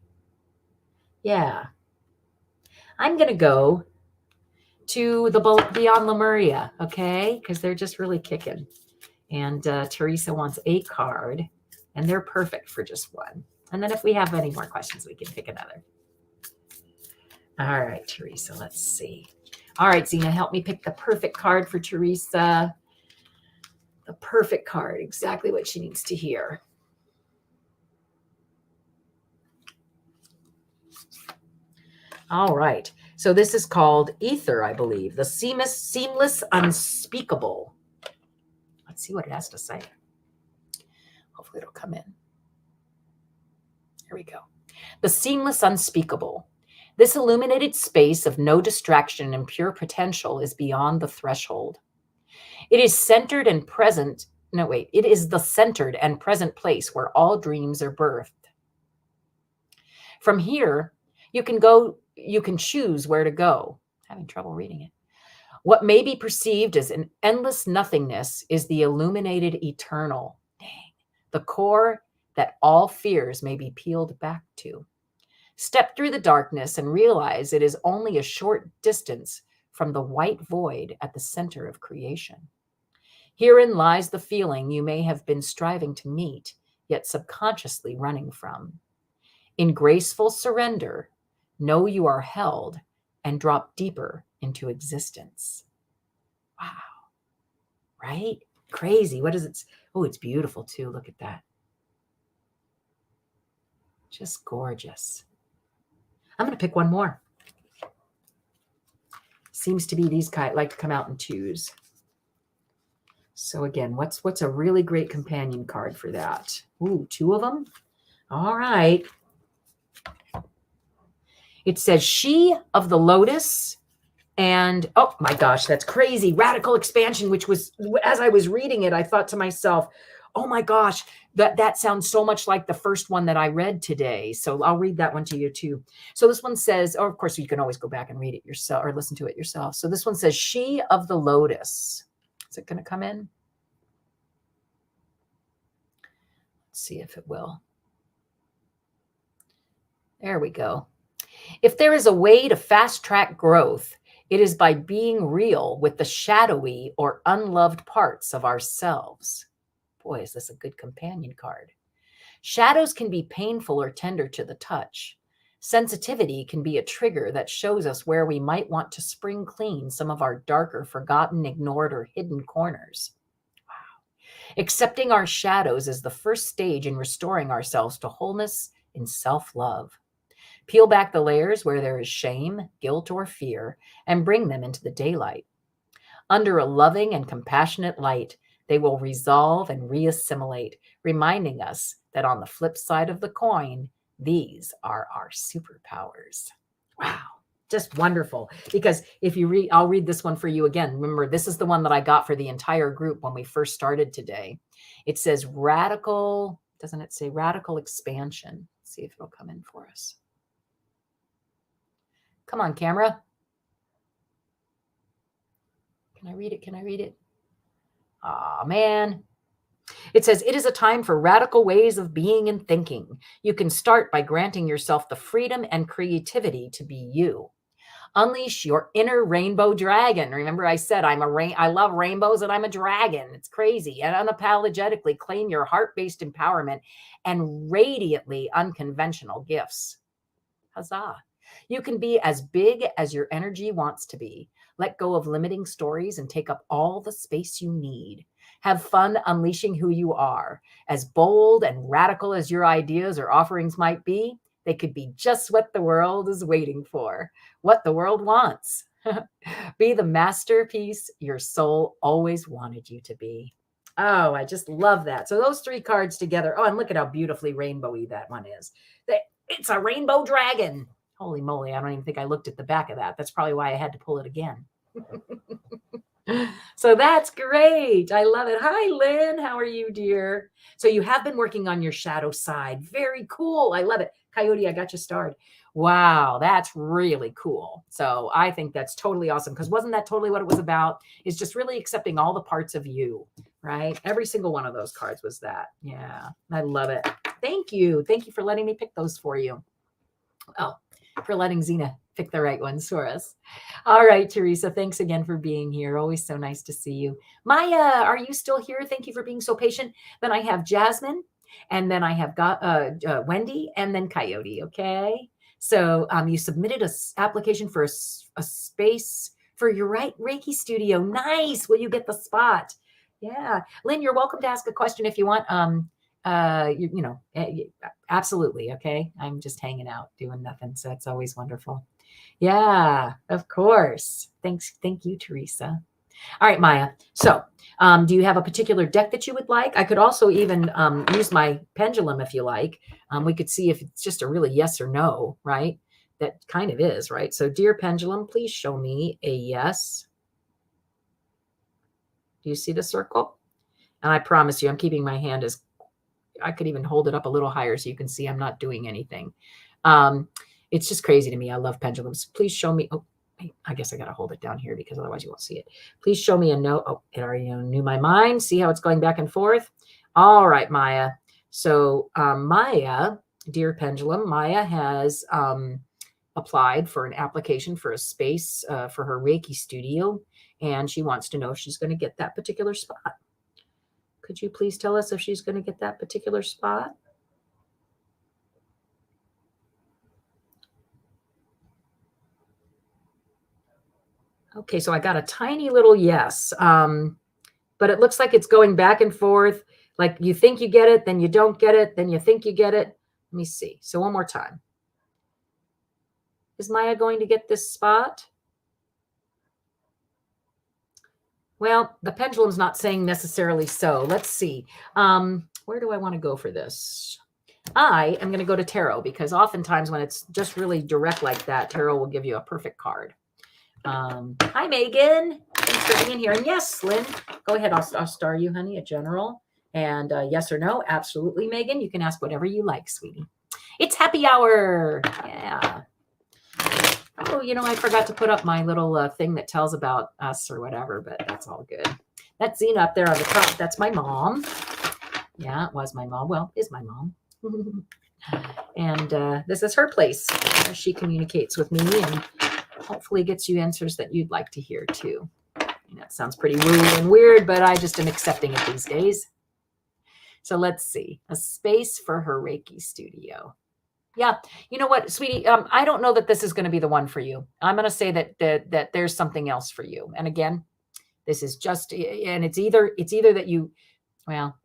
A: Yeah. I'm going to go to the Beyond Lemuria, okay? Because they're just really kicking. And Teresa wants a card, and they're perfect for just one. And then if we have any more questions, we can pick another. All right, Teresa, let's see. All right, Zina, help me pick the perfect card for Teresa. The perfect card, exactly what she needs to hear. All right. So this is called Ether, I believe. The seamless, unspeakable. Let's see what it has to say. Hopefully it'll come in. Here we go. The seamless, unspeakable. This illuminated space of no distraction and pure potential is beyond the threshold. It is centered and present. No, wait. It is the centered and present place where all dreams are birthed. From here, You can choose where to go. Having trouble reading it. What may be perceived as an endless nothingness is the illuminated eternal. Dang. The core that all fears may be peeled back to. Step through the darkness and realize it is only a short distance from the white void at the center of creation. Herein lies the feeling you may have been striving to meet, yet subconsciously running from. In graceful surrender, know you are held and drop deeper into existence. Wow. Right? Crazy. What is it? Oh, it's beautiful too. Look at that. Just gorgeous. I'm going to pick one more. Seems to be these guys like to come out in twos. So again, what's a really great companion card for that? Ooh, two of them. All right. It says She of the Lotus. And oh my gosh, that's crazy. Radical expansion, which was, as I was reading it, I thought to myself, oh my gosh, that sounds so much like the first one that I read today. So I'll read that one to you too. So this one says, oh, of course, you can always go back and read it yourself or listen to it yourself. So this one says, She of the Lotus. Is it going to come in? Let's see if it will. There we go. If there is a way to fast track growth, it is by being real with the shadowy or unloved parts of ourselves. Boy, is this a good companion card. Shadows can be painful or tender to the touch. Sensitivity can be a trigger that shows us where we might want to spring clean some of our darker, forgotten, ignored, or hidden corners. Wow. Accepting our shadows is the first stage in restoring ourselves to wholeness in self-love. Peel back the layers where there is shame, guilt, or fear, and bring them into the daylight. Under a loving and compassionate light, they will resolve and reassimilate, reminding us that on the flip side of the coin, these are our superpowers. Wow, just wonderful. Because if you read, I'll read this one for you again. Remember, this is the one that I got for the entire group when we first started today. It says radical, doesn't it say radical expansion? Let's see if it'll come in for us. Come on, camera. Can I read it? Can I read it? Aw, man. It says, it is a time for radical ways of being and thinking. You can start by granting yourself the freedom and creativity to be you. Unleash your inner rainbow dragon. Remember, I said I love rainbows and I'm a dragon. It's crazy. And unapologetically claim your heart-based empowerment and radiantly unconventional gifts. Huzzah. You can be as big as your energy wants to be. Let go of limiting stories and take up all the space you need. Have fun unleashing who you are. As bold and radical as your ideas or offerings might be, they could be just what the world is waiting for, what the world wants. Be the masterpiece your soul always wanted you to be. Oh, I just love that. So those three cards together. Oh, and look at how beautifully rainbowy that one is. It's a rainbow dragon. Holy moly, I don't even think I looked at the back of that. That's probably why I had to pull it again. So that's great. I love it. Hi, Lynn. How are you, dear? So you have been working on your shadow side. Very cool. I love it. Coyote, I got you starred. Wow, that's really cool. So I think that's totally awesome, because wasn't that totally what it was about? Is just really accepting all the parts of you, right? Every single one of those cards was that. Yeah, I love it. Thank you. Thank you for letting me pick those for you. Oh, for letting Zina pick the right ones for us. All right, Teresa, thanks again for being here. Always so nice to see you. Maya, are you still here? Thank you for being so patient. Then I have Jasmine, and then I have got Wendy, and then Coyote, okay? So you submitted an application for a space for your Reiki studio. Nice. Will you get the spot? Yeah. Lynn, you're welcome to ask a question if you want. Absolutely. Okay. I'm just hanging out doing nothing. So it's always wonderful. Yeah, of course. Thanks. Thank you, Teresa. All right, Maya. So do you have a particular deck that you would like? I could also even use my pendulum if you like. We could see if it's just a really yes or no, right? That kind of is, right? So dear pendulum, please show me a yes. Do you see the circle? And I promise you, I'm keeping my hand as, I could even hold it up a little higher so you can see I'm not doing anything. It's just crazy to me. I love pendulums. Please show me. Oh, I guess I got to hold it down here because otherwise you won't see it. Please show me a note. Oh, it already knew my mind. See how it's going back and forth? All right, Maya. So Maya, dear pendulum, Maya has applied for an application for a space for her Reiki studio, and she wants to know if she's going to get that particular spot. Could you please tell us if she's going to get that particular spot? Okay, so I got a tiny little yes, but it looks like it's going back and forth. Like you think you get it, then you don't get it, then you think you get it. Let me see. So one more time. Is Maya going to get this spot? Well, the pendulum's not saying necessarily so. Let's see. Where do I want to go for this? I am going to go to tarot because oftentimes when it's just really direct like that, tarot will give you a perfect card. Hi, Megan. Thanks for being here. And yes, Lynn, go ahead. I'll star you, honey, a general. And yes or no, absolutely, Megan. You can ask whatever you like, sweetie. It's happy hour. Yeah. Oh, you know, I forgot to put up my little thing that tells about us or whatever, but that's all good. That's Zina up there on the top. That's my mom. Yeah, it was my mom. Well, is my mom. And this is her place. She communicates with me and hopefully gets you answers that you'd like to hear too. And that sounds pretty woo and weird, but I just am accepting it these days. So let's see. A space for her Reiki studio. Yeah. You know what, sweetie? I don't know that this is going to be the one for you. I'm going to say that there's something else for you. And again, this is just, and it's either that you, well,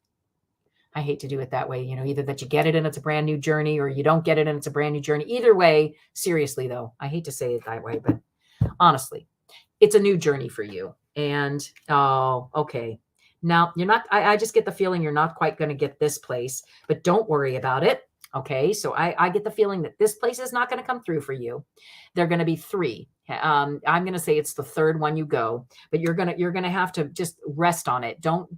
A: I hate to do it that way. You know, either that you get it and it's a brand new journey or you don't get it and it's a brand new journey. Either way, seriously though, I hate to say it that way, but honestly, it's a new journey for you. And, oh, okay. Now you're not, I just get the feeling you're not quite going to get this place, but don't worry about it. Okay. So I get the feeling that this place is not going to come through for you. They're going to be three. I'm going to say it's the third one you go, but you're going to have to just rest on it. Don't,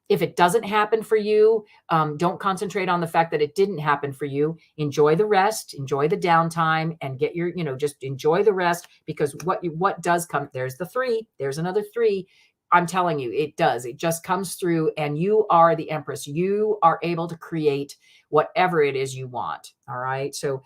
A: if it doesn't happen for you, don't concentrate on the fact that it didn't happen for you. Enjoy the rest, enjoy the downtime, and get your, just enjoy the rest, because what does come, there's the three, there's another three. I'm telling you, it does. It just comes through, and you are the Empress. You are able to create whatever it is you want. All right. So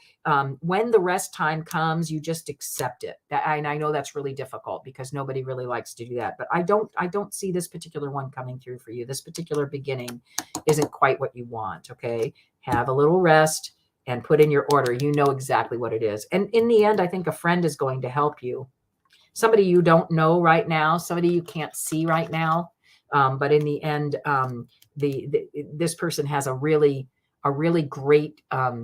A: when the rest time comes, you just accept it. And I know that's really difficult because nobody really likes to do that. But I don't see this particular one coming through for you. This particular beginning isn't quite what you want. Okay. Have a little rest and put in your order. You know exactly what it is. And in the end, I think a friend is going to help you. Somebody you don't know right now, somebody you can't see right now. But in the end, this person has a really great, I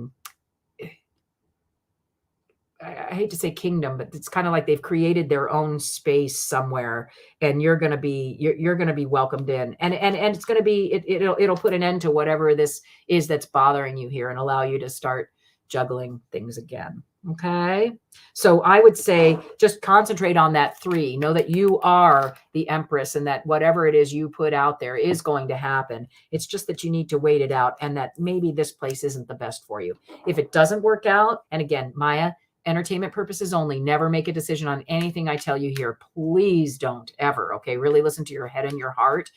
A: hate to say kingdom, but it's kind of like they've created their own space somewhere, and you're going to be welcomed in, and it's going to be, it'll put an end to whatever this is that's bothering you here and allow you to start juggling things again. Okay. So I would say just concentrate on that three. Know that you are the Empress and that whatever it is you put out there is going to happen. It's just that you need to wait it out, and that maybe this place isn't the best for you. If it doesn't work out, and again, Maya, entertainment purposes only, never make a decision on anything I tell you here. Please don't ever. Okay. Really listen to your head and your heart.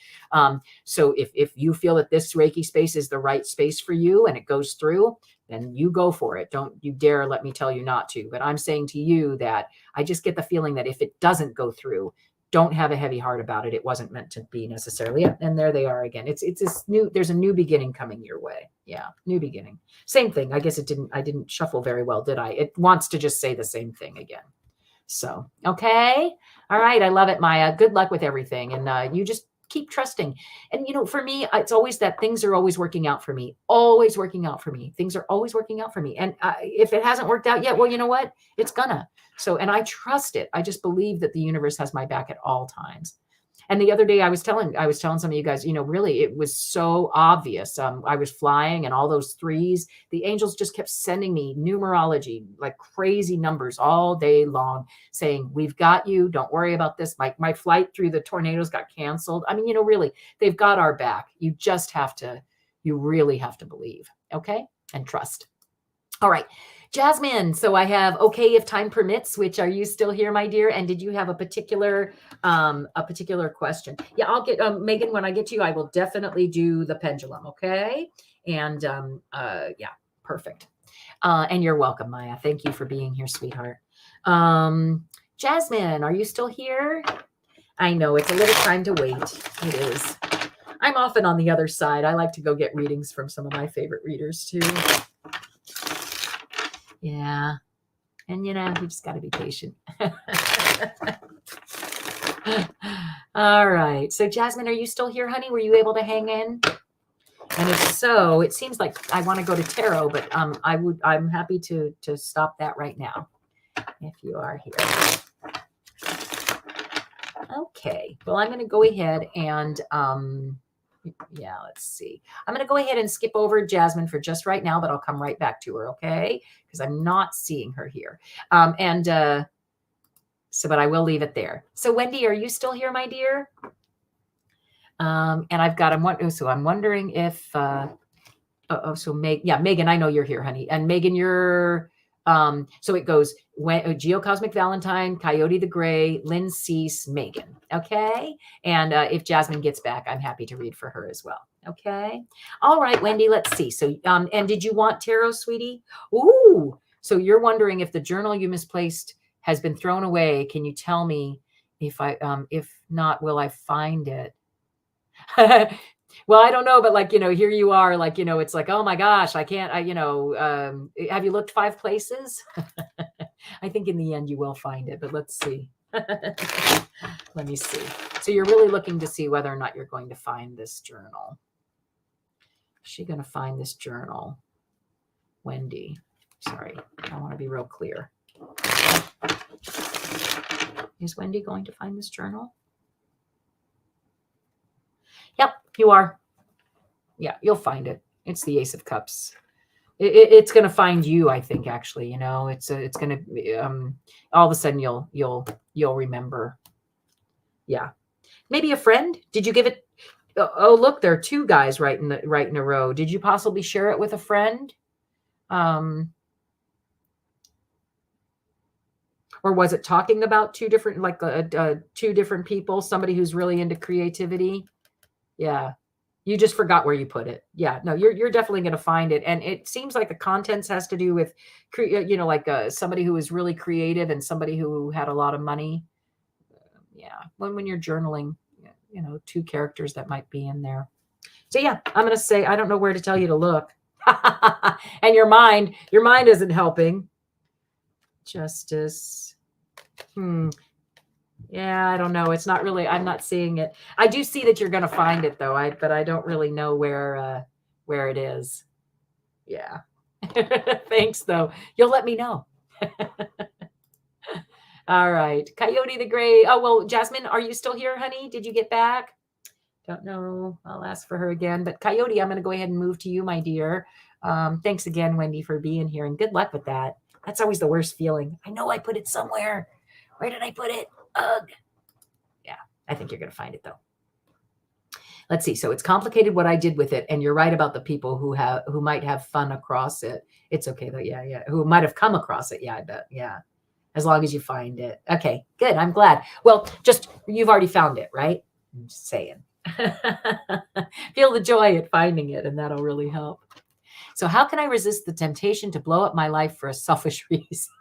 A: So if you feel that this Reiki space is the right space for you and it goes through, then you go for it. Don't you dare let me tell you not to. But I'm saying to you that I just get the feeling that if it doesn't go through, don't have a heavy heart about it. It wasn't meant to be necessarily. And there they are again. It's this new, there's a new beginning coming your way. Yeah. New beginning. Same thing. I guess I didn't shuffle very well, did I? It wants to just say the same thing again. So, okay. All right. I love it, Maya. Good luck with everything. And you just keep trusting. And, for me, it's always that things are always working out for me, always working out for me. Things are always working out for me. And if it hasn't worked out yet, well, you know what? It's gonna. So, and I trust it. I just believe that the universe has my back at all times. And the other day I was telling some of you guys, really, it was so obvious. I was flying and all those threes, the angels just kept sending me numerology, like crazy numbers all day long, saying, we've got you. Don't worry about this. My flight through the tornadoes got canceled. I mean, really, they've got our back. You really have to believe. Okay. And trust. All right, Jasmine. So I have okay if time permits. Which are you still here, my dear? And did you have a particular question? Yeah, I'll get Megan when I get to you. I will definitely do the pendulum. Okay, and yeah, perfect. And you're welcome, Maya. Thank you for being here, sweetheart. Jasmine, are you still here? I know it's a little time to wait. It is. I'm often on the other side. I like to go get readings from some of my favorite readers too. Yeah. And you know, we just got to be patient. All right. So Jasmine, are you still here, honey? Were you able to hang in? And if so, it seems like I want to go to tarot, but I'm happy to stop that right now if you are here. Okay. Well, I'm going to go ahead and yeah, let's see. I'm going to go ahead and skip over Jasmine for just right now, but I'll come right back to her, okay? Because I'm not seeing her here. So, but I will leave it there. So, Wendy, are you still here, my dear? And I've got, so I'm wondering if, so Megan, I know you're here, honey. And Megan, you're, so it goes, Geocosmic Valentine, Coyote the Gray, Lynn Cease, Megan. Okay. And if Jasmine gets back, I'm happy to read for her as well. Okay. All right, Wendy, let's see. So, and did you want tarot, sweetie? Ooh. So you're wondering if the journal you misplaced has been thrown away. Can you tell me if not, will I find it? Well, I don't know, but like, here you are, like, it's like, oh my gosh, I can't, have you looked 5 places? I think in the end you will find it, but let's see. Let me see. So you're really looking to see whether or not you're going to find this journal. Is she going to find this journal? Wendy, sorry, I want to be real clear. Is Wendy going to find this journal? Yep, you are. Yeah, you'll find it. It's the Ace of Cups. It's going to find you, I think, actually. It's going to all of a sudden you'll remember. Yeah, maybe a friend. Did you give it? Oh, look, there are 2 guys right in a row. Did you possibly share it with a friend? Or was it talking about 2 different, like 2 different people? Somebody who's really into creativity. Yeah. You just forgot where you put it. Yeah, no, you're definitely going to find it. And it seems like the contents has to do with, like somebody who is really creative and somebody who had a lot of money. Yeah, when you're journaling, 2 characters that might be in there. So yeah, I'm going to say, I don't know where to tell you to look. And your mind isn't helping. Justice. Yeah, I don't know. It's not really, I'm not seeing it. I do see that you're going to find it though. But I don't really know where it is. Yeah. Thanks though. You'll let me know. All right. Coyote the Gray. Oh, well, Jasmine, are you still here, honey? Did you get back? Don't know. I'll ask for her again. But Coyote, I'm going to go ahead and move to you, my dear. Thanks again, Wendy, for being here. And good luck with that. That's always the worst feeling. I know I put it somewhere. Where did I put it? Ugh. Yeah, I think you're going to find it, though. Let's see. So it's complicated what I did with it. And you're right about the people who might have fun across it. It's okay, though. Yeah, yeah. Who might have come across it. Yeah, I bet. Yeah. As long as you find it. Okay, good. I'm glad. Well, you've already found it, right? I'm just saying. Feel the joy at finding it, and that'll really help. So how can I resist the temptation to blow up my life for a selfish reason?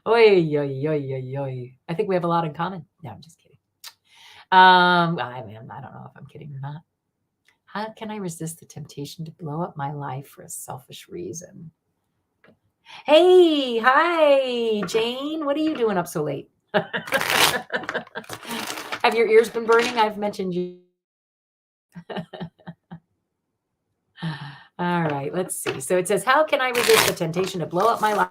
A: Oy, oy, oy, oy, oy. I think we have a lot in common. No, I'm just kidding. I don't know if I'm kidding or not. How can I resist the temptation to blow up my life for a selfish reason? Hey, hi, Jane. What are you doing up so late? Have your ears been burning? I've mentioned you. All right, let's see. So it says, how can I resist the temptation to blow up my life?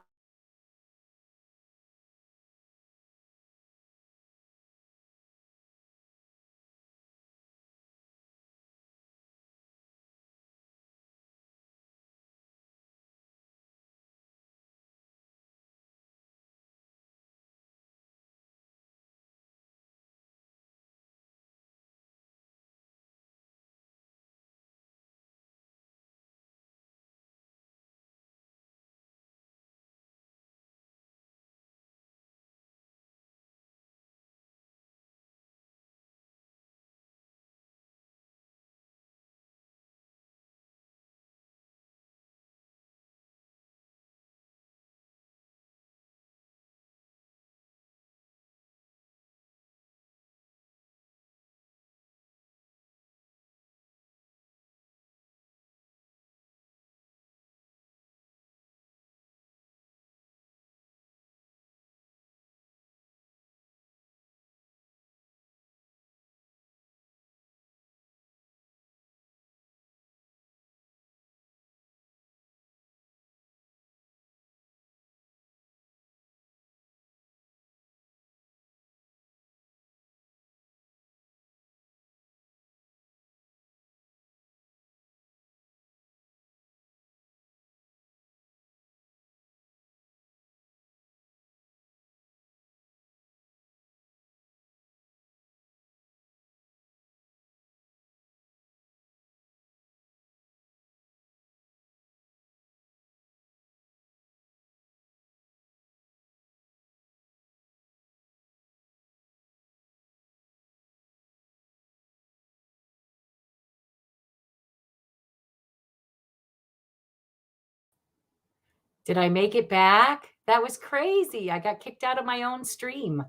A: Did I make it back? That was crazy. I got kicked out of my own stream.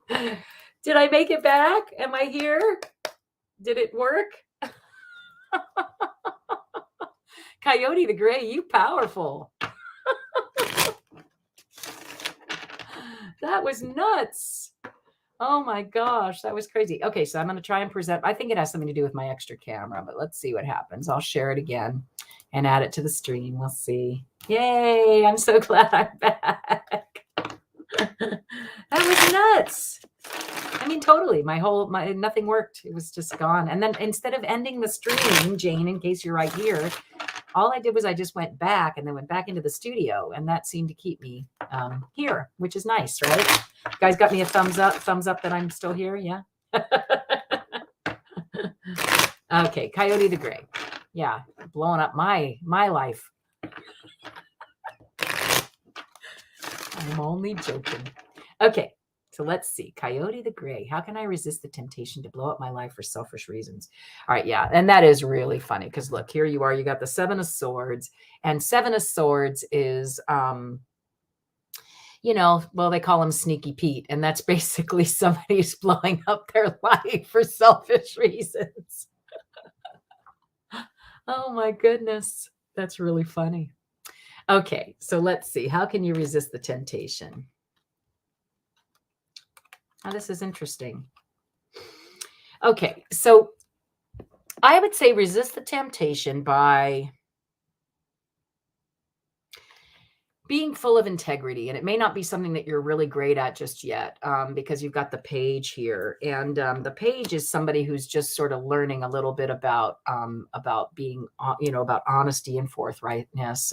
A: Did I make it back? Am I here? Did it work? Coyote the Gray, you powerful. That was nuts. Oh my gosh, that was crazy. Okay, so I'm going to try and present. I think it has something to do with my extra camera, but let's see what happens. I'll share it again and add it to the stream. We'll see. Yay, I'm so glad I'm back. That was nuts. I mean, totally. Nothing worked. It was just gone. And then instead of ending the stream, Jane, in case you're right here, all I did was I just went back and then went back into the studio, and that seemed to keep me here, which is nice, right? You guys got me a thumbs up that I'm still here. Yeah. Okay. Coyote the Gray. Yeah. Blowing up my life. I'm only joking. Okay. So let's see. Coyote the Gray. How can I resist the temptation to blow up my life for selfish reasons? All right. Yeah. And that is really funny because look, here you are. You got the Seven of Swords, and Seven of Swords is, well, they call him Sneaky Pete. And that's basically somebody who's blowing up their life for selfish reasons. Oh my goodness. That's really funny. Okay. So let's see. How can you resist the temptation? Oh, this is interesting. Okay, so I would say resist the temptation by being full of integrity. And it may not be something that you're really great at just yet, because you've got the Page here. And the Page is somebody who's just sort of learning a little bit about being, about honesty and forthrightness.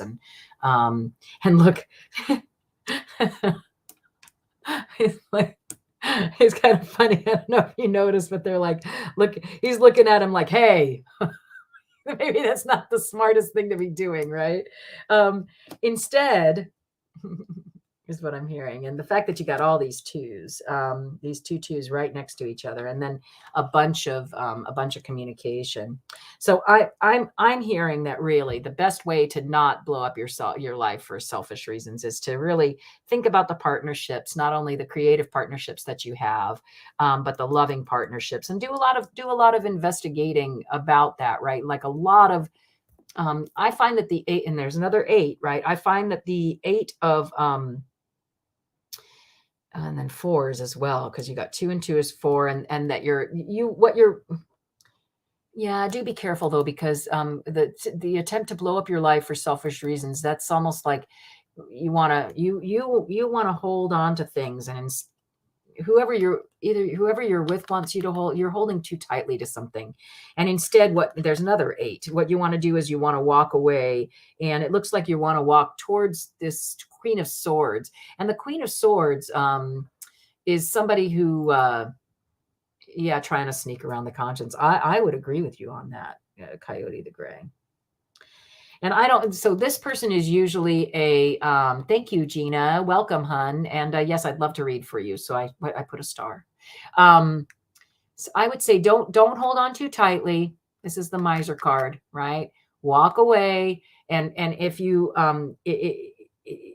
A: And look, it's like, it's kind of funny. I don't know if you noticed, but they're like, look, he's looking at him like, hey, maybe that's not the smartest thing to be doing, right? Instead, is what I'm hearing. And the fact that you got all these twos right next to each other, and then a bunch of communication. So I'm hearing that really the best way to not blow up your life for selfish reasons is to really think about the partnerships, not only the creative partnerships that you have, but the loving partnerships, and do a lot of investigating about that, right? Like a lot of, I find that the 8, and there's another 8, right? I find that the 8 of, and then 4s as well, because you got 2 and 2 is 4, and that do be careful though, because the attempt to blow up your life for selfish reasons, that's almost like you want to hold on to things, and whoever you're with wants you to hold, you're holding too tightly to something. And instead, there's another 8. What you want to do is you want to walk away, and it looks like you want to walk towards this Queen of Swords. And the Queen of Swords is somebody who, trying to sneak around the conscience. I would agree with you on that, Coyote the Gray. And so this person is usually thank you, Gina. Welcome, hun. And yes, I'd love to read for you. So I put a star. So I would say, don't hold on too tightly. This is the Miser card, right? Walk away. And if you,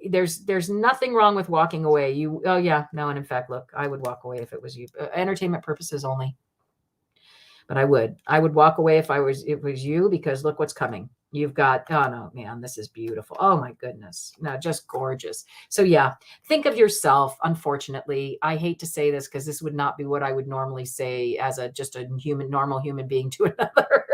A: there's nothing wrong with walking away. And in fact, look, I would walk away if it was you. Entertainment purposes only. But I would walk away if it was you, because look what's coming. You've got, oh no, man, this is beautiful. Oh my goodness. No, just gorgeous. So yeah, think of yourself. Unfortunately, I hate to say this because this would not be what I would normally say as just a normal human being to another.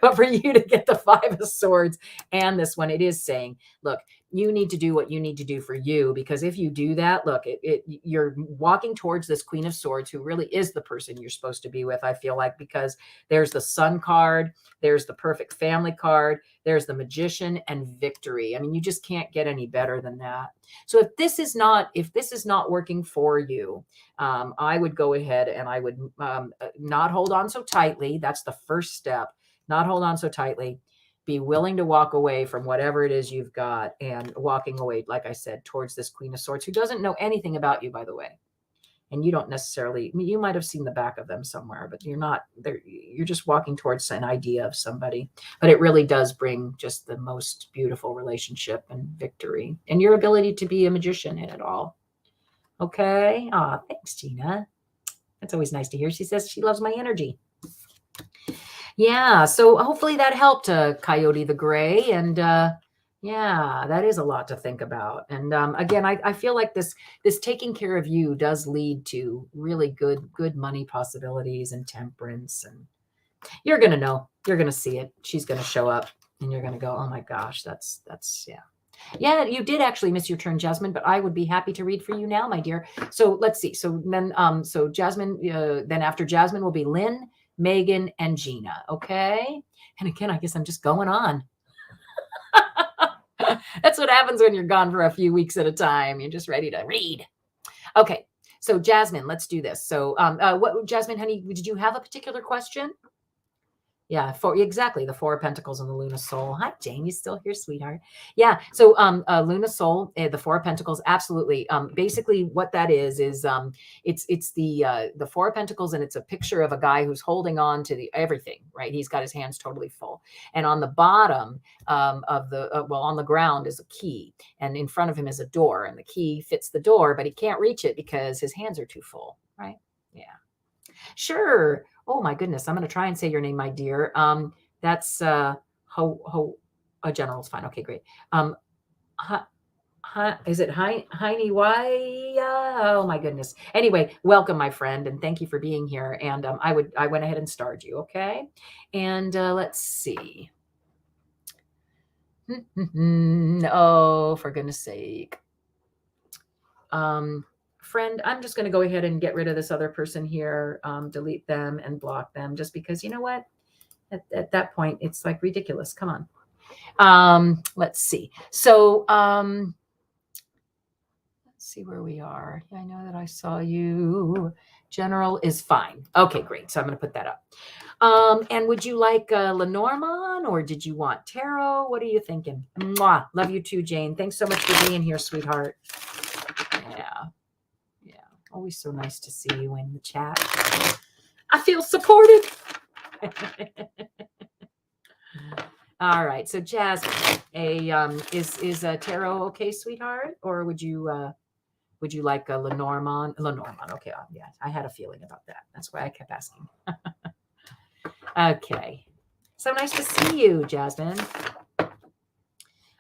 A: But for you to get the 5 of Swords and this one, it is saying, look, you need to do what you need to do for you, because if you do that, look, you're walking towards this Queen of Swords, who really is the person you're supposed to be with, I feel like, because there's the Sun card, there's the Perfect Family card, there's the Magician, and Victory. I mean, you just can't get any better than that. So if this is not working for you, I would go ahead and I would not hold on so tightly. That's the first step. Not hold on so tightly. Be willing to walk away from whatever it is you've got, and walking away, like I said, towards this Queen of Swords, who doesn't know anything about you, by the way. and you don't necessarily, I mean, you might have seen the back of them somewhere, but you're not there. You're just walking towards an idea of somebody, but it really does bring just the most beautiful relationship and victory and your ability to be a magician in it all. Okay. Ah, thanks, Gina. That's always nice to hear. She says she loves my energy. Yeah. So hopefully that helped, Coyote the Gray. And yeah, that is a lot to think about. And again, I feel like this taking care of you does lead to really good money possibilities and temperance. And you're gonna know. You're gonna see it. She's gonna show up, and you're gonna go, oh my gosh, that's yeah. Yeah, you did actually miss your turn, Jasmine, but I would be happy to read for you now, my dear. So let's see. So then, so Jasmine, then after Jasmine will be Lynn, Megan, and Gina. Okay. And again, I guess I'm just going on. That's what happens when you're gone for a few weeks at a time. You're just ready to read. Okay. So Jasmine, let's do this. So what, Jasmine, honey, did you have a particular question? Yeah, exactly the Four of Pentacles and the Luna Soul. Hi, Jane, you still here, sweetheart? Yeah. So Luna Soul, the Four of Pentacles, absolutely. Basically, what that is it's the Four of Pentacles, and it's a picture of a guy who's holding on to everything, right? He's got his hands totally full, and on the bottom of the on the ground is a key, and in front of him is a door, and the key fits the door, but he can't reach it because his hands are too full, right? Yeah. Sure. Oh my goodness. I'm going to try and say your name, my dear. That's a general's fine. Okay, great. Is it Heine Y? Oh my goodness. Anyway, welcome, my friend, and thank you for being here. And I went ahead and starred you. Okay. And let's see. Oh, for goodness sake. Friend, I'm just going to go ahead and get rid of this other person here, delete them and block them, just because, you know what, at that point, it's like ridiculous. Come on. Let's see. So let's see where we are. I know that I saw you. General is fine. Okay, great. So I'm going to put that up. And would you like Lenormand, or did you want tarot? What are you thinking? Mwah. Love you too, Jane. Thanks so much for being here, sweetheart. Yeah. Always so nice to see you in the chat. I feel supported. All right. So Jasmine, is a tarot okay, sweetheart? Or would you like a Lenormand? Lenormand. Okay. Yeah. I had a feeling about that. That's why I kept asking. Okay. So nice to see you, Jasmine.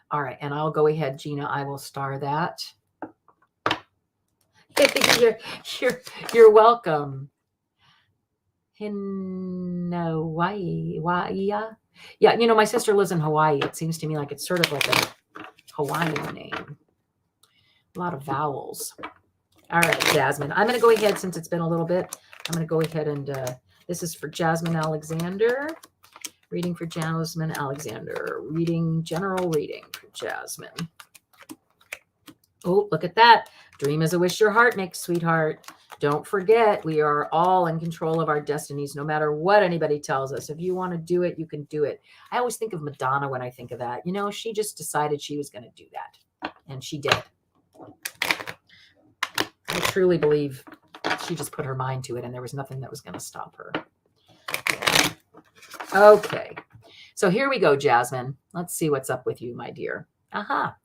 A: All right. And I'll go ahead, Gina. I will star that. You're welcome. In Hawaii. Yeah, you know, my sister lives in Hawaii. It seems to me like it's sort of like a Hawaiian name. A lot of vowels. All right, Jasmine. I'm going to go ahead, since it's been a little bit, I'm going to go ahead and this is for Jasmine Alexander. Reading for Jasmine Alexander. General reading for Jasmine. Oh, look at that. Dream is a wish your heart makes, sweetheart. Don't forget, we are all in control of our destinies, no matter what anybody tells us. If you want to do it, you can do it. I always think of Madonna when I think of that. You know, she just decided she was going to do that, and she did. I truly believe she just put her mind to it, and there was nothing that was going to stop her. Okay. So here we go, Jasmine. Let's see what's up with you, my dear. Aha.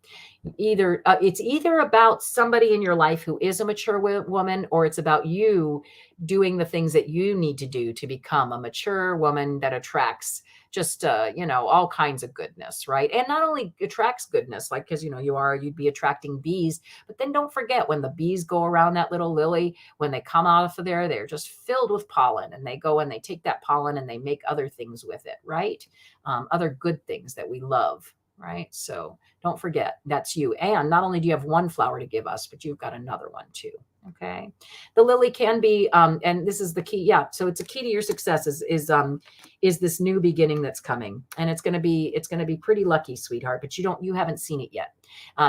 A: It's either about somebody in your life who is a mature woman, or it's about you doing the things that you need to do to become a mature woman that attracts just, all kinds of goodness, right? And not only attracts goodness, like, because, you'd be attracting bees, but then don't forget, when the bees go around that little lily, when they come out of there, they're just filled with pollen, and they go and they take that pollen and they make other things with it, right? Other good things that we love. Right. So don't forget, that's you. And not only do you have one flower to give us, but you've got another one too. Okay. The lily can be, and this is the key. Yeah. So it's a key to your success is this new beginning that's coming, and it's going to be pretty lucky, sweetheart, but you haven't seen it yet.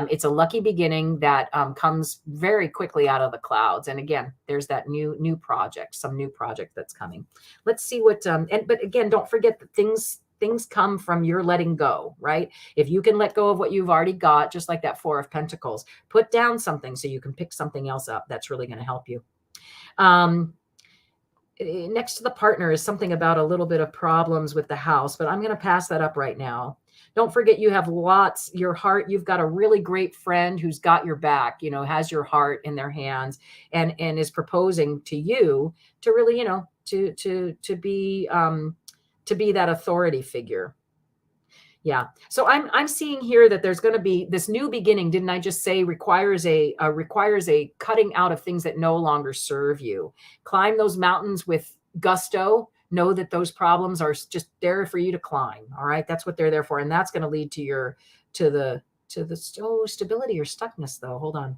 A: It's a lucky beginning that comes very quickly out of the clouds. And again, there's that new project, some new project that's coming. Let's see what, but again, don't forget that things come from your letting go, right? If you can let go of what you've already got, just like that Four of Pentacles, put down something so you can pick something else up. That's really going to help you. Next to the partner is something about a little bit of problems with the house, but I'm going to pass that up right now. Don't forget you have lots, your heart, you've got a really great friend who's got your back, has your heart in their hands and is proposing to you to really, to be that authority figure. Yeah. So I'm seeing here that there's going to be this new beginning. Didn't I just say requires a cutting out of things that no longer serve you? Climb those mountains with gusto. Know that those problems are just there for you to climb. All right. That's what they're there for. And that's going to lead to the stability or stuckness though. Hold on.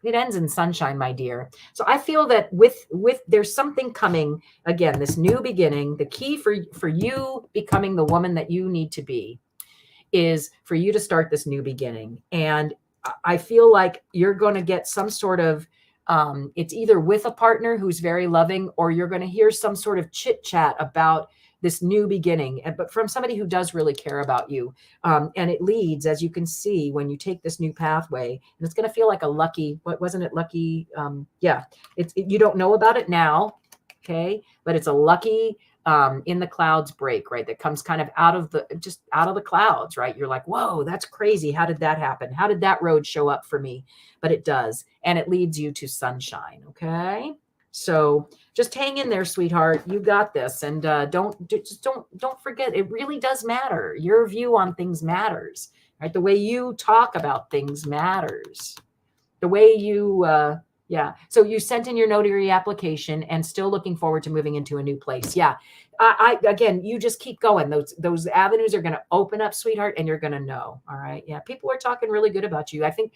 A: It ends in sunshine, my dear. So I feel that with there's something coming again, this new beginning. The key for you becoming the woman that you need to be is for you to start this new beginning. And I feel like you're going to get some sort of it's either with a partner who's very loving, or you're going to hear some sort of chit chat about this new beginning, but from somebody who does really care about you. And it leads, as you can see, when you take this new pathway, and it's going to feel like a lucky, what wasn't it lucky? Yeah, you don't know about it now. Okay. But it's a lucky, in the clouds break, right? That comes kind of out of the clouds, right? You're like, whoa, that's crazy. How did that happen? How did that road show up for me? But it does. And it leads you to sunshine. Okay. So just hang in there, sweetheart. You got this. And don't forget, it really does matter. Your view on things matters, right? The way you talk about things matters. The way you, yeah. So you sent in your notary application and still looking forward to moving into a new place. Yeah. Again, you just keep going. Those avenues are going to open up, sweetheart, and you're going to know. All right. Yeah. People are talking really good about you. I think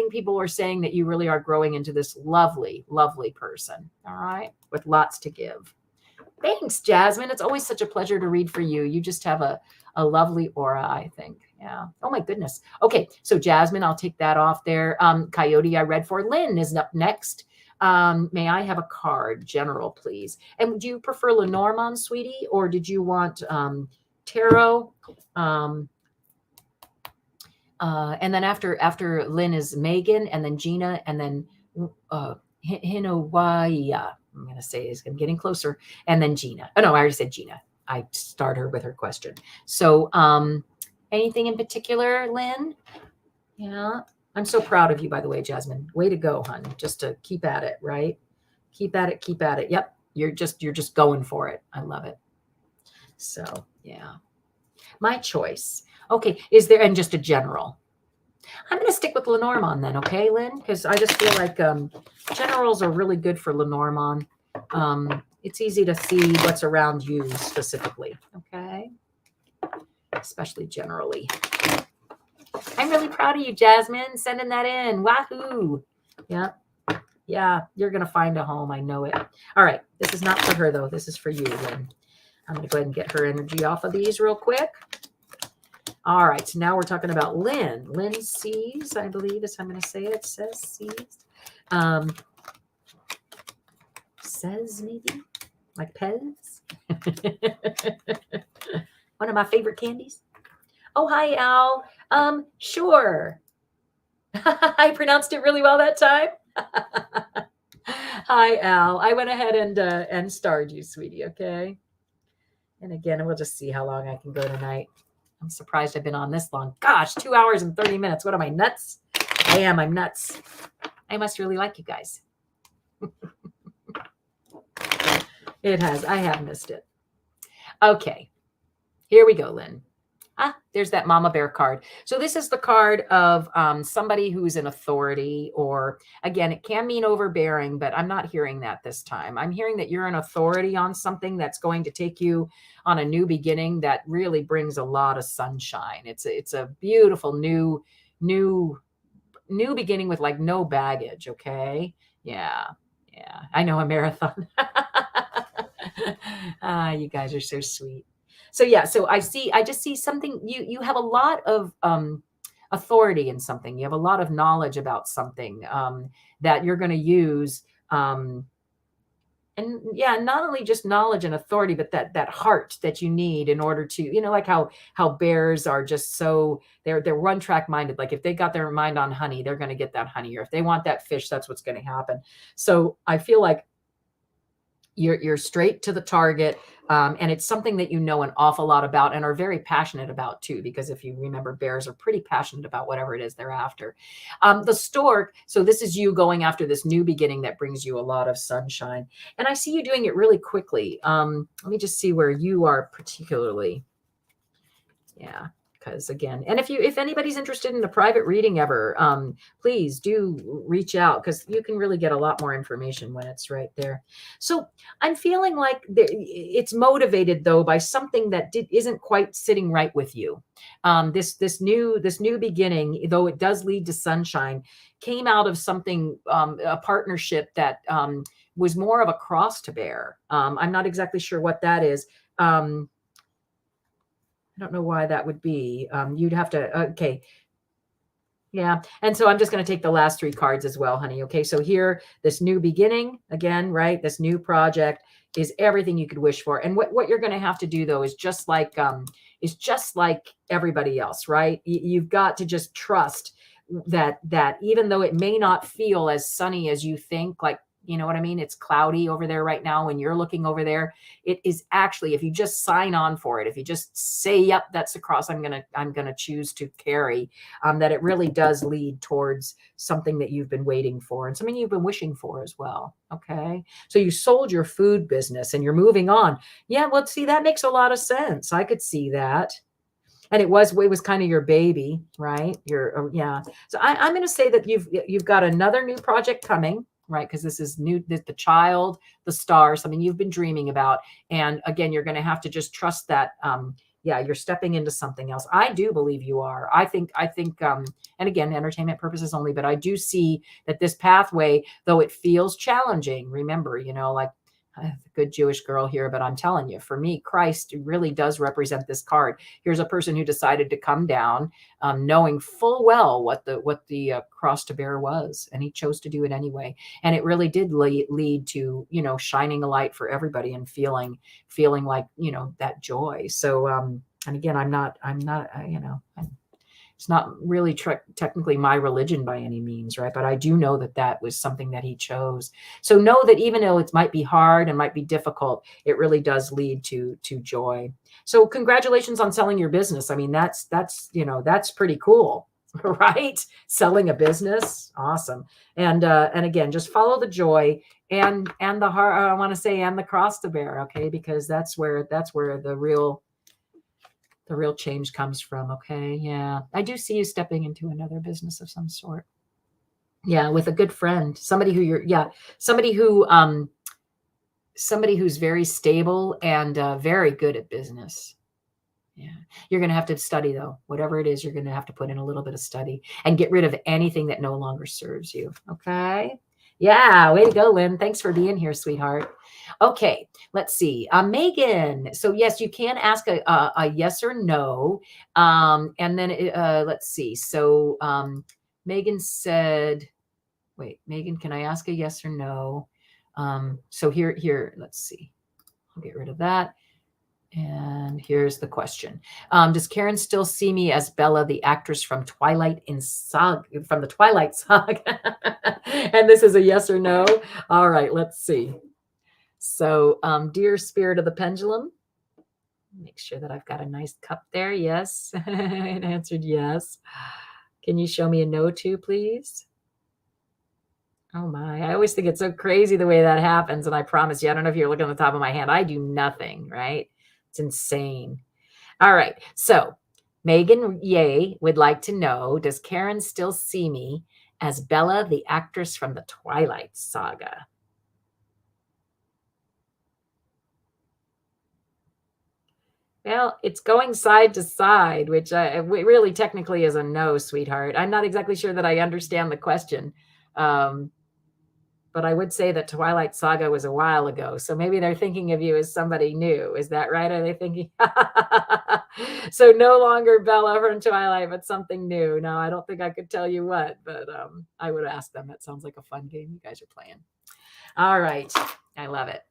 A: people are saying that you really are growing into this lovely, lovely person. All right. With lots to give. Thanks, Jasmine. It's always such a pleasure to read for you. You just have a lovely aura, I think. Yeah. Oh my goodness. Okay. So Jasmine, I'll take that off there. Coyote, I read for. Lynn is up next. May I have a card, general, please? And do you prefer Lenormand, sweetie, or did you want tarot? And then after Lynn is Megan, and then Gina, and then Hinawaya. I'm going to say I'm getting closer. And then Gina. Oh, no, I already said Gina. I start her with her question. So anything in particular, Lynn? Yeah. I'm so proud of you, by the way, Jasmine. Way to go, hon. Just to keep at it, right? Keep at it. Keep at it. Yep. You're just going for it. I love it. So, yeah. My choice. Okay. Is there, and just a general. I'm going to stick with Lenormand then, okay, Lynn? Because I just feel like generals are really good for Lenormand. It's easy to see what's around you specifically, okay? Especially generally. I'm really proud of you, Jasmine, sending that in. Wahoo! Yeah. Yeah, you're going to find a home. I know it. All right. This is not for her, though. This is for you, Lynn. I'm going to go ahead and get her energy off of these real quick. All right, so now we're talking about Lynn. Lynn sees, I believe is how I'm going to say it. It says sees. Says maybe, like Pez. One of my favorite candies. Oh, hi, Al. Sure. I pronounced it really well that time. Hi, Al. I went ahead and starred you, sweetie, okay? And again, we'll just see how long I can go tonight. I'm surprised I've been on this long. Gosh, 2 hours and 30 minutes. What am I, nuts? I am. I'm nuts. I must really like you guys. It has. I have missed it. Okay. Here we go, Lynn. There's that mama bear card. So this is the card of somebody who's in authority, or again, it can mean overbearing, but I'm not hearing that this time. I'm hearing that you're an authority on something that's going to take you on a new beginning that really brings a lot of sunshine. It's a beautiful new beginning with like no baggage. Okay. Yeah. Yeah. I know, a marathon. You guys are so sweet. So yeah, so I just see something, you have a lot of authority in something. You have a lot of knowledge about something that you're going to use. And and yeah, not only just knowledge and authority, but that heart that you need in order to, like how bears are just so they're one track minded. Like if they got their mind on honey, they're going to get that honey, or if they want that fish, that's what's going to happen. So I feel like you're straight to the target. And it's something that you know an awful lot about and are very passionate about too, because if you remember, bears are pretty passionate about whatever it is they're after. The stork, so this is you going after this new beginning that brings you a lot of sunshine. And I see you doing it really quickly. Let me just see where you are particularly. Yeah. Because again, and if anybody's interested in a private reading ever, please do reach out, because you can really get a lot more information when it's right there. So I'm feeling like it's motivated though by something that isn't quite sitting right with you. This new beginning, though it does lead to sunshine, came out of something, a partnership that was more of a cross to bear. I'm not exactly sure what that is. I don't know why that would be. You'd have to, okay. Yeah. And so I'm just going to take the last 3 cards as well, honey. Okay. So here, this new beginning again, right? This new project is everything you could wish for. And what you're going to have to do though is just like everybody else, right? You've got to just trust that even though it may not feel as sunny as you think, like, you know what I mean? It's cloudy over there right now when you're looking over there. It is actually, if you just sign on for it, if you just say, yep, that's the cross I'm gonna choose to carry, that it really does lead towards something that you've been waiting for and something you've been wishing for as well. Okay. So you sold your food business and you're moving on. Yeah, well, see, that makes a lot of sense. I could see that. And it was kind of your baby, right? Yeah. So I'm going to say that you've got another new project coming, right? Because this is new, the child, the star, something you've been dreaming about. And again, you're going to have to just trust that. Yeah, you're stepping into something else. I do believe you are. I think, and again, entertainment purposes only, but I do see that this pathway, though it feels challenging, remember, like, a good Jewish girl here, but I'm telling you, for me, Christ really does represent this card. Here's a person who decided to come down, knowing full well what the cross to bear was, and he chose to do it anyway. And it really did lead to, shining a light for everybody and feeling like, that joy. So, and again, I'm not, it's not really technically my religion by any means, right? But I do know that was something that he chose. So know that even though it might be hard and might be difficult, it really does lead to joy. So congratulations on selling your business. I mean, that's pretty cool, right? Selling a business, awesome. And again, just follow the joy and the heart. I want to say, and the cross to bear, okay? Because that's where the real change comes from. Okay. Yeah. I do see you stepping into another business of some sort. Yeah. With a good friend, somebody who's very stable and very good at business. Yeah. You're going to have to study though, whatever it is, you're going to have to put in a little bit of study and get rid of anything that no longer serves you. Okay. Yeah. Way to go, Lynn. Thanks for being here, sweetheart. Okay, let's see. Megan. So yes, you can ask a yes or no. And then let's see. So Megan said, wait, Megan, can I ask a yes or no? So here, let's see. I'll get rid of that. And here's the question. Does Karen still see me as Bella, the actress from the Twilight Saga? And this is a yes or no. All right, let's see. So, dear spirit of the pendulum, make sure that I've got a nice cup there. Yes. It answered yes. Can you show me a no too, please? Oh my, I always think it's so crazy the way that happens. And I promise you, I don't know if you're looking on the top of my hand. I do nothing, right? It's insane. All right. So Megan Ye would like to know, does Karen still see me as Bella, the actress from the Twilight Saga? Well, it's going side to side, which really technically is a no, sweetheart. I'm not exactly sure that I understand the question. But I would say that Twilight Saga was a while ago. So maybe they're thinking of you as somebody new. Is that right? Are they thinking? So no longer Bella from Twilight, but something new. No, I don't think I could tell you what, but I would ask them. That sounds like a fun game you guys are playing. All right. I love it.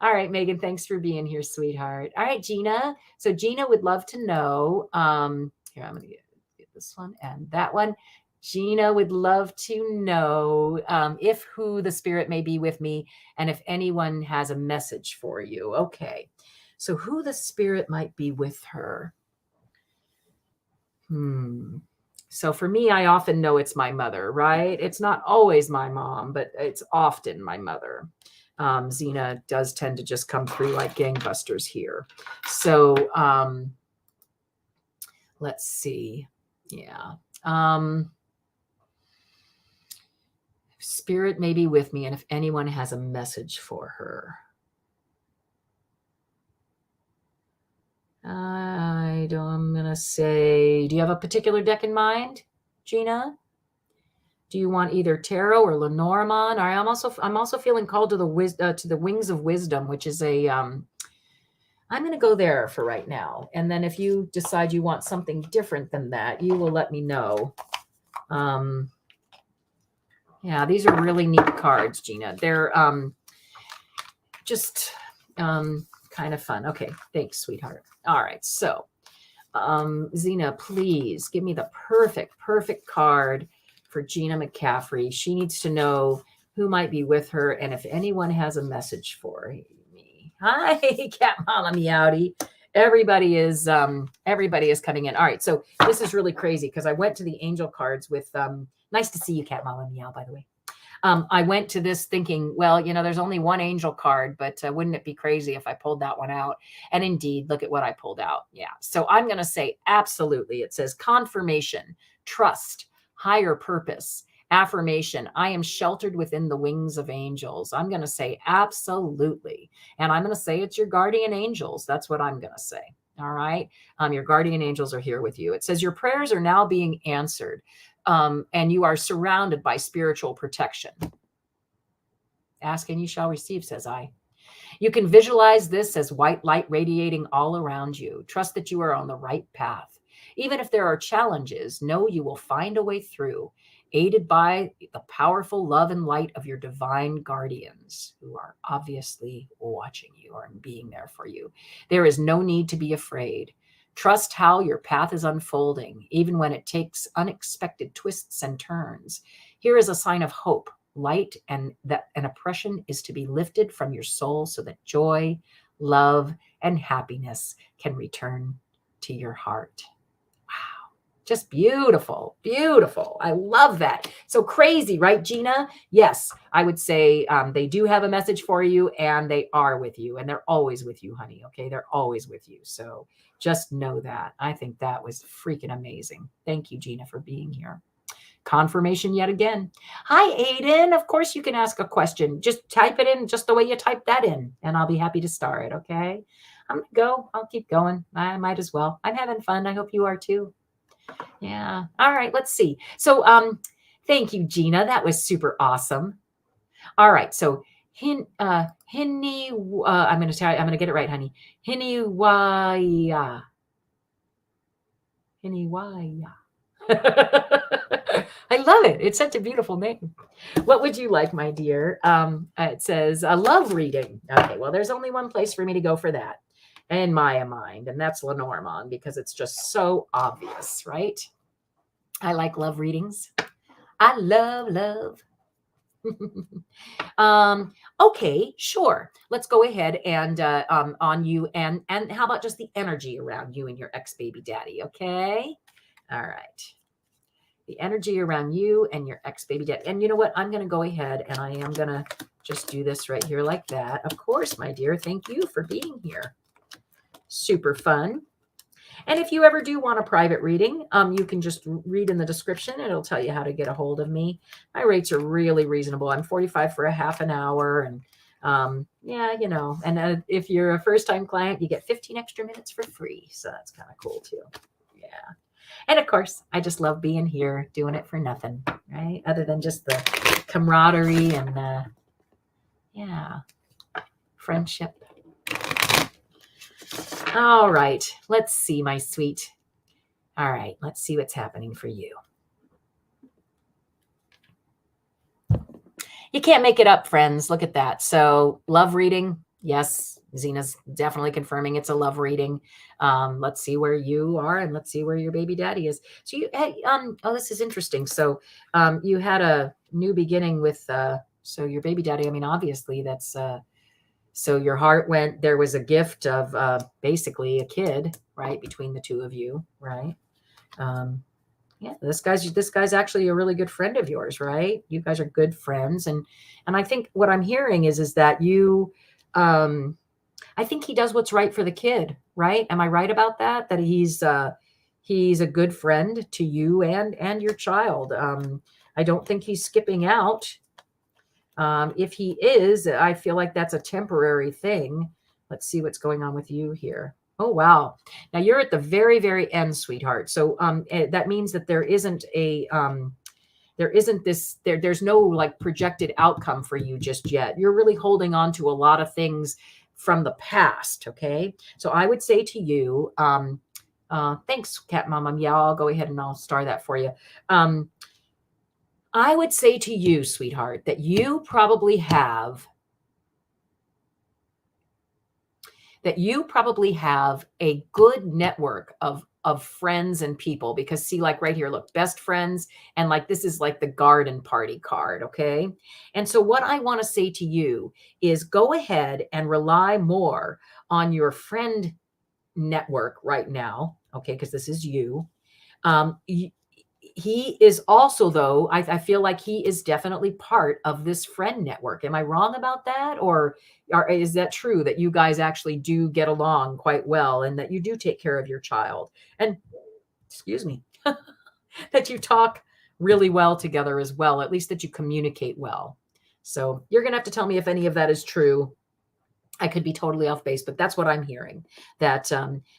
A: All right, Megan, thanks for being here, sweetheart. All right, Gina. So Gina would love to know, here, I'm going to get this one and that one. Gina would love to know if who the spirit may be with me and if anyone has a message for you. Okay. So who the spirit might be with her. So for me, I often know it's my mother, right? It's not always my mom, but it's often my mother. Zina does tend to just come through like gangbusters here. So let's see. Yeah. Spirit may be with me, and if anyone has a message for her. I'm going to say, do you have a particular deck in mind, Gina? Do you want either tarot or Lenormand? I'm also feeling called to the Wings of Wisdom, which is a I'm going to go there for right now. And then if you decide you want something different than that, you will let me know. Yeah, these are really neat cards, Gina. They're just kind of fun. Okay, thanks, sweetheart. All right, so Zina, please give me the perfect card for Gina McCaffrey. She needs to know who might be with her and if anyone has a message for me. Hi, Cat Mama Meowdy. Everybody is coming in. All right, so this is really crazy because I went to the angel cards with nice to see you, Cat Mama Meow, by the way. I went to this thinking, well, there's only one angel card, but wouldn't it be crazy if I pulled that one out? And indeed, look at what I pulled out. Yeah. So I'm going to say absolutely. It says confirmation, trust, higher purpose, affirmation. I am sheltered within the wings of angels. I'm going to say absolutely. And I'm going to say it's your guardian angels. That's what I'm going to say. All right. Your guardian angels are here with you. It says your prayers are now being answered. And you are surrounded by spiritual protection. Ask and you shall receive, says I. You can visualize this as white light radiating all around you. Trust that you are on the right path. Even if there are challenges, know you will find a way through, aided by the powerful love and light of your divine guardians who are obviously watching you or being there for you. There is no need to be afraid. Trust how your path is unfolding, even when it takes unexpected twists and turns. Here is a sign of hope, light, and that an oppression is to be lifted from your soul so that joy, love, and happiness can return to your heart. Wow. Just beautiful, beautiful. I love that. So crazy, right, Gina? Yes, I would say they do have a message for you and they are with you and they're always with you, honey. Okay, they're always with you. So just know that. I think that was freaking amazing. Thank you, Gina, for being here. Confirmation yet again. Hi, Aiden. Of course you can ask a question. Just type it in just the way you type that in and I'll be happy to start, okay? I'm going to go. I'll keep going. I might as well. I'm having fun. I hope you are too. Yeah. All right. Let's see. So, thank you, Gina. That was super awesome. All right. So, I'm going to get it right, honey. Hiniwaya. I love it. It's such a beautiful name. What would you like, my dear? It says a love reading. Okay. Well, there's only one place for me to go for that. In my mind, and that's Lenormand because it's just so obvious, right? I like love readings. I love. Okay, sure. Let's go ahead and on you and how about just the energy around you and your ex-baby daddy, okay? All right. The energy around you and your ex-baby daddy. And you know what? I'm going to go ahead and I am going to just do this right here like that. Of course, my dear. Thank you for being here. Super fun. And if you ever do want a private reading, you can just read in the description. It'll tell you how to get a hold of me. My rates are really reasonable. I'm $45 for a half an hour. And yeah, and if you're a first-time client, you get 15 extra minutes for free. So that's kind of cool too. Yeah. And of course, I just love being here, doing it for nothing, right? Other than just the camaraderie and yeah, friendship. All right, let's see, my sweet. All right, let's see what's happening for you. You can't make it up, friends. Look at that. So love reading, Yes, Zina's definitely confirming it's a love reading. Let's see where you are and let's see where your baby daddy is. So you, hey, oh, this is interesting. So you had a new beginning with, so your baby daddy, I mean, obviously that's, so your heart went, there was a gift of basically a kid, right, between the two of you, right? Yeah, this guy's actually a really good friend of yours, right? You guys are good friends, and I think what I'm hearing is that you, I think he does what's right for the kid, right? Am I right about that? That he's a good friend to you and your child. I don't think he's skipping out. If he is, I feel like that's a temporary thing. Let's see what's going on with you here. Oh, wow. Now you're at the very, very end, sweetheart. So that means that there isn't a there's no like projected outcome for you just yet. You're really holding on to a lot of things from the past. Okay. So I would say to you, thanks, Cat Mama. Yeah, I'll go ahead and I'll star that for you. I would say to you, sweetheart, that you probably have a good network of friends and people, because see, like right here, look, best friends, and like this is like the garden party card, okay? And so what I want to say to you is go ahead and rely more on your friend network right now, okay? Because this is you. He is also, though, I feel like he is definitely part of this friend network. Am I wrong about that? Or is that true that you guys actually do get along quite well and that you do take care of your child? And, excuse me, that you talk really well together as well, at least that you communicate well. So you're going to have to tell me if any of that is true. I could be totally off base, but that's what I'm hearing. That,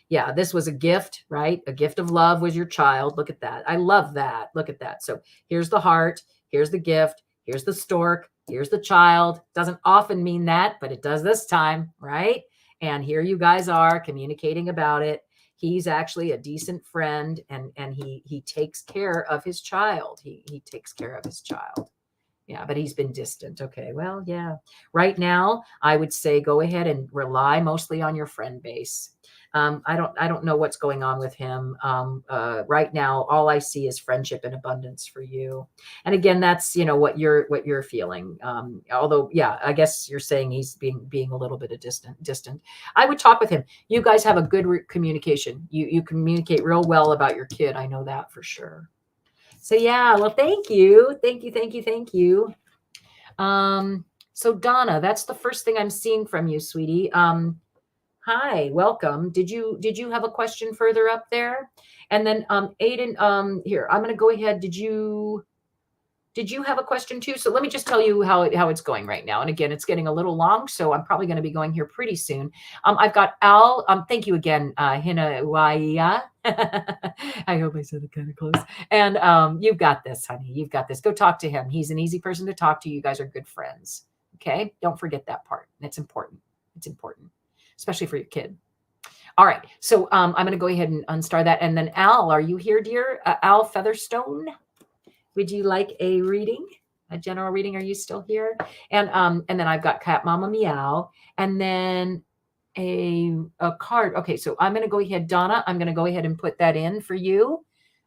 A: yeah, this was a gift, right? A gift of love was your child. Look at that. I love that. Look at that. So here's the heart. Here's the gift. Here's the stork. Here's the child. Doesn't often mean that, but it does this time, right? And here you guys are communicating about it. He's actually a decent friend, and he takes care of his child. He takes care of his child. Yeah, but he's been distant. Okay, well, yeah. Right now, I would say go ahead and rely mostly on your friend base. I don't know what's going on with him. Right now, all I see is friendship and abundance for you. And again, that's what you're feeling. Although, yeah, I guess you're saying he's being a little bit of distant. I would talk with him. You guys have a good communication. You communicate real well about your kid. I know that for sure. So yeah, well, thank you. So Donna, that's the first thing I'm seeing from you, sweetie. Hi, welcome. Did you have a question further up there? And then Aiden, here, I'm gonna go ahead. Did you have a question too? So let me just tell you how it's going right now. And again, it's getting a little long, so I'm probably going to be going here pretty soon. I've got Al. Thank you again, Hina Waia. I hope I said it kind of close. And you've got this, honey. You've got this. Go talk to him. He's an easy person to talk to. You guys are good friends. Okay? Don't forget that part. It's important. It's important, especially for your kid. All right. So I'm going to go ahead and unstar that. And then Al, are you here, dear? Al Featherstone? Would you like a reading? A general reading? Are you still here? And then I've got Cat Mama Meow, and then a card. Okay, so I'm going to go ahead, Donna. I'm going to go ahead and put that in for you.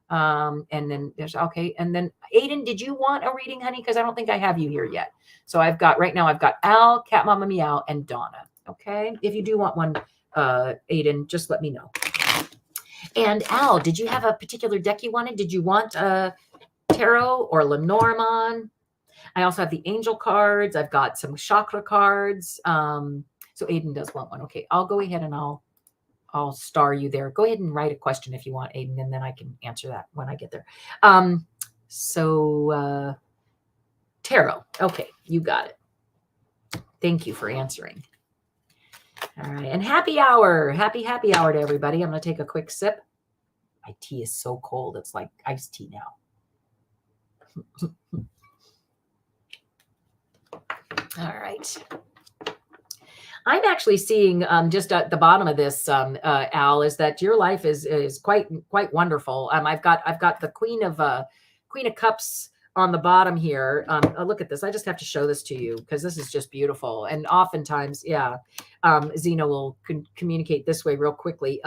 A: And then there's okay. And then Aiden, did you want a reading, honey? Because I don't think I have you here yet. So I've got Al, Cat Mama Meow, and Donna. Okay. If you do want one, Aiden, just let me know. And Al, did you have a particular deck you wanted? Did you want Tarot or Lenormand? I also have the angel cards. I've got some chakra cards. So Aiden does want one. Okay, I'll go ahead and I'll star you there. Go ahead and write a question if you want, Aiden, and then I can answer that when I get there. Tarot. Okay, you got it. Thank you for answering. All right, and happy hour. Happy hour to everybody. I'm going to take a quick sip. My tea is so cold. It's like iced tea now. All right. I'm actually seeing just at the bottom of this, Al, is that your life is quite wonderful. I've got the Queen of Cups on the bottom here. Look at this. I just have to show this to you because this is just beautiful. And oftentimes, yeah, Zina will communicate this way real quickly.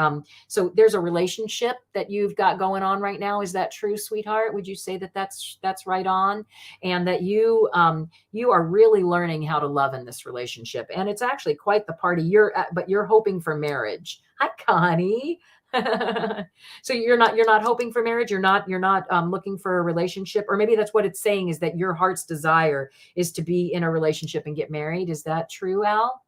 A: So there's a relationship that you've got going on right now. Is that true, sweetheart? Would you say that that's right on? And that you are really learning how to love in this relationship, and it's actually quite the party. But you're hoping for marriage. Hi, Connie. So you're not hoping for marriage. You're not looking for a relationship, or maybe that's what it's saying, is that your heart's desire is to be in a relationship and get married. Is that true, Al?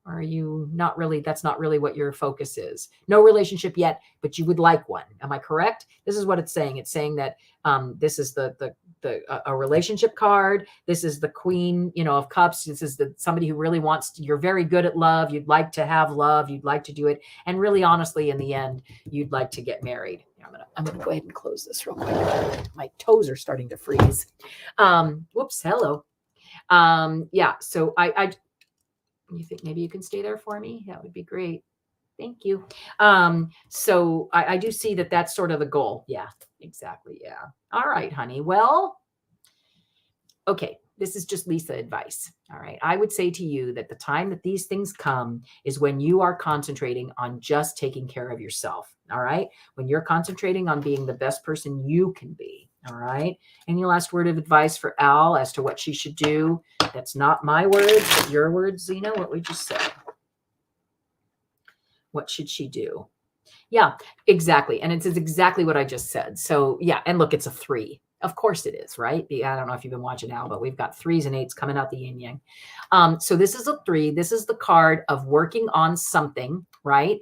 A: Or are you not really, that's not really what your focus is? No relationship yet, but you would like one. Am I correct? This is what it's saying. It's saying that this is a relationship card. This is the Queen, of Cups. This is somebody who really wants to, you're very good at love. You'd like to have love. You'd like to do it. And really, honestly, in the end, you'd like to get married. I'm gonna go ahead and close this real quick. My toes are starting to freeze. Whoops. Hello. Yeah. So you think maybe you can stay there for me? That would be great. Thank you. So I do see that that's sort of the goal. Yeah, exactly. Yeah. All right, honey. Well, okay. This is just Lisa advice. All right. I would say to you that the time that these things come is when you are concentrating on just taking care of yourself. All right. When you're concentrating on being the best person you can be. All right. And your last word of advice for Al as to what she should do. That's not my words, but your words, Zina. What would you say? What should she do? Yeah, exactly. And it's exactly what I just said. So yeah. And look, it's a 3. Of course it is, right? I don't know if you've been watching Al, but we've got 3s and 8s coming out the yin yang. So this is a 3. This is the card of working on something, right?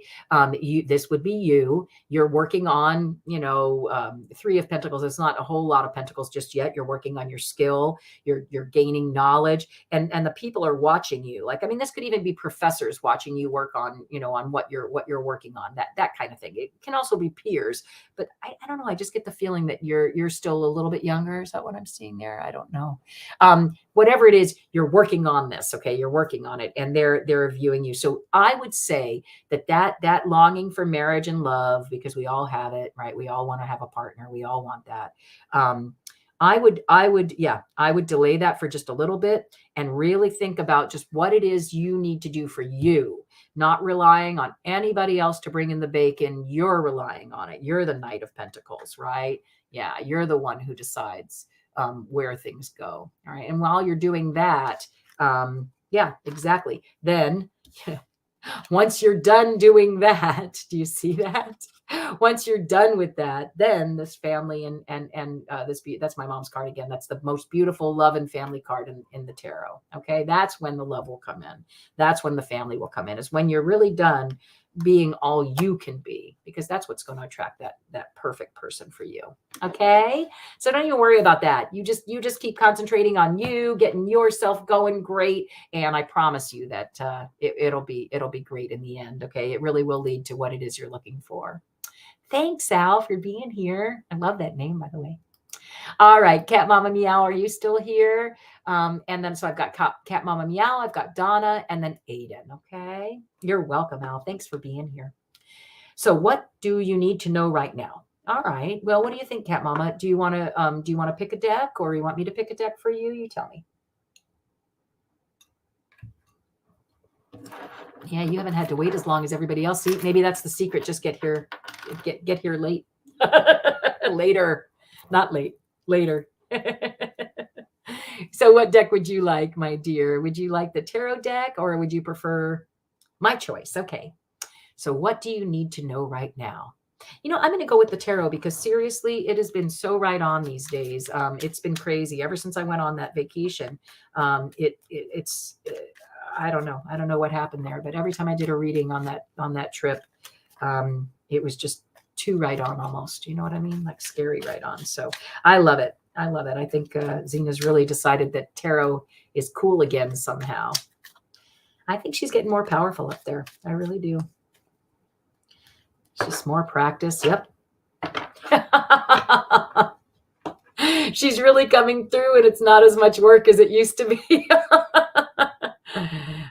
A: This would be you. You're working on, 3 of Pentacles. It's not a whole lot of Pentacles just yet. You're working on your skill. You're gaining knowledge, and the people are watching you. Like, I mean, this could even be professors watching you work on, on what you're working on. That kind of thing. It can also be peers, but I don't know. I just get the feeling that you're still a little bit younger. Is that what I'm seeing there? I don't know. Whatever it is, you're working on this. Okay. You're working on it, and they're viewing you. So I would say that longing for marriage and love, because we all have it, right? We all want to have a partner. We all want that. I would delay that for just a little bit and really think about just what it is you need to do for you, not relying on anybody else to bring in the bacon. You're relying on it. You're the Knight of Pentacles, right? Yeah. You're the one who decides where things go. All right. And while you're doing that, yeah, exactly. Then once you're done doing that, do you see that? Once you're done with that, then this family and that's my mom's card again. That's the most beautiful love and family card in the tarot. Okay. That's when the love will come in. That's when the family will come in, is when you're really done being all you can be, because that's what's going to attract that perfect person for you. Okay. So don't even worry about that. You just keep concentrating on you, getting yourself going great. And I promise you that it'll be great in the end. Okay. It really will lead to what it is you're looking for. Thanks, Al, for being here. I love that name, by the way. All right, Cat Mama Meow, are you still here? And then so I've got Cat Mama Meow, I've got Donna, and then Aiden. Okay, you're welcome, Al. Thanks for being here. So what do you need to know right now? All right. Well, what do you think, Cat Mama? Do you want to pick a deck, or you want me to pick a deck for you? You tell me. Yeah, you haven't had to wait as long as everybody else. See, maybe that's the secret. Just get here late. Later, not late. Later. So what deck would you like, my dear? Would you like the tarot deck, or would you prefer my choice? Okay. So what do you need to know right now? I'm going to go with the tarot, because seriously, it has been so right on these days. It's been crazy ever since I went on that vacation. It's I don't know what happened there, but every time I did a reading on that trip, it was just too right on almost. You know what I mean? Like scary right on. So I love it. I think Zina's really decided that tarot is cool again somehow. I think she's getting more powerful up there. I really do. It's just more practice. Yep. She's really coming through, and it's not as much work as it used to be.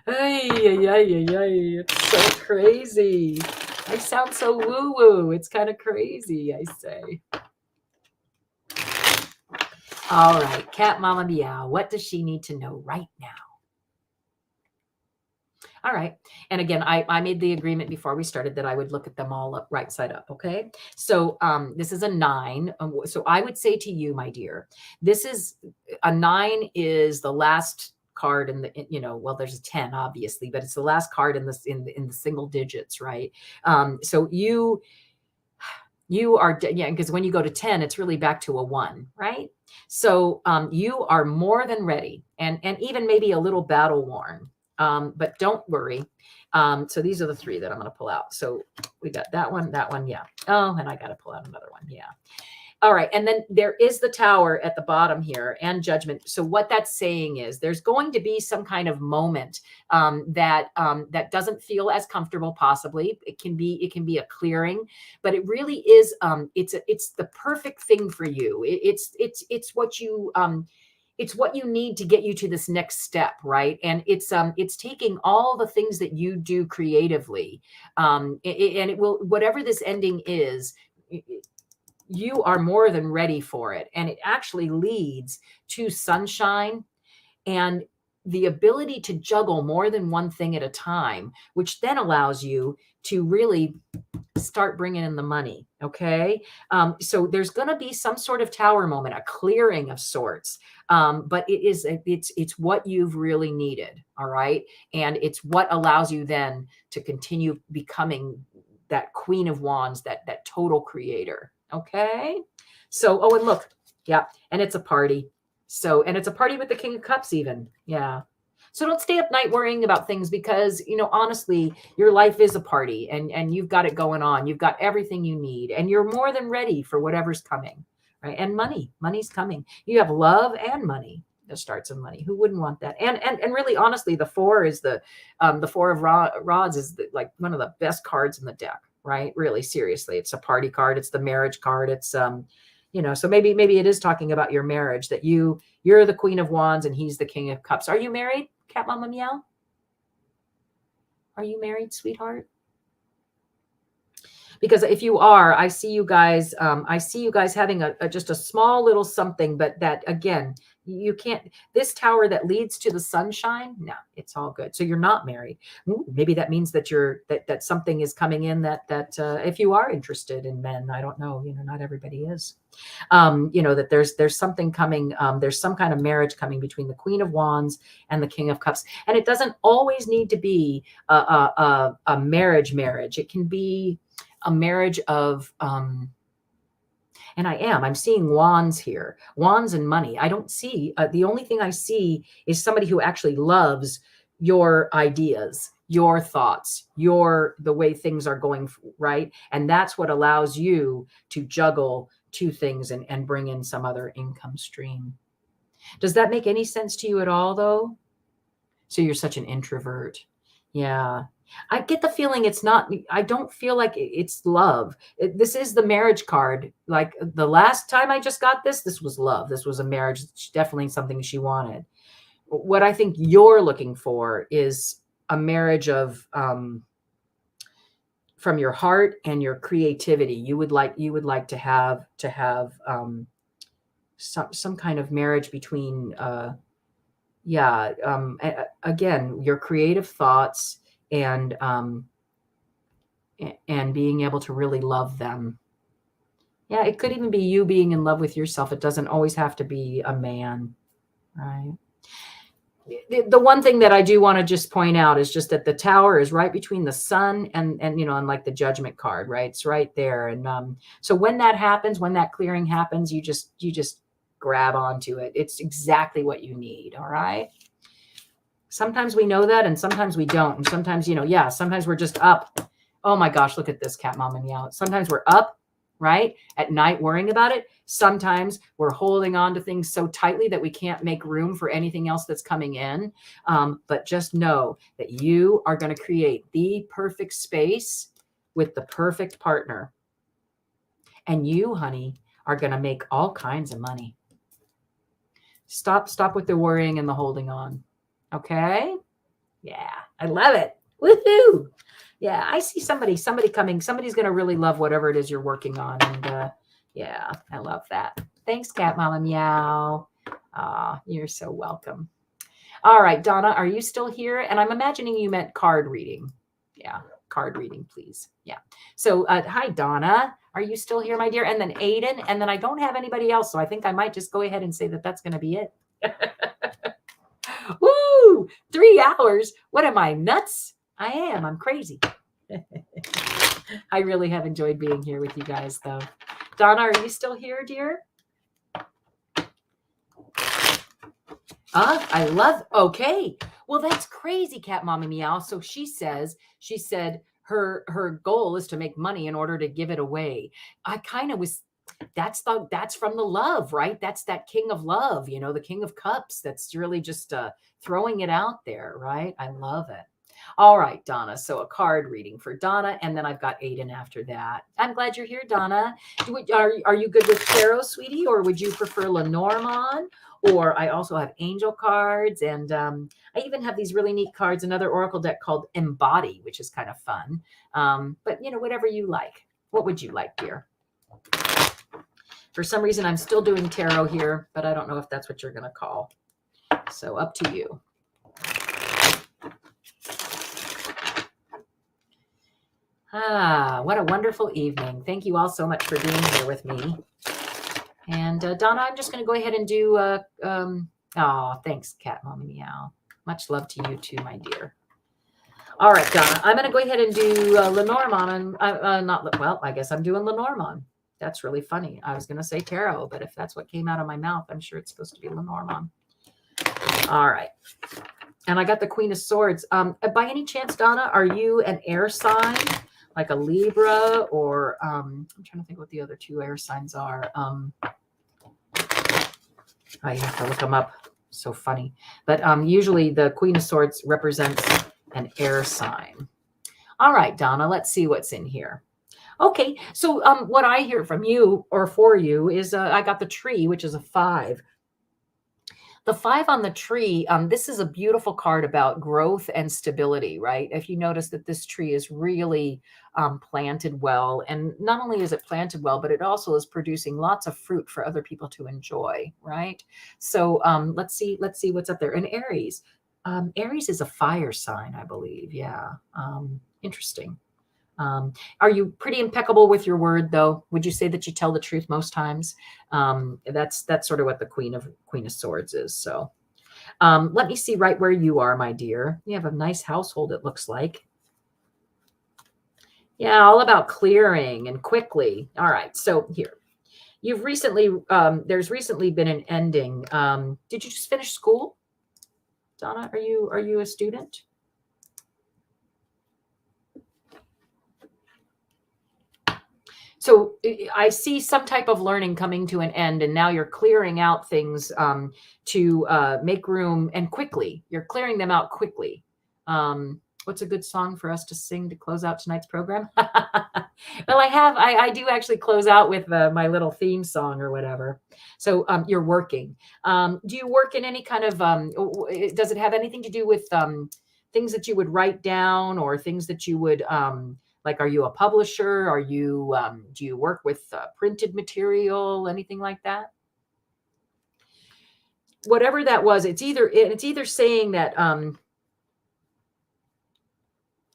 A: It's so crazy. I sound so woo-woo. It's kind of crazy, I say. All right, Cat Mama Meow, what does she need to know right now? All right. And again, I made the agreement before we started that I would look at them all up right side up. Okay. So this is a 9. So I would say to you, my dear, this is a 9 is the last card in the, well, there's a 10 obviously, but it's the last card in this, in the single digits. Right. So you are, yeah, because when you go to 10, it's really back to a 1, right? So you are more than ready, and even maybe a little battle worn. But don't worry. So these are the 3 that I'm going to pull out. So we got that one, yeah. Oh, and I got to pull out another one. Yeah. All right. And then there is the Tower at the bottom here, and Judgment. So what that's saying is there's going to be some kind of moment that doesn't feel as comfortable. Possibly it can be a clearing, but it really is. It's the perfect thing for you. It's what you it's what you need to get you to this next step, right? And it's taking all the things that you do creatively, and it will, whatever this ending is, you are more than ready for it. And it actually leads to sunshine and the ability to juggle more than one thing at a time, which then allows you to really start bringing in the money. Okay. So there's going to be some sort of tower moment, a clearing of sorts. But it's what you've really needed. All right. And it's what allows you then to continue becoming that Queen of Wands, that total creator. Okay. So, oh, and look, yeah. And it's a party. So, and it's a party with the King of Cups even. Yeah. So don't stay up night worrying about things because, honestly, your life is a party and you've got it going on. You've got everything you need and you're more than ready for whatever's coming, right? And money's coming. You have love and money. The starts of money. Who wouldn't want that? And really, honestly, the 4 is the 4 of rods is like one of the best cards in the deck, right? Really, seriously, it's a party card. It's the marriage card. It's so maybe it is talking about your marriage, that you're the Queen of Wands and he's the King of Cups. Are you married, Cat Mama Meow? Are you married, sweetheart? Because if you are, I see you guys having just a small little something, but that again, you can't, this tower that leads to the sunshine. No, it's all good. So you're not married. Maybe that means that that something is coming in that if you are interested in men, I don't know, not everybody is, that there's something coming. There's some kind of marriage coming between the Queen of Wands and the King of Cups. And it doesn't always need to be a marriage. It can be a marriage of, and I'm seeing wands here, wands and money. I don't see, the only thing I see is somebody who actually loves your ideas, your thoughts, the way things are going, right? And that's what allows you to juggle 2 things and bring in some other income stream. Does that make any sense to you at all though? So you're such an introvert. Yeah. I get the feeling it's not, I don't feel like it's love. This is the marriage card. Like the last time I just got this was love. This was a marriage. It's definitely something she wanted. What I think you're looking for is a marriage of, from your heart and your creativity. You would like to have some kind of marriage between, again, your creative thoughts and being able to really love them. Yeah, it could even be you being in love with yourself. It doesn't always have to be a man, right? The one thing that I do want to just point out is just that the Tower is right between the Sun and like the Judgment card, right? It's right there. And so when that happens, when that clearing happens, you just grab onto it. It's exactly what you need. All right. Sometimes we know that and sometimes we don't. And sometimes, sometimes we're just up. Oh my gosh, look at this, Cat Mama Meow. Sometimes we're up, right, at night worrying about it. Sometimes we're holding on to things so tightly that we can't make room for anything else that's coming in. But just know that you are going to create the perfect space with the perfect partner. And you, honey, are going to make all kinds of money. Stop with the worrying and the holding on. Okay. Yeah. I love it. Woohoo. Yeah. I see somebody coming. Somebody's going to really love whatever it is you're working on. And yeah, I love that. Thanks, Cat Mama Meow. You're so welcome. All right, Donna, are you still here? And I'm imagining you meant card reading. Yeah, card reading, please. Yeah. So hi, Donna. Are you still here, my dear? And then Aiden. And then I don't have anybody else. So I think I might just go ahead and say that that's going to be it. Woo! 3 hours. What am I, nuts? I am. I'm crazy. I really have enjoyed being here with you guys, though. Donna, are you still here, dear? I love, okay. Well, that's crazy, Cat Mama Meow. So she said her goal is to make money in order to give it away. I kind of was, that's from the love, right? That's that king of love, the king of cups. That's really just throwing it out there, right? I love it. All right, Donna. So a card reading for Donna, and then I've got Aiden after that. I'm glad you're here, Donna. Are you good with tarot, sweetie, or would you prefer Lenormand? Or I also have angel cards, and I even have these really neat cards, another oracle deck called Embody, which is kind of fun. But whatever you like. What would you like, dear? For some reason, I'm still doing tarot here, but I don't know if that's what you're going to call. So up to you. What a wonderful evening. Thank you all so much for being here with me. And Donna, I'm just going to go ahead and do, thanks, Cat Mama Meow. Much love to you too, my dear. All right, Donna, I'm going to go ahead and do Lenormand. I guess I'm doing Lenormand. That's really funny. I was going to say tarot, but if that's what came out of my mouth, I'm sure it's supposed to be Lenormand. All right. And I got the Queen of Swords. By any chance, Donna, are you an air sign? Like a Libra, or I'm trying to think what the other 2 air signs are. I have to look them up. So funny. But usually the Queen of Swords represents an air sign. All right, Donna, let's see what's in here. Okay, so what I hear from you or for you is I got the tree, which is a 5. The 5 on the tree, this is a beautiful card about growth and stability, right? If you notice that this tree is really planted well, and not only is it planted well, but it also is producing lots of fruit for other people to enjoy, right? So let's see what's up there. And Aries, Aries is a fire sign, I believe. Yeah, interesting. Are you pretty impeccable with your word, though? Would you say that you tell the truth most times? That's sort of what the Queen of Swords is. So let me see right where you are, my dear. You have a nice household, it looks like. Yeah, all about clearing and quickly. All right, so here. You've recently, there's recently been an ending. Did you just finish school? Donna, are you a student? So I see some type of learning coming to an end, and now you're clearing out things to make room, and quickly. You're clearing them out quickly. What's a good song for us to sing to close out tonight's program? Well, I do actually close out with my little theme song or whatever. So you're working. Do you work in any kind of, does it have anything to do with things that you would write down, or things that you would, like, are you a publisher? Are you, do you work with printed material, anything like that? Whatever that was, it's either saying that,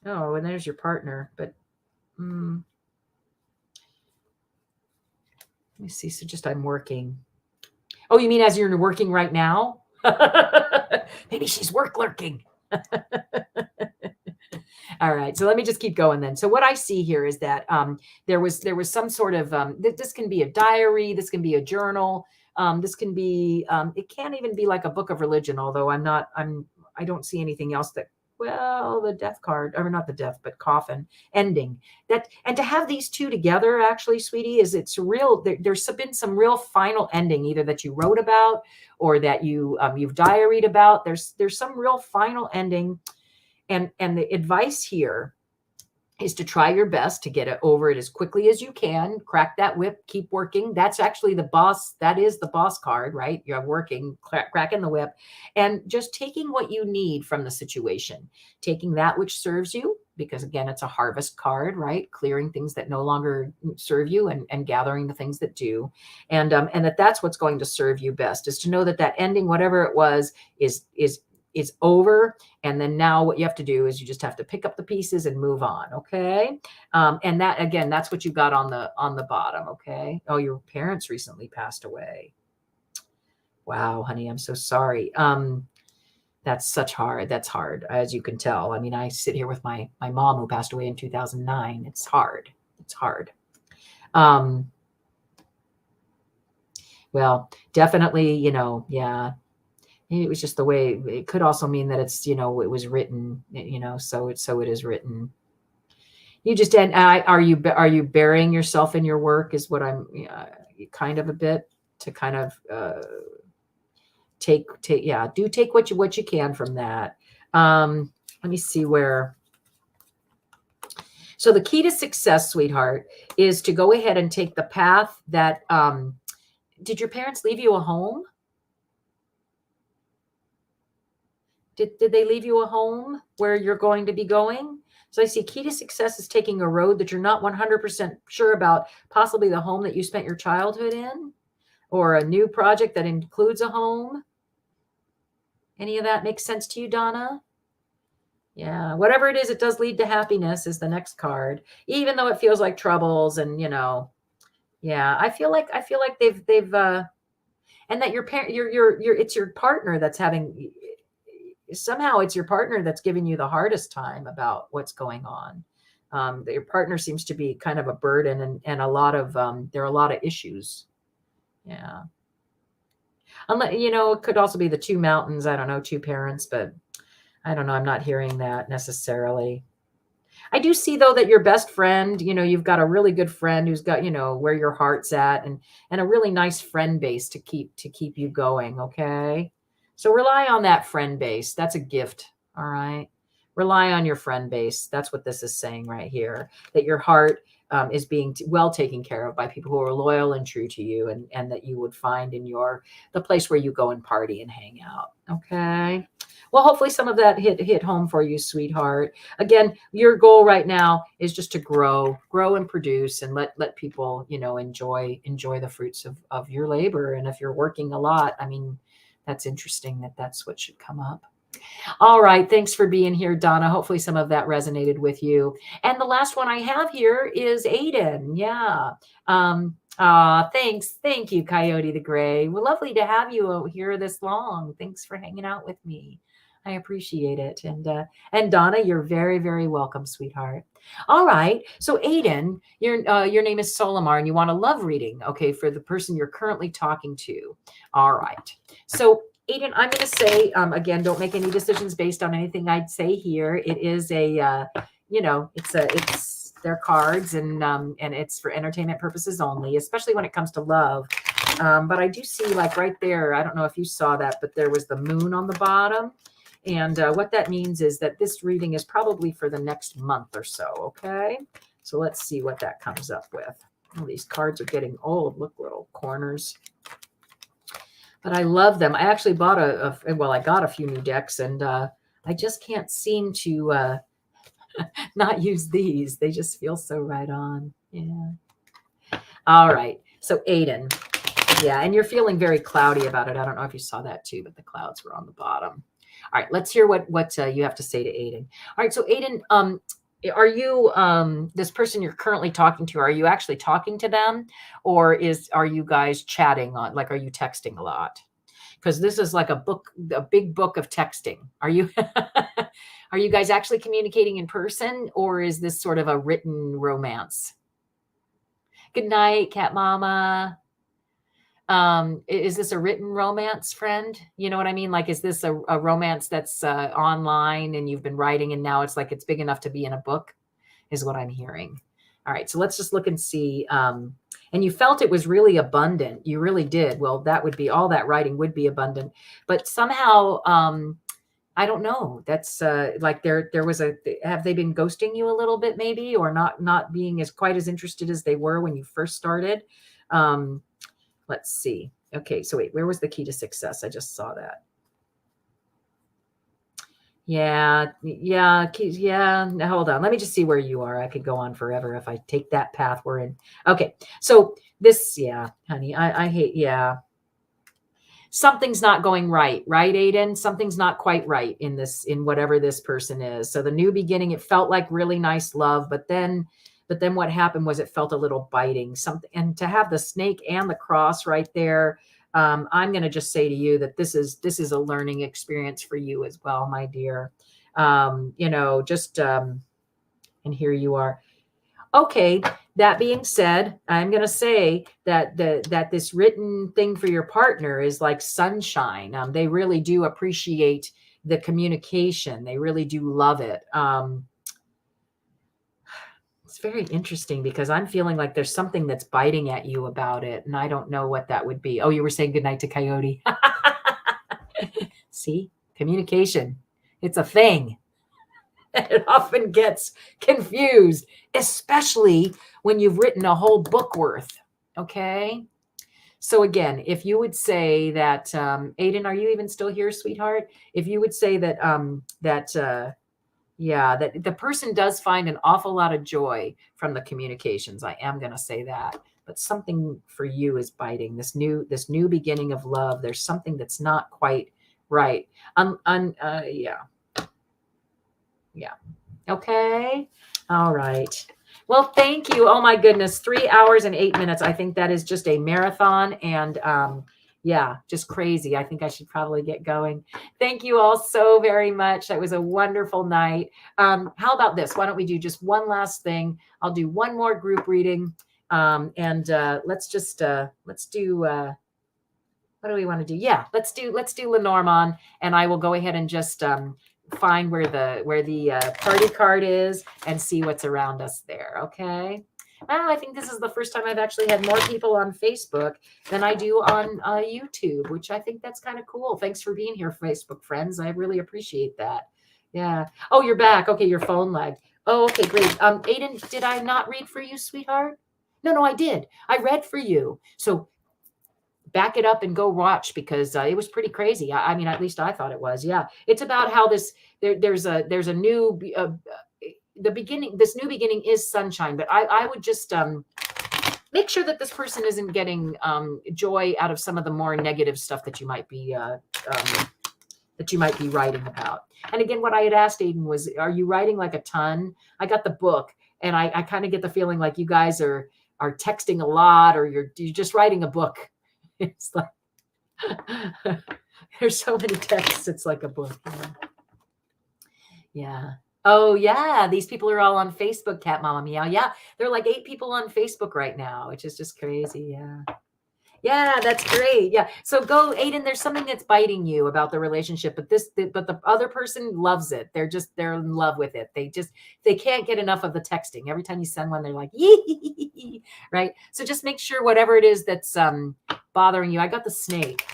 A: oh, and there's your partner, but, let me see. So just, I'm working. Oh, you mean as you're working right now? Maybe she's work lurking. All right, so let me just keep going then. So what I see here is that there was some sort of, this can be a diary, this can be a journal, this can be, it can't even be like a book of religion, although I don't see anything else that, well, the death card, or not the death, but coffin ending. That, and to have these two together, actually, sweetie, it's real. There's been some real final ending, either that you wrote about or that you've diaried about. There's some real final ending. And the advice here is to try your best to get it over it as quickly as you can. Crack that whip, keep working. That's actually the boss. That is the boss card, right? You're working, cracking the whip, and just taking what you need from the situation, taking that which serves you, because again, it's a harvest card, right? Clearing things that no longer serve you, and gathering the things that do. And that's what's going to serve you best, is to know that ending, whatever it was, is is over. And then now what you have to do is you just have to pick up the pieces and move on. Okay. And that, again, that's what you got on the bottom. Okay. Oh, your parents recently passed away. Wow, honey, I'm so sorry. That's hard, as you can tell. I mean, I sit here with my mom who passed away in 2009. It's hard. It's hard. Well, definitely, yeah, it was just the way. It could also mean that it's, it was written, so it is written. You just, and are you burying yourself in your work is what I'm kind of a bit to kind of take what you can from that. Let me see where. So the key to success, sweetheart, is to go ahead and take the path that, did your parents leave you a home? Did they leave you a home where you're going to be going? So I see key to success is taking a road that you're not 100% sure about, possibly the home that you spent your childhood in, or a new project that includes a home. Any of that makes sense to you, Donna? Yeah, whatever it is, it does lead to happiness is the next card, even though it feels like troubles. And, yeah, I feel like they've and that your parent, it's your partner that's having, somehow it's your partner that's giving you the hardest time about what's going on. Your partner seems to be kind of a burden, and a lot of, there are a lot of issues. Yeah. Unless, it could also be the two mountains. I don't know, two parents, but I don't know. I'm not hearing that necessarily. I do see, though, that your best friend, you've got a really good friend who's got, where your heart's at, and a really nice friend base to keep you going. Okay. So rely on that friend base. That's a gift. All right. Rely on your friend base. That's what this is saying right here, that your heart is being well taken care of by people who are loyal and true to you, and that you would find in the place where you go and party and hang out. Okay. Well, hopefully some of that hit home for you, sweetheart. Again, your goal right now is just to grow and produce, and let people, enjoy the fruits of your labor. And if you're working a lot, I mean, that's interesting that's what should come up. All right. Thanks for being here, Donna. Hopefully some of that resonated with you. And the last one I have here is Aiden. Yeah. Thanks. Thank you, Coyote the Gray. Well, lovely to have you here this long. Thanks for hanging out with me. I appreciate it. And Donna, you're very, very welcome, sweetheart. All right. So Aiden, your name is Solomar, and you want a love reading, okay, for the person you're currently talking to. All right. So Aiden, I'm going to say, again, don't make any decisions based on anything I'd say here. It is it's their cards, and it's for entertainment purposes only, especially when it comes to love. But I do see, like right there, I don't know if you saw that, but there was the moon on the bottom. And what that means is that this reading is probably for the next month or so. Okay. So let's see what that comes up with. Oh, these cards are getting old. Look, little corners. But I love them. I actually bought I got a few new decks, and I just can't seem to not use these. They just feel so right on. Yeah. All right. So Aiden. Yeah. And you're feeling very cloudy about it. I don't know if you saw that too, but the clouds were on the bottom. All right. Let's hear what you have to say to Aiden. All right. So Aiden, are you, this person you're currently talking to, are you actually talking to them, or are you guys chatting on, like, are you texting a lot? Because this is like a big book of texting. Are you, are you guys actually communicating in person, or is this sort of a written romance? Good night, Cat Mama. Is this a written romance, friend? You know what I mean? Like, is this a romance that's online and you've been writing, and now it's like it's big enough to be in a book, is what I'm hearing. All right. So let's just look and see. And you felt it was really abundant. You really did. Well, that would be, all that writing would be abundant, but somehow, I don't know. That's like there was have they been ghosting you a little bit, maybe, or not being as quite as interested as they were when you first started? Let's see. Okay. So wait, where was the key to success? I just saw that. Yeah. Now, hold on. Let me just see where you are. I could go on forever if I take that path we're in. Okay. So this, yeah, honey, I hate, yeah. something's not going right, Aiden? Something's not quite right in this, in whatever this person is. So the new beginning, it felt like really nice love, but then what happened was it felt a little biting. Something, and to have the snake and the cross right there, I'm going to just say to you that this is a learning experience for you as well, my dear. And here you are. Okay, that being said, I'm going to say that that this written thing for your partner is like sunshine. They really do appreciate the communication. They really do love it. It's very interesting because I'm feeling like there's something that's biting at you about it, and I don't know what that would be. Oh, you were saying goodnight to Coyote. See, communication. It's a thing. It often gets confused, especially when you've written a whole book worth. Okay. So again, if you would say that, Aiden, are you even still here, sweetheart? If you would say that, that the person does find an awful lot of joy from the communications. I am going to say that, but something for you is biting. This new beginning of love. There's something that's not quite right. Yeah. Okay. All right. Well, thank you. Oh my goodness. 3 hours and 8 minutes. I think that is just a marathon, and yeah, just crazy. I think I should probably get going. Thank you all so very much. That was a wonderful night. How about this? Why don't we do just one last thing? I'll do one more group reading. And let's do, what do we want to do? Yeah, let's do Lenormand, and I will go ahead and just, find where the party card is and see what's around us there. Okay. Well, I think this is the first time I've actually had more people on Facebook than I do on YouTube, which I think that's kind of cool. Thanks for being here, Facebook friends. I really appreciate that. Yeah. Oh, you're back. Okay, your phone lagged. Oh, okay, great. Aiden, did I not read for you, sweetheart? No, I did. I read for you. So back it up and go watch, because it was pretty crazy. I mean, at least I thought it was. Yeah, it's about how there's a new the beginning. This new beginning is sunshine, but I would just make sure that this person isn't getting joy out of some of the more negative stuff that you might be writing about. And again, what I had asked Aiden was, are you writing like a ton? I got the book, and I kind of get the feeling like you guys are texting a lot, or you're just writing a book. It's like there's so many texts. It's like a book. Yeah. Oh yeah. These people are all on Facebook, Cat Mama Meow. Yeah. There are like 8 people on Facebook right now, which is just crazy. Yeah. Yeah, that's great. Yeah. So go, Aiden, there's something that's biting you about the relationship, but the other person loves it. They're in love with it. They can't get enough of the texting. Every time you send one, they're like, yee, right? So just make sure whatever it is that's bothering you. I got the snake.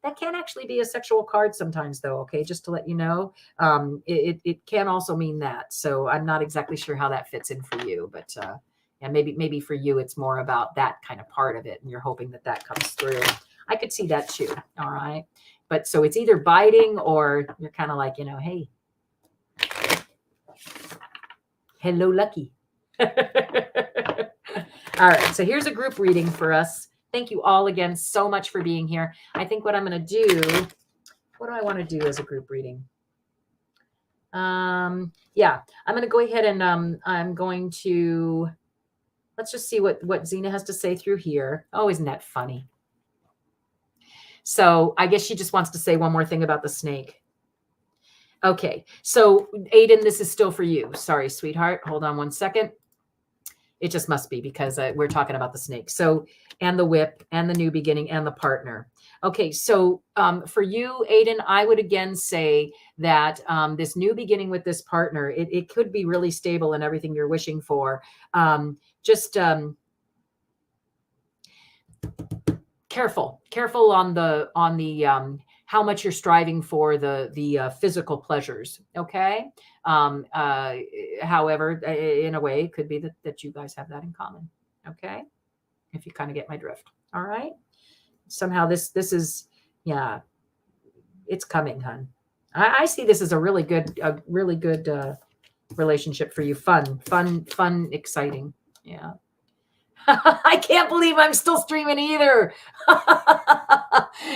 A: That can actually be a sexual card sometimes, though. Okay. Just to let you know, it can also mean that. So I'm not exactly sure how that fits in for you, but, and maybe for you, it's more about that kind of part of it, and you're hoping that comes through. I could see that too. All right. But so it's either biting, or you're kind of like, hey, hello, lucky. All right. So here's a group reading for us. Thank you all again so much for being here. I think what I'm going to do, what do I want to do as a group reading? Yeah, I'm going to go ahead and I'm going to, let's just see what Zina has to say through here. Oh, isn't that funny? So I guess she just wants to say one more thing about the snake. Okay. So Aiden, this is still for you. Sorry, sweetheart. Hold on one second. It just must be because we're talking about the snake. So, and the whip and the new beginning and the partner. Okay. So for you, Aiden, I would again say that this new beginning with this partner, it could be really stable and everything you're wishing for. Just careful on the how much you're striving for the physical pleasures. Okay. However, in a way, it could be that you guys have that in common. Okay. If you kind of get my drift. All right. Somehow this is, yeah, it's coming, hun. I see this as a really good relationship for you. Fun, exciting. Yeah. I can't believe I'm still streaming either.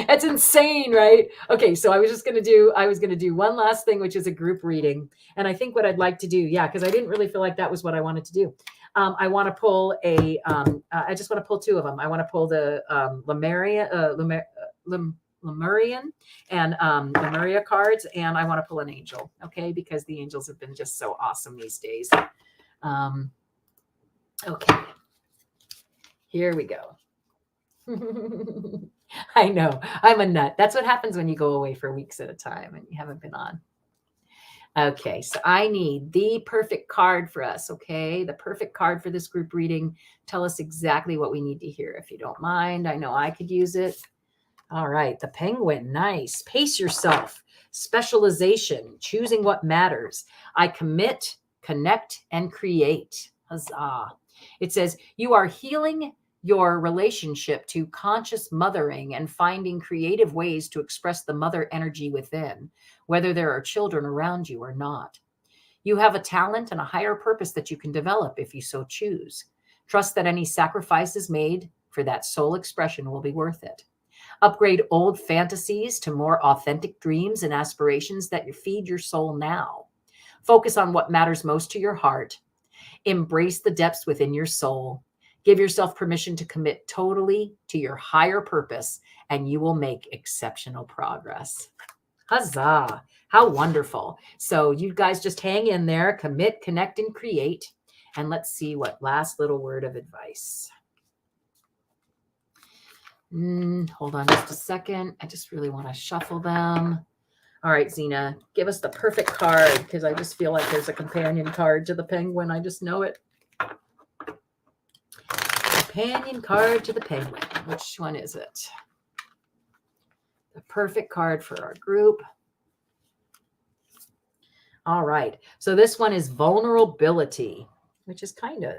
A: It's insane, right? Okay, so I was going to do one last thing, which is a group reading. And I think what I'd like to do, yeah, because I didn't really feel like that was what I wanted to do. I want to pull I just want to pull two of them. I want to pull the Lemurian and Lemuria cards, and I want to pull an angel, okay? Because the angels have been just so awesome these days. Okay. Here we go. I know. I'm a nut. That's what happens when you go away for weeks at a time and you haven't been on. Okay, so I need the perfect card for us, okay? The perfect card for this group reading. Tell us exactly what we need to hear, if you don't mind. I know I could use it. All right, the penguin. Nice. Pace yourself. Specialization. Choosing what matters. I commit, connect, and create. Huzzah. It says, you are healing your relationship to conscious mothering and finding creative ways to express the mother energy within, whether there are children around you or not. You have a talent and a higher purpose that you can develop if you so choose. Trust that any sacrifices made for that soul expression will be worth it. Upgrade old fantasies to more authentic dreams and aspirations that feed your soul now. Focus on what matters most to your heart. Embrace the depths within your soul. Give yourself permission to commit totally to your higher purpose, and you will make exceptional progress. Huzzah. How wonderful. So you guys just hang in there, commit, connect, and create. And let's see what last little word of advice. Hold on just a second. I just really want to shuffle them. All right, Zina, give us the perfect card, because I just feel like there's a companion card to the penguin. I just know it. Companion card to the penguin. Which one is it? The perfect card for our group. All right. So this one is vulnerability, which is kind of,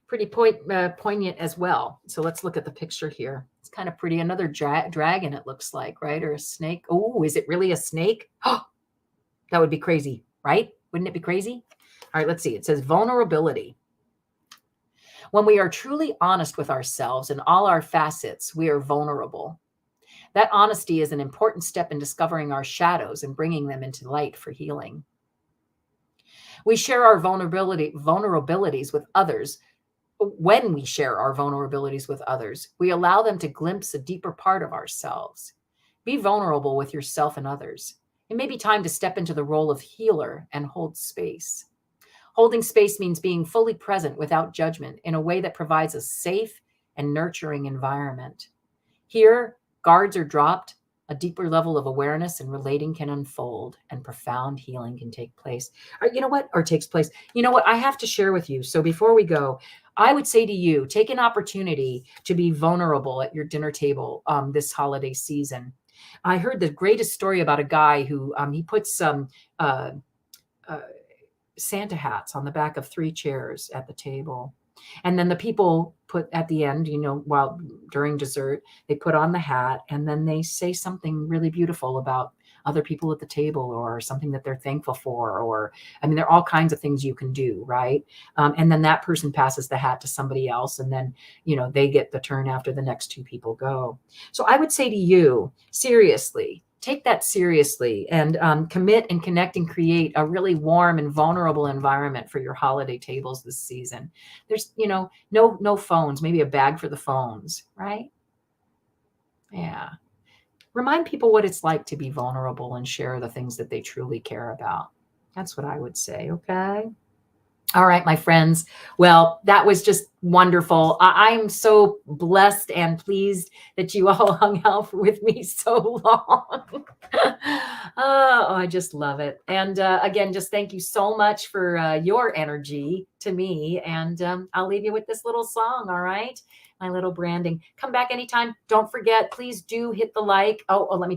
A: pretty poignant as well. So let's look at the picture here. It's kind of pretty. Another dragon, it looks like, right? Or a snake. Oh, is it really a snake? Oh, that would be crazy, right? Wouldn't it be crazy? All right, let's see. It says vulnerability. When we are truly honest with ourselves in all our facets, we are vulnerable. That honesty is an important step in discovering our shadows and bringing them into light for healing. We share our vulnerabilities with others. When we share our vulnerabilities with others, we allow them to glimpse a deeper part of ourselves. Be vulnerable with yourself and others. It may be time to step into the role of healer and hold space. Holding space means being fully present without judgment in a way that provides a safe and nurturing environment. Here, guards are dropped, a deeper level of awareness and relating can unfold, and profound healing can take place. Takes place. You know what? I have to share with you. So before we go, I would say to you, take an opportunity to be vulnerable at your dinner table this holiday season. I heard the greatest story about a guy who he puts some Santa hats on the back of 3 chairs at the table. And then the people put at the end, while during dessert, they put on the hat and then they say something really beautiful about other people at the table or something that they're thankful for. Or, there are all kinds of things you can do, right? And then that person passes the hat to somebody else. And then, they get the turn after the next 2 people go. So I would say to you, seriously, take that seriously and commit and connect and create a really warm and vulnerable environment for your holiday tables this season. There's, no phones, maybe a bag for the phones, right? Yeah. Remind people what it's like to be vulnerable and share the things that they truly care about. That's what I would say. Okay. All right, my friends. Well, that was just wonderful. I'm so blessed and pleased that you all hung out with me so long. Oh, I just love it. And again, just thank you so much for your energy to me. And I'll leave you with this little song. All right. My little branding. Come back anytime. Don't forget, please do hit the like. Oh, let me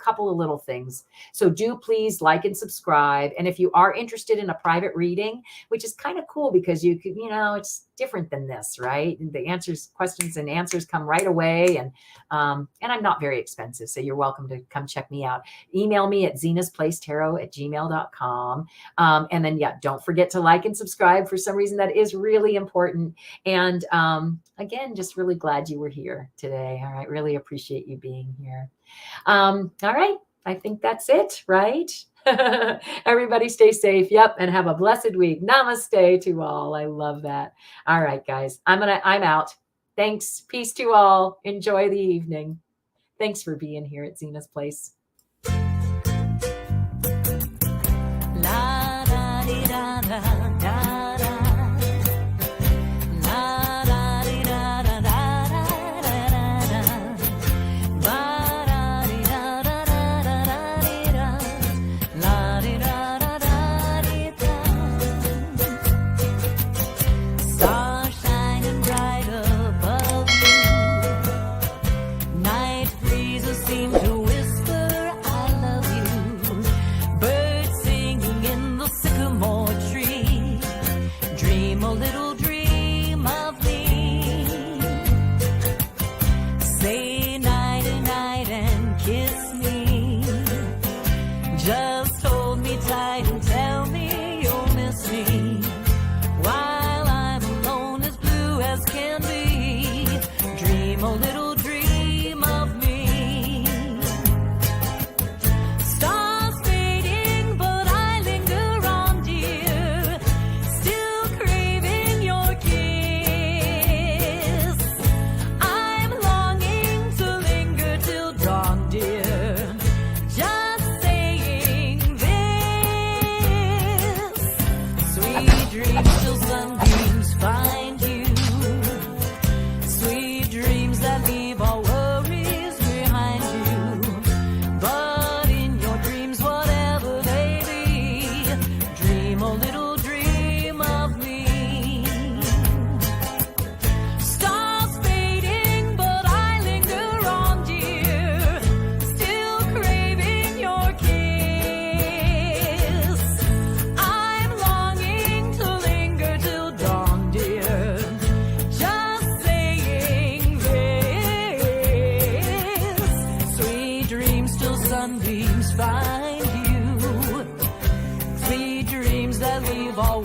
A: couple of little things. So do please like and subscribe. And if you are interested in a private reading, which is kind of cool because you could, it's different than this, right? And the questions and answers come right away. And I'm not very expensive, so you're welcome to come check me out. Email me at zinasplacetarot@gmail.com. And then, don't forget to like and subscribe. For some reason, that is really important. And again, just really glad you were here today. All right. Really appreciate you being here. All right. I think that's it, right? Everybody stay safe. Yep. And have a blessed week. Namaste to all. I love that. All right, guys, I'm out. Thanks. Peace to all. Enjoy the evening. Thanks for being here at Zina's Place.
B: Sunbeams find you, sweet dreams that leave all